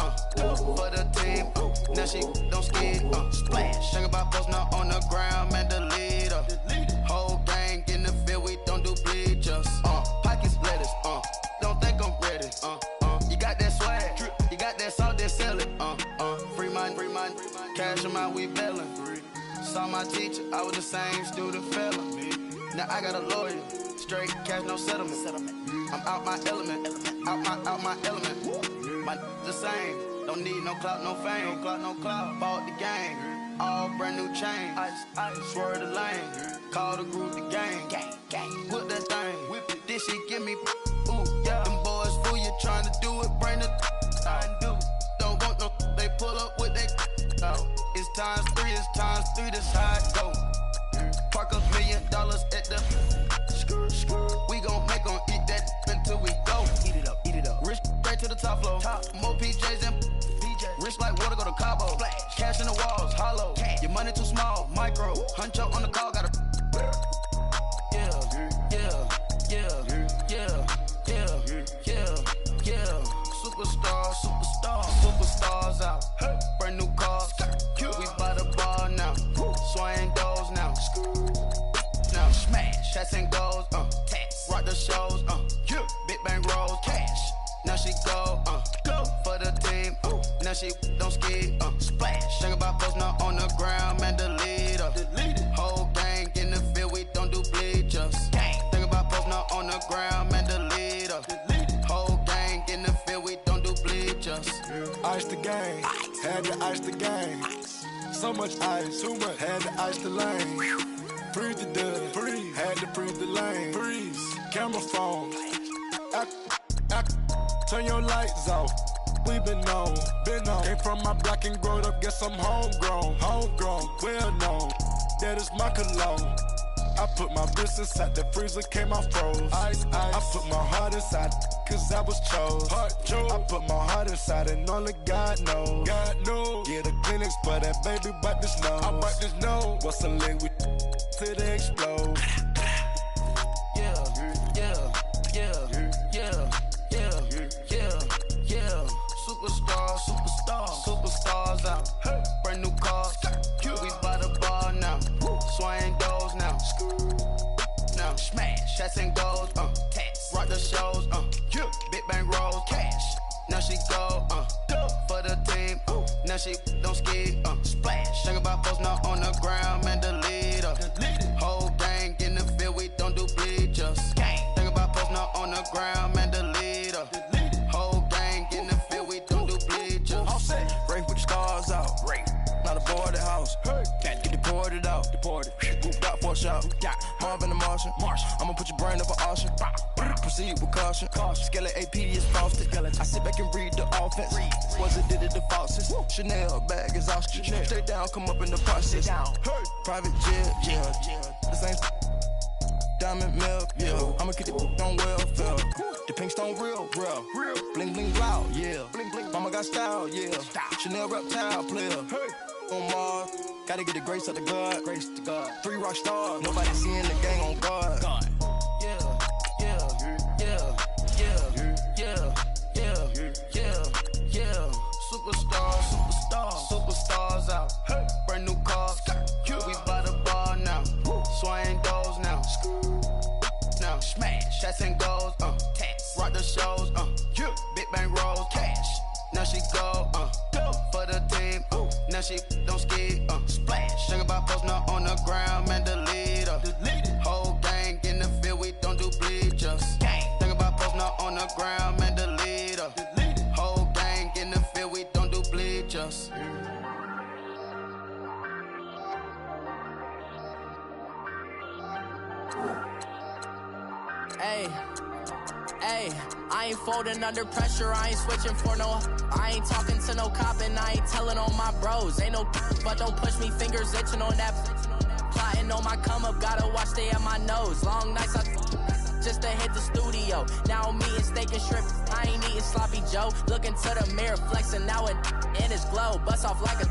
[SPEAKER 6] For the team. Now she don't skid. Splash. Think about posting up on the ground, man. The leader. Whole gang in the field. We don't do bleachers. Pockets lettuce. Don't think I'm ready. You got that swag. You got that salt, then sell it. Free mind, cash them out, we bailin'. Saw my teacher, I was the same student felon. Now I got a lawyer, straight cash, no settlement. I'm out my element, out my element. My the same, don't need no clout, no fame. No clout, bought the game, all brand new chain. I swerve the lane, call the group the gang. Whip that thing, whip it, this shit give me. Ooh, yeah. Them boys fool you trying to do it, bring the don't want no, they pull up with they It's times three, this how it go. Park $1 million at the we gon' make 'em eat that until we go. Eat it up. Rich straight to the top floor. More PJs and rich like water, go to Cabo. Cash in the walls, hollow. Your money too small, micro. Huncho on the call, got a Superstars out. Brand new cars. We by the bar now. Swaying doors now. Now smash. Shots and goals. Rock the shows. Big bang rolls. Cash. Now she go. For the team. Now she don't skid. Splash. Think about posting up on the ground, man. The leader. Whole gang in the field. We don't do bleachers. Think about posting up on the ground, man. The leader. Whole gang in the field. We don't do bleachers.
[SPEAKER 13] Ice the game, had to ice the game. So much ice, too much, had to ice the lane. Freeze the dub, freeze, had to freeze the lane. Freeze, camera phone. Turn your lights off. We been on. Came from my block and growed up, guess I'm homegrown, well known. That is my cologne. I put my wrist inside the freezer, came out froze. Ice. I put my heart inside, cause I was chose. I put my heart inside and only God knows. Yeah, the clinics for that baby bite this nose. I bite this nose. What's a leg with till they explode? Superstars out. Brand new cars. We by the bar now. Swaying doors now. Now smash. Shots and goals. Rock the shows. Big bang rolls. Cash. Now she go. For the team. Now she don't skid. Splash. Think about posting up on the ground, man. The leader. Whole gang in the field. We don't do bleachers. Think about posting up on the ground, man. The leader. Whole gang in the field. We don't do bleachers. All set. Race with the stars out. Not a boarded house. Can't get deported out. Booped out for a shot. Marvin the Martian. I'ma put your brain up for auction. Proceed with caution. Skeleton AP is frosted. I sit back and read the offense. Was it did it the faucets? Chanel bag is ostrich. Stay down, come up in the process. Private jet, yeah. This ain't diamond milk, yeah. I'ma get it on welfare. The pink stone real. Bling bling loud, yeah. Mama got style, yeah. Chanel reptile player. On Mars, gotta get the grace of the God. 3 rock stars, nobody seeing the gang on guard. Superstars out. Brand new cars. We by the bar now. Swaying doors now. Now smash. Shots and goals. Rock the show. shows, big bang rolls, cash. Now she go, for the team, now she don't ski, splash. Think about posting up on the ground, man, delete her. Whole gang in the field, we don't do bleachers. Think about posting up on the ground, man, delete her. Whole gang in the field, we don't do bleachers.
[SPEAKER 14] Hey, I ain't folding under pressure, I ain't switching for no. I ain't talking to no cop and I ain't telling on my bros. Ain't no but don't push me, fingers itching on that. Plotting on my come up, gotta watch stay at my nose. Long nights I just to hit the studio. Now I'm eating steak and shrimp, I ain't eating sloppy Joe. Looking to the mirror, flexing now it in his glow. Bust off like a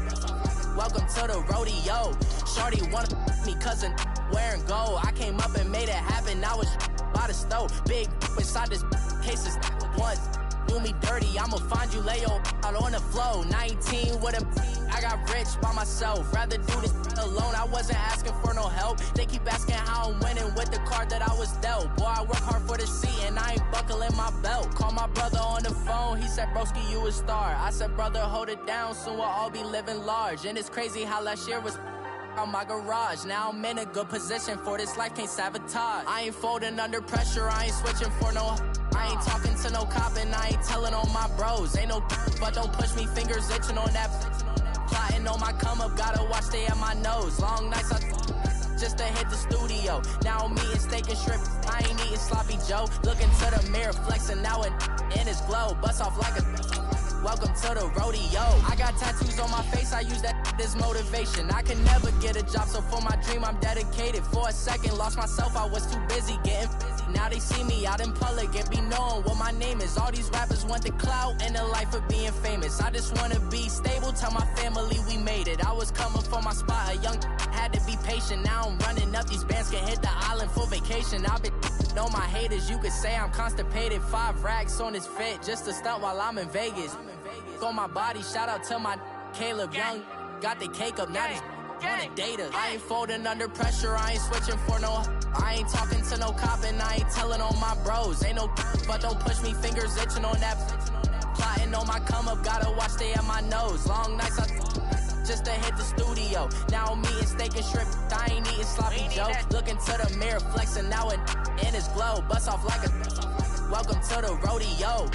[SPEAKER 14] welcome to the rodeo. Shorty wanna me cousin wearing gold. I came up and made it happen, I was by the stove. Big inside this cases once. Do me dirty, I'ma find you, lay your out on the floor. 19 with a I got rich by myself. Rather do this alone, I wasn't asking for no help. They keep asking how I'm winning with the card that I was dealt. Boy, I work hard for the seat and I ain't buckling my belt. Call my brother on the phone, he said, broski, you a star. I said, brother, hold it down, soon we'll all be living large. And it's crazy how last year was on my garage. Now I'm in a good position for this life, can't sabotage. I ain't folding under pressure, I ain't switching for no. I ain't talking to no cop and I ain't telling on my bros. Ain't no but don't push me, fingers itching on that. Plotting on my come up, gotta watch stay at my nose. Long nights I just to hit the studio. Now I'm eating steak and shrimp, I ain't eating sloppy Joe. Looking to the mirror, flexing now it in his glow. Bust off like a welcome to the rodeo. I got tattoos on my face, I use that as motivation. I can never get a job, so for my dream I'm dedicated. For a second, lost myself, I was too busy getting busy. Now they see me out in public and be knowing what my name is. All these rappers want the clout and the life of being famous. I just wanna be stable, tell my family we made it. I was coming for my spot, a young had to be patient. Now I'm running up, these bands can hit the island for vacation. I've been know my haters, you could say I'm constipated. 5 racks on his fit, just to stunt while I'm in Vegas. On my body, shout out to my Caleb Young. Got the cake up, now these wanna date us. I ain't folding under pressure, I ain't switching for no. I ain't talking to no cop and I ain't telling on my bros. Ain't no but don't push me, fingers itching on that. Plotting on my come up, gotta watch stay at my nose. Long nights I just to hit the studio. Now I'm eating steak and shrimp, I ain't eating sloppy Joe. Looking to the mirror, flexing now it in his glow. Bust off like a welcome to the rodeo.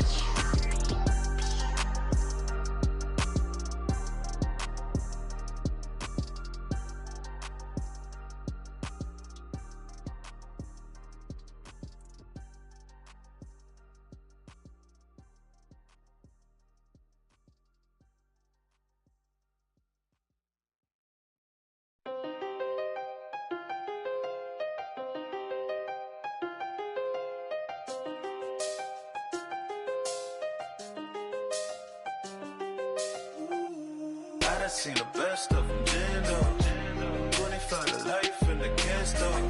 [SPEAKER 15] I seen the best of them, Jando. 25 to life and they can't stop.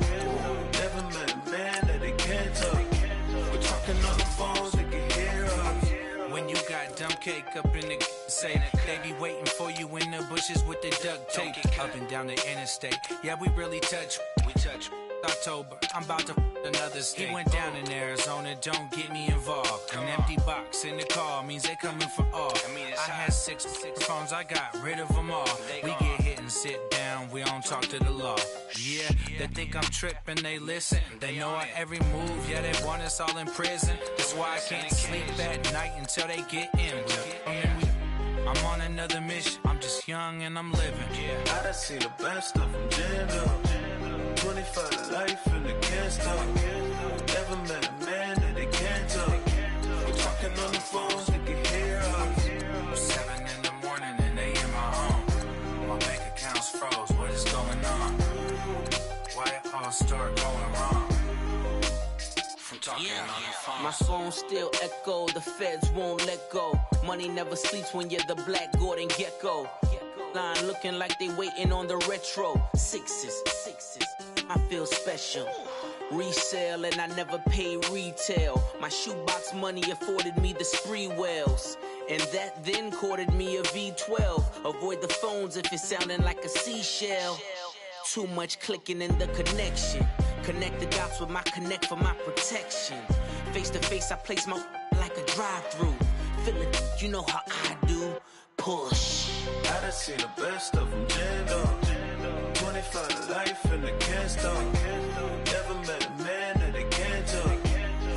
[SPEAKER 15] Never met a man that they can't talk. We're talking on the phones, they can hear us.
[SPEAKER 16] When you got dumb cake up in the say, they be waiting for you in the bushes with the duct tape. Up and down the interstate, yeah, we really touch. We touch. October, I'm about to another state. He went down in Arizona, don't get me involved. An empty box in the car means they coming for all. I had six phones, I got rid of them all. We get hit and sit down, we don't talk to the law. Yeah, they think I'm tripping, they listen. They know our every move, yeah, they want us all in prison. That's why I can't sleep at night until they get in. I'm on another mission, I'm just young and I'm living.
[SPEAKER 15] I done seen the best of them, Jando. 25 to life and they can't stop. Never met a man that they can't talk. We're talking on the phones, they can hear us.
[SPEAKER 16] 7 in the morning and they in my home. My bank account's froze, what is going on? Why it all start going wrong? From talking on the phone.
[SPEAKER 17] My phone still echo, the feds won't let go. Money never sleeps when you're the black Gordon Gecko. Line looking like they waiting on the retro. Sixes, I feel special. Resale and I never pay retail. My shoebox money afforded me the spree wells. And that then courted me a V12. Avoid the phones if it's sounding like a seashell. Too much clicking in the connection. Connect the dots with my connect for my protection. Face to face, I place my like a drive-through. Feeling, you know how I do. Push.
[SPEAKER 15] I done seen the best of them jammed up. 25 to life and they can't stop. Never met a man that they can't talk.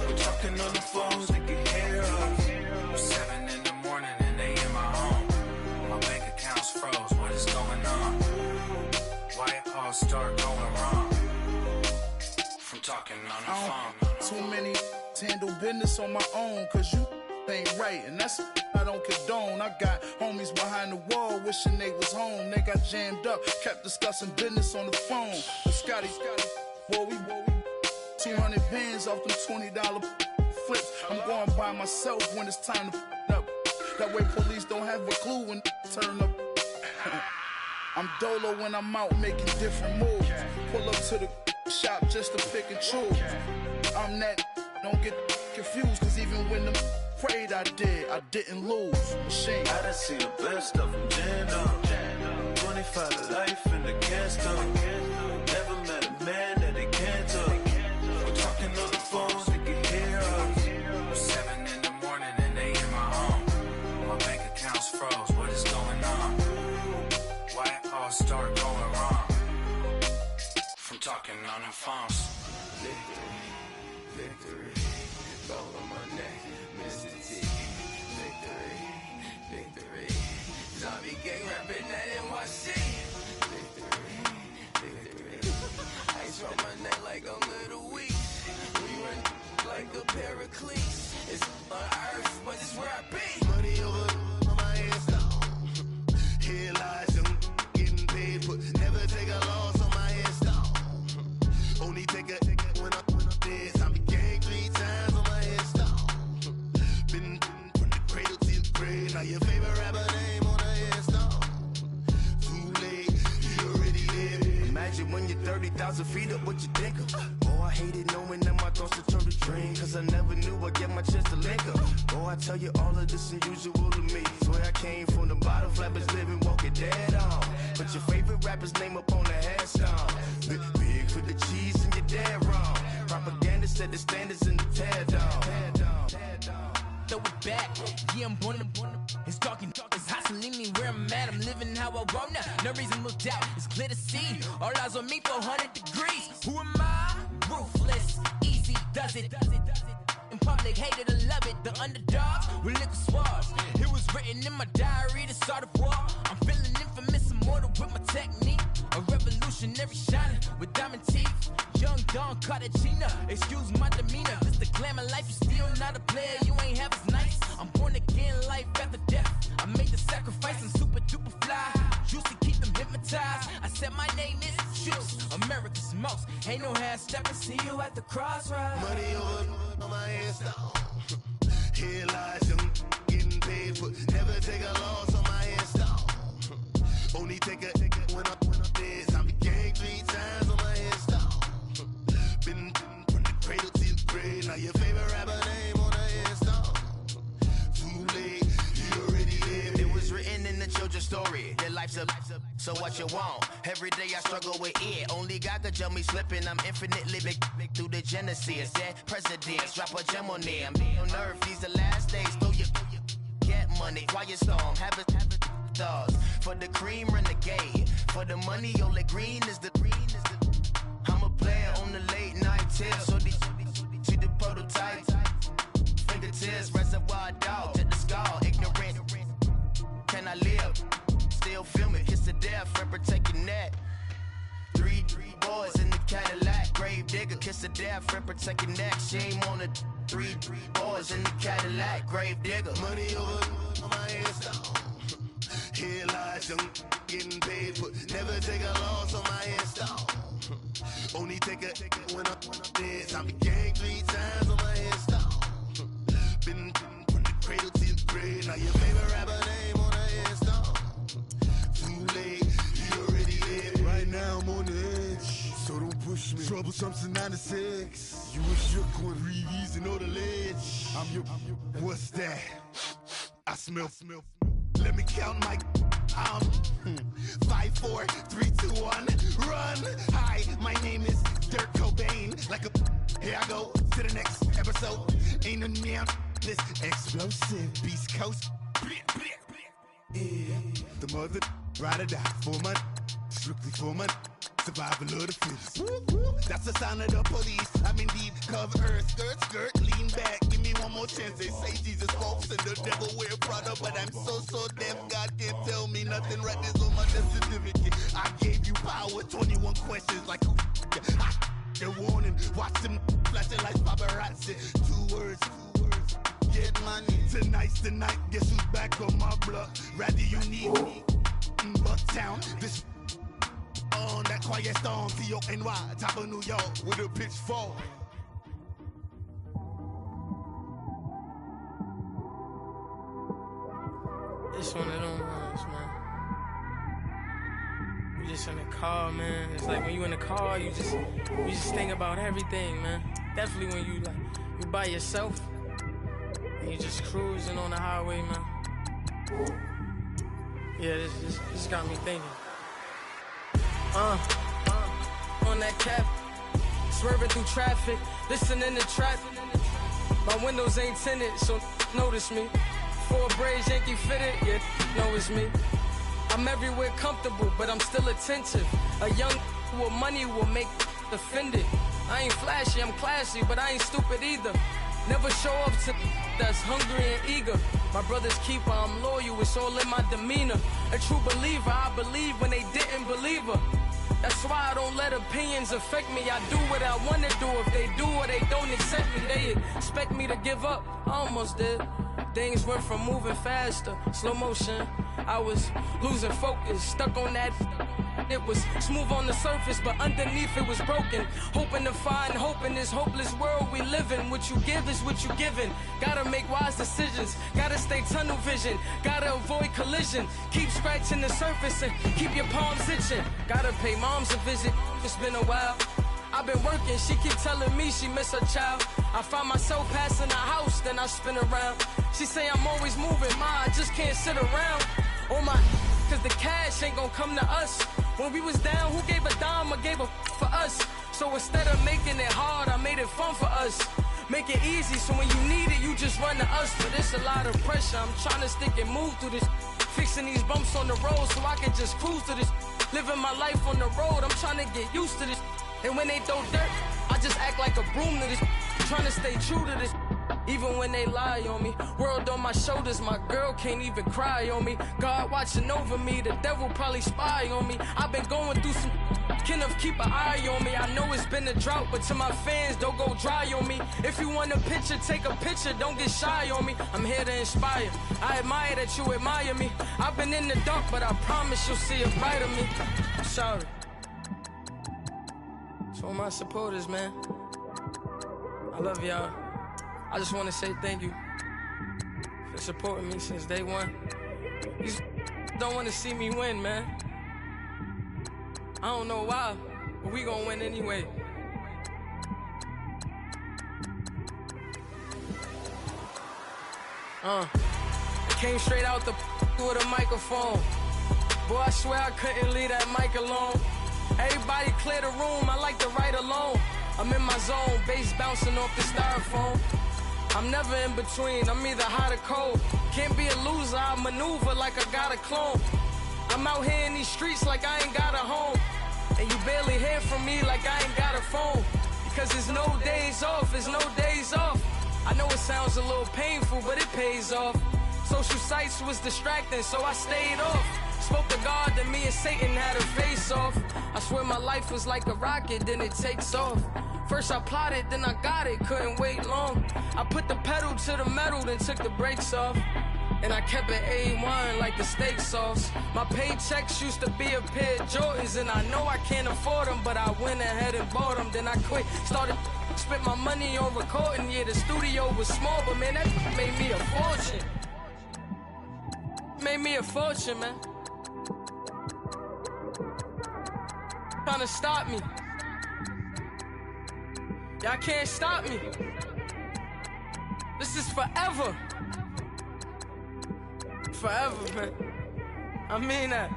[SPEAKER 15] We're talking on the phones, they can hear us.
[SPEAKER 16] 7 in the morning and they in my home. My bank account's froze, what is going on? Why it all start going wrong? From talking on the phone.
[SPEAKER 18] Too many handle business on my own, cause you ain't right, and that's I don't condone. I got homies behind the wall wishing they was home. They got jammed up, kept discussing business on the phone. But Scotty, boy, we 200 bands off them $20 flips. I'm going by myself when it's time to up. That way police don't have a clue when turn up. I'm dolo when I'm out making different moves. Pull up to the shop just to pick and choose. I'm that, don't get confused, cause even when them prayed I didn't lose. Machine.
[SPEAKER 15] I done seen the best of them jammed up. 25 to life and they can't stop. Never met a man that they can't talk. We're talking on the phones, they can hear us.
[SPEAKER 16] 7 in the morning and they in my home. My bank account's froze, what is going on? Why it all start going wrong? From talking on the phones.
[SPEAKER 15] Victory, ball on my neck, Mr. T. Victory, zombie gang rapping that NYC. Victory, ice on my neck like I'm Little Weak. We run like a Pericles. It's on earth, but it's where I be.
[SPEAKER 13] Money over on my hands down. Here lies them getting paid, but never take a loss on my hands down. Only take a when I'm dead. Zombie gang 3 times on my hands down. Been from the cradle to the grave. Now your favorite rapper name on the hands down. Too late, you already there. Imagine when you're 30,000 feet up, what you think of? Oh, I hated knowing that my thoughts would turn to dream, cause I never knew I'd get my chance to link up. Oh, I tell you all of this unusual to me. Swear I came from the bottom, flappers living, walking dead on. Put your favorite rapper's name up on the headstone. Big for the cheese and you're dead wrong. Propaganda set the standards in the tear down.
[SPEAKER 14] Throw it back, yeah, I'm born to it's talking, it's hustling me where I'm at. I'm living how I want now. No reason to look doubt, it's clear to see. All eyes on me, 400 degrees. Who am I? Ruthless, easy does it. In public, hated or love it. The underdogs with liquor swabs. It was written in my diary to start a war. I'm feeling infamous, immortal with my technique. A revolutionary shining with diamond teeth. Young Don Cartagena, excuse my demeanor. This the glamour life, you still not a player. You ain't half as nice. I'm born again, life after death. I made the sacrifice and super duper fly. Juicy, keep them hypnotized. I said my name is Juice, America's most. Ain't no half stepping. See you at the crossroads.
[SPEAKER 13] Money over on my hands down. Here lies them getting paid, but never take a loss on my hands down. Only take a when I'm dead. Zombie gang 3 times on my hands down. Been from the cradle to the grave. Now your favorite rapper name on the hands down. Too late, you already there.
[SPEAKER 6] It was written in the children's story. Their life's a so what you want? Every day I struggle with it. Only God could jump me slipping. I'm infinitely big through the genesis. Dead presidents, drop a gem on them. On earth, these the last days. Throw your get money, quiet storm. Have it thoughts. For the cream, renegade. For the money, only green is the I'm a player on the late night till. So see the prototype. Fingertips, reservoir dog. To the skull, ignorant. Can I live? Still film it, kiss the death, friend, protect your neck. 3 boys in the Cadillac, grave digger, kiss the death, friend, protect your neck. Shame on the 3 boys in the Cadillac, grave digger.
[SPEAKER 13] Money over on my hands down. Here lies them getting paid, but never take a loss on my hands down. Only take a when I'm dead. Zombie gang 3 times on my hands down. Been from the cradle to the grave. Now your favorite rapper name on the hands down. Too late, you already there.
[SPEAKER 19] Right now I'm on the edge, so don't push me. Troublesome to 96. You a shook one, breathe easy, know the ledge. I'm your, what's that? I smell.
[SPEAKER 13] Let me count my 5, 4, 3, 2, 1, run. Hi, my name is Dirk Cobain. Like a here I go to the next episode. Ain't no damn
[SPEAKER 19] ruthless, explosive, Beast Coast. Yeah, the mother ride or die for my, strictly for my survival of the fittest. That's the sign of the police. I'm indeed cover earth, skirt, lean back. Give me one more chance. They say Jesus walks and the devil wear Prada, but I'm so deaf. God can't tell me nothing. Right there's on my death certificate. I gave you power. 21 questions like who? The warning. Watch them flashing like paparazzi. Two words. Get money. Tonight's the night. Guess who's back on my block? Rather you need me. Bucktown. This on that quiet storm. T-O-N-Y. Top of New York with a pitchfork.
[SPEAKER 20] It's one of them ones, man. You just in the car, man. It's like when you in the car, you just think about everything, man. Definitely when you by yourself and you just cruising on the highway, man. Yeah, this got me thinking. On that cap, swerving through traffic, listening to trap. My windows ain't tinted, so notice me. Four braids, Yankee fitted, yeah, know it's me. I'm everywhere comfortable, but I'm still attentive. A young with money will make offended. I ain't flashy, I'm classy, but I ain't stupid either. Never show up to that's hungry and eager. My brother's keeper, I'm loyal, it's all in my demeanor. A true believer, I believe when they didn't believe her. That's why I don't let opinions affect me. I do what I want to do. If they do or they don't accept me, they expect me to give up. I almost did. Things went from moving faster, slow motion. I was losing focus, stuck on that. It was smooth on the surface, but underneath it was broken. Hoping to find hope in this hopeless world we live in. What you give is what you given. Gotta make wise decisions. Gotta stay tunnel vision. Gotta avoid collision. Keep scratching the surface and keep your palms itching. Gotta pay moms a visit. It's been a while. I've been working, she keep telling me she miss her child. I find myself passing the house, then I spin around. She say I'm always moving, I just can't sit around. Oh my, cause the cash ain't gonna come to us. When we was down, who gave a dime or gave a for us? So instead of making it hard, I made it fun for us. Make it easy, so when you need it, you just run to us. But it's a lot of pressure, I'm trying to stick and move through this. Fixing these bumps on the road so I can just cruise to this. Living my life on the road, I'm trying to get used to this. And when they throw dirt, I just act like a broom to this. Trying to stay true to this. Even when they lie on me. World on my shoulders, my girl can't even cry on me. God watching over me, the devil probably spy on me. I've been going through some Kenneth, keep an eye on me. I know it's been a drought, but to my fans, don't go dry on me. If you want a picture, take a picture, don't get shy on me. I'm here to inspire. I admire that you admire me. I've been in the dark, but I promise you'll see a bright of me. I'm sorry. To all my supporters, man. I love y'all. I just want to say thank you for supporting me since day one. You don't want to see me win, man. I don't know why, but we gonna win anyway. Came straight out the with a microphone. Boy, I swear I couldn't leave that mic alone. Everybody clear the room, I like to write alone. I'm in my zone, bass bouncing off the styrofoam. I'm never in between, I'm either hot or cold. Can't be a loser, I maneuver like I got a clone. I'm out here in these streets like I ain't got a home. And you barely hear from me like I ain't got a phone. Because there's no days off, there's no days off. I know it sounds a little painful, but it pays off. Social sites was distracting, so I stayed off. Spoke to God, then me and Satan had a face off. I swear my life was like a rocket, then it takes off. First I plotted, then I got it, couldn't wait long. I put the pedal to the metal, then took the brakes off. And I kept it A1 like the steak sauce. My paychecks used to be a pair of Jordans, and I know I can't afford them, but I went ahead and bought them. Then I quit, started spent my money on recording. Yeah, the studio was small, but man, that made me a fortune. Made me a fortune, man. Trying to stop me. Y'all can't stop me. This is forever. Forever, man. I mean that.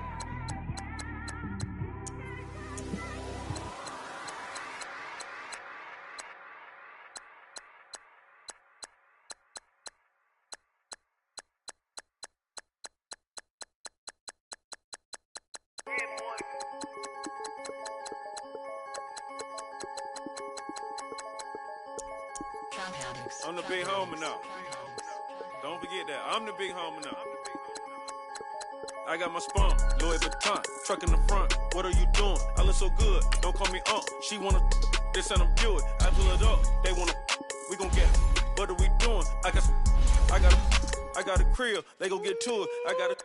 [SPEAKER 9] I'm the big homie now. Don't forget that. I'm the big homie now. I got my spawn, Louis Vuitton, truck in the front. What are you doing? I look so good. Don't call me She wanna this and I'm Buick. I pull it up. They wanna. We gon' get it. What are we doing? I got a crib. They gon' get to it. I got a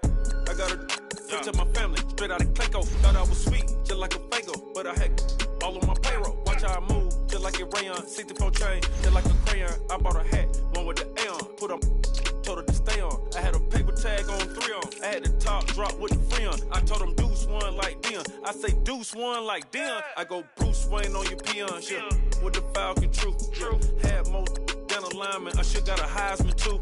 [SPEAKER 9] to my family. Straight out of Clayco. Thought I was sweet, just like a Fago, but I had all on my payroll. Watch how I move, just like a rayon. 64 chain, just like a crayon. I bought a hat, one with the A on. Put on, told her to stay on. I had a paper tag on 3 on. I had the top drop with the free on. I told them Deuce one like Dion. I say Deuce one like Dion. I go Bruce Wayne on your peon. Yeah. With the Falcon True. Had more than a lineman. I should got a Heisman too.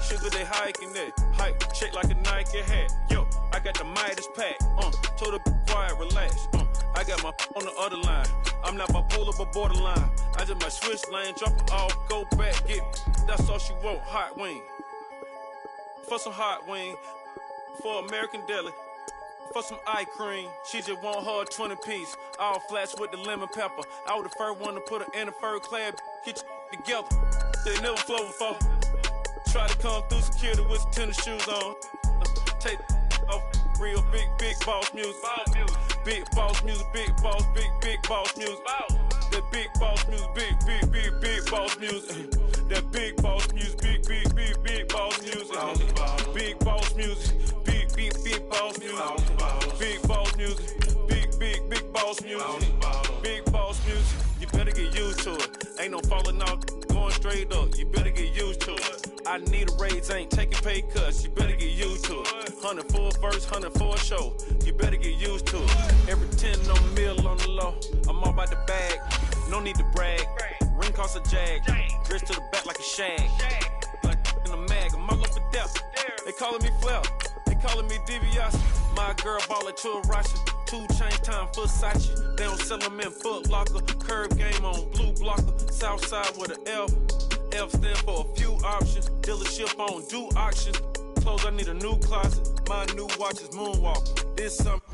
[SPEAKER 9] Sugar, they hiking that. Hike, shake like a Nike hat. Yo, I got the Midas pack. Told her be quiet, relax. I got my on the other line. I'm not bipolar, but borderline. I just might switch lane, drop it off, go back, get. That's all she want, hot wing. For some hot wing, for American deli. For some eye cream, she just want her 20 piece. All flats with the lemon pepper. I was the first one to put her in a fur clad. Get you together. They never flow before. Try to come through security with some tennis shoes on. Take off real big boss music. Big boss music, big boss music. That big boss music, big boss music. That big boss music, big boss music. Big boss music, big boss music. Big boss music, big boss music. Big boss music, you better get used to it. Ain't no falling off, going straight up. You better get used to it. I need a raise, ain't taking pay cuts. You better get used to it. 100 for a verse, 100 for a show. You better get used to it. Every 10 on the mill on the low. I'm all about the bag, no need to brag. Ring cost a jag, dress to the back like a shag. Like in a mag, I'm all up for death. They calling me Flair, they calling me DiBiase. My girl ballin' to a Russian. 2 chain time for Versace. They don't sell them in Foot Locker. Curve game on blue blocker. Southside with an F. F stand for a few options. Dealership on do auctions. Clothes, I need a new closet. My new watch is Moonwalker. This something.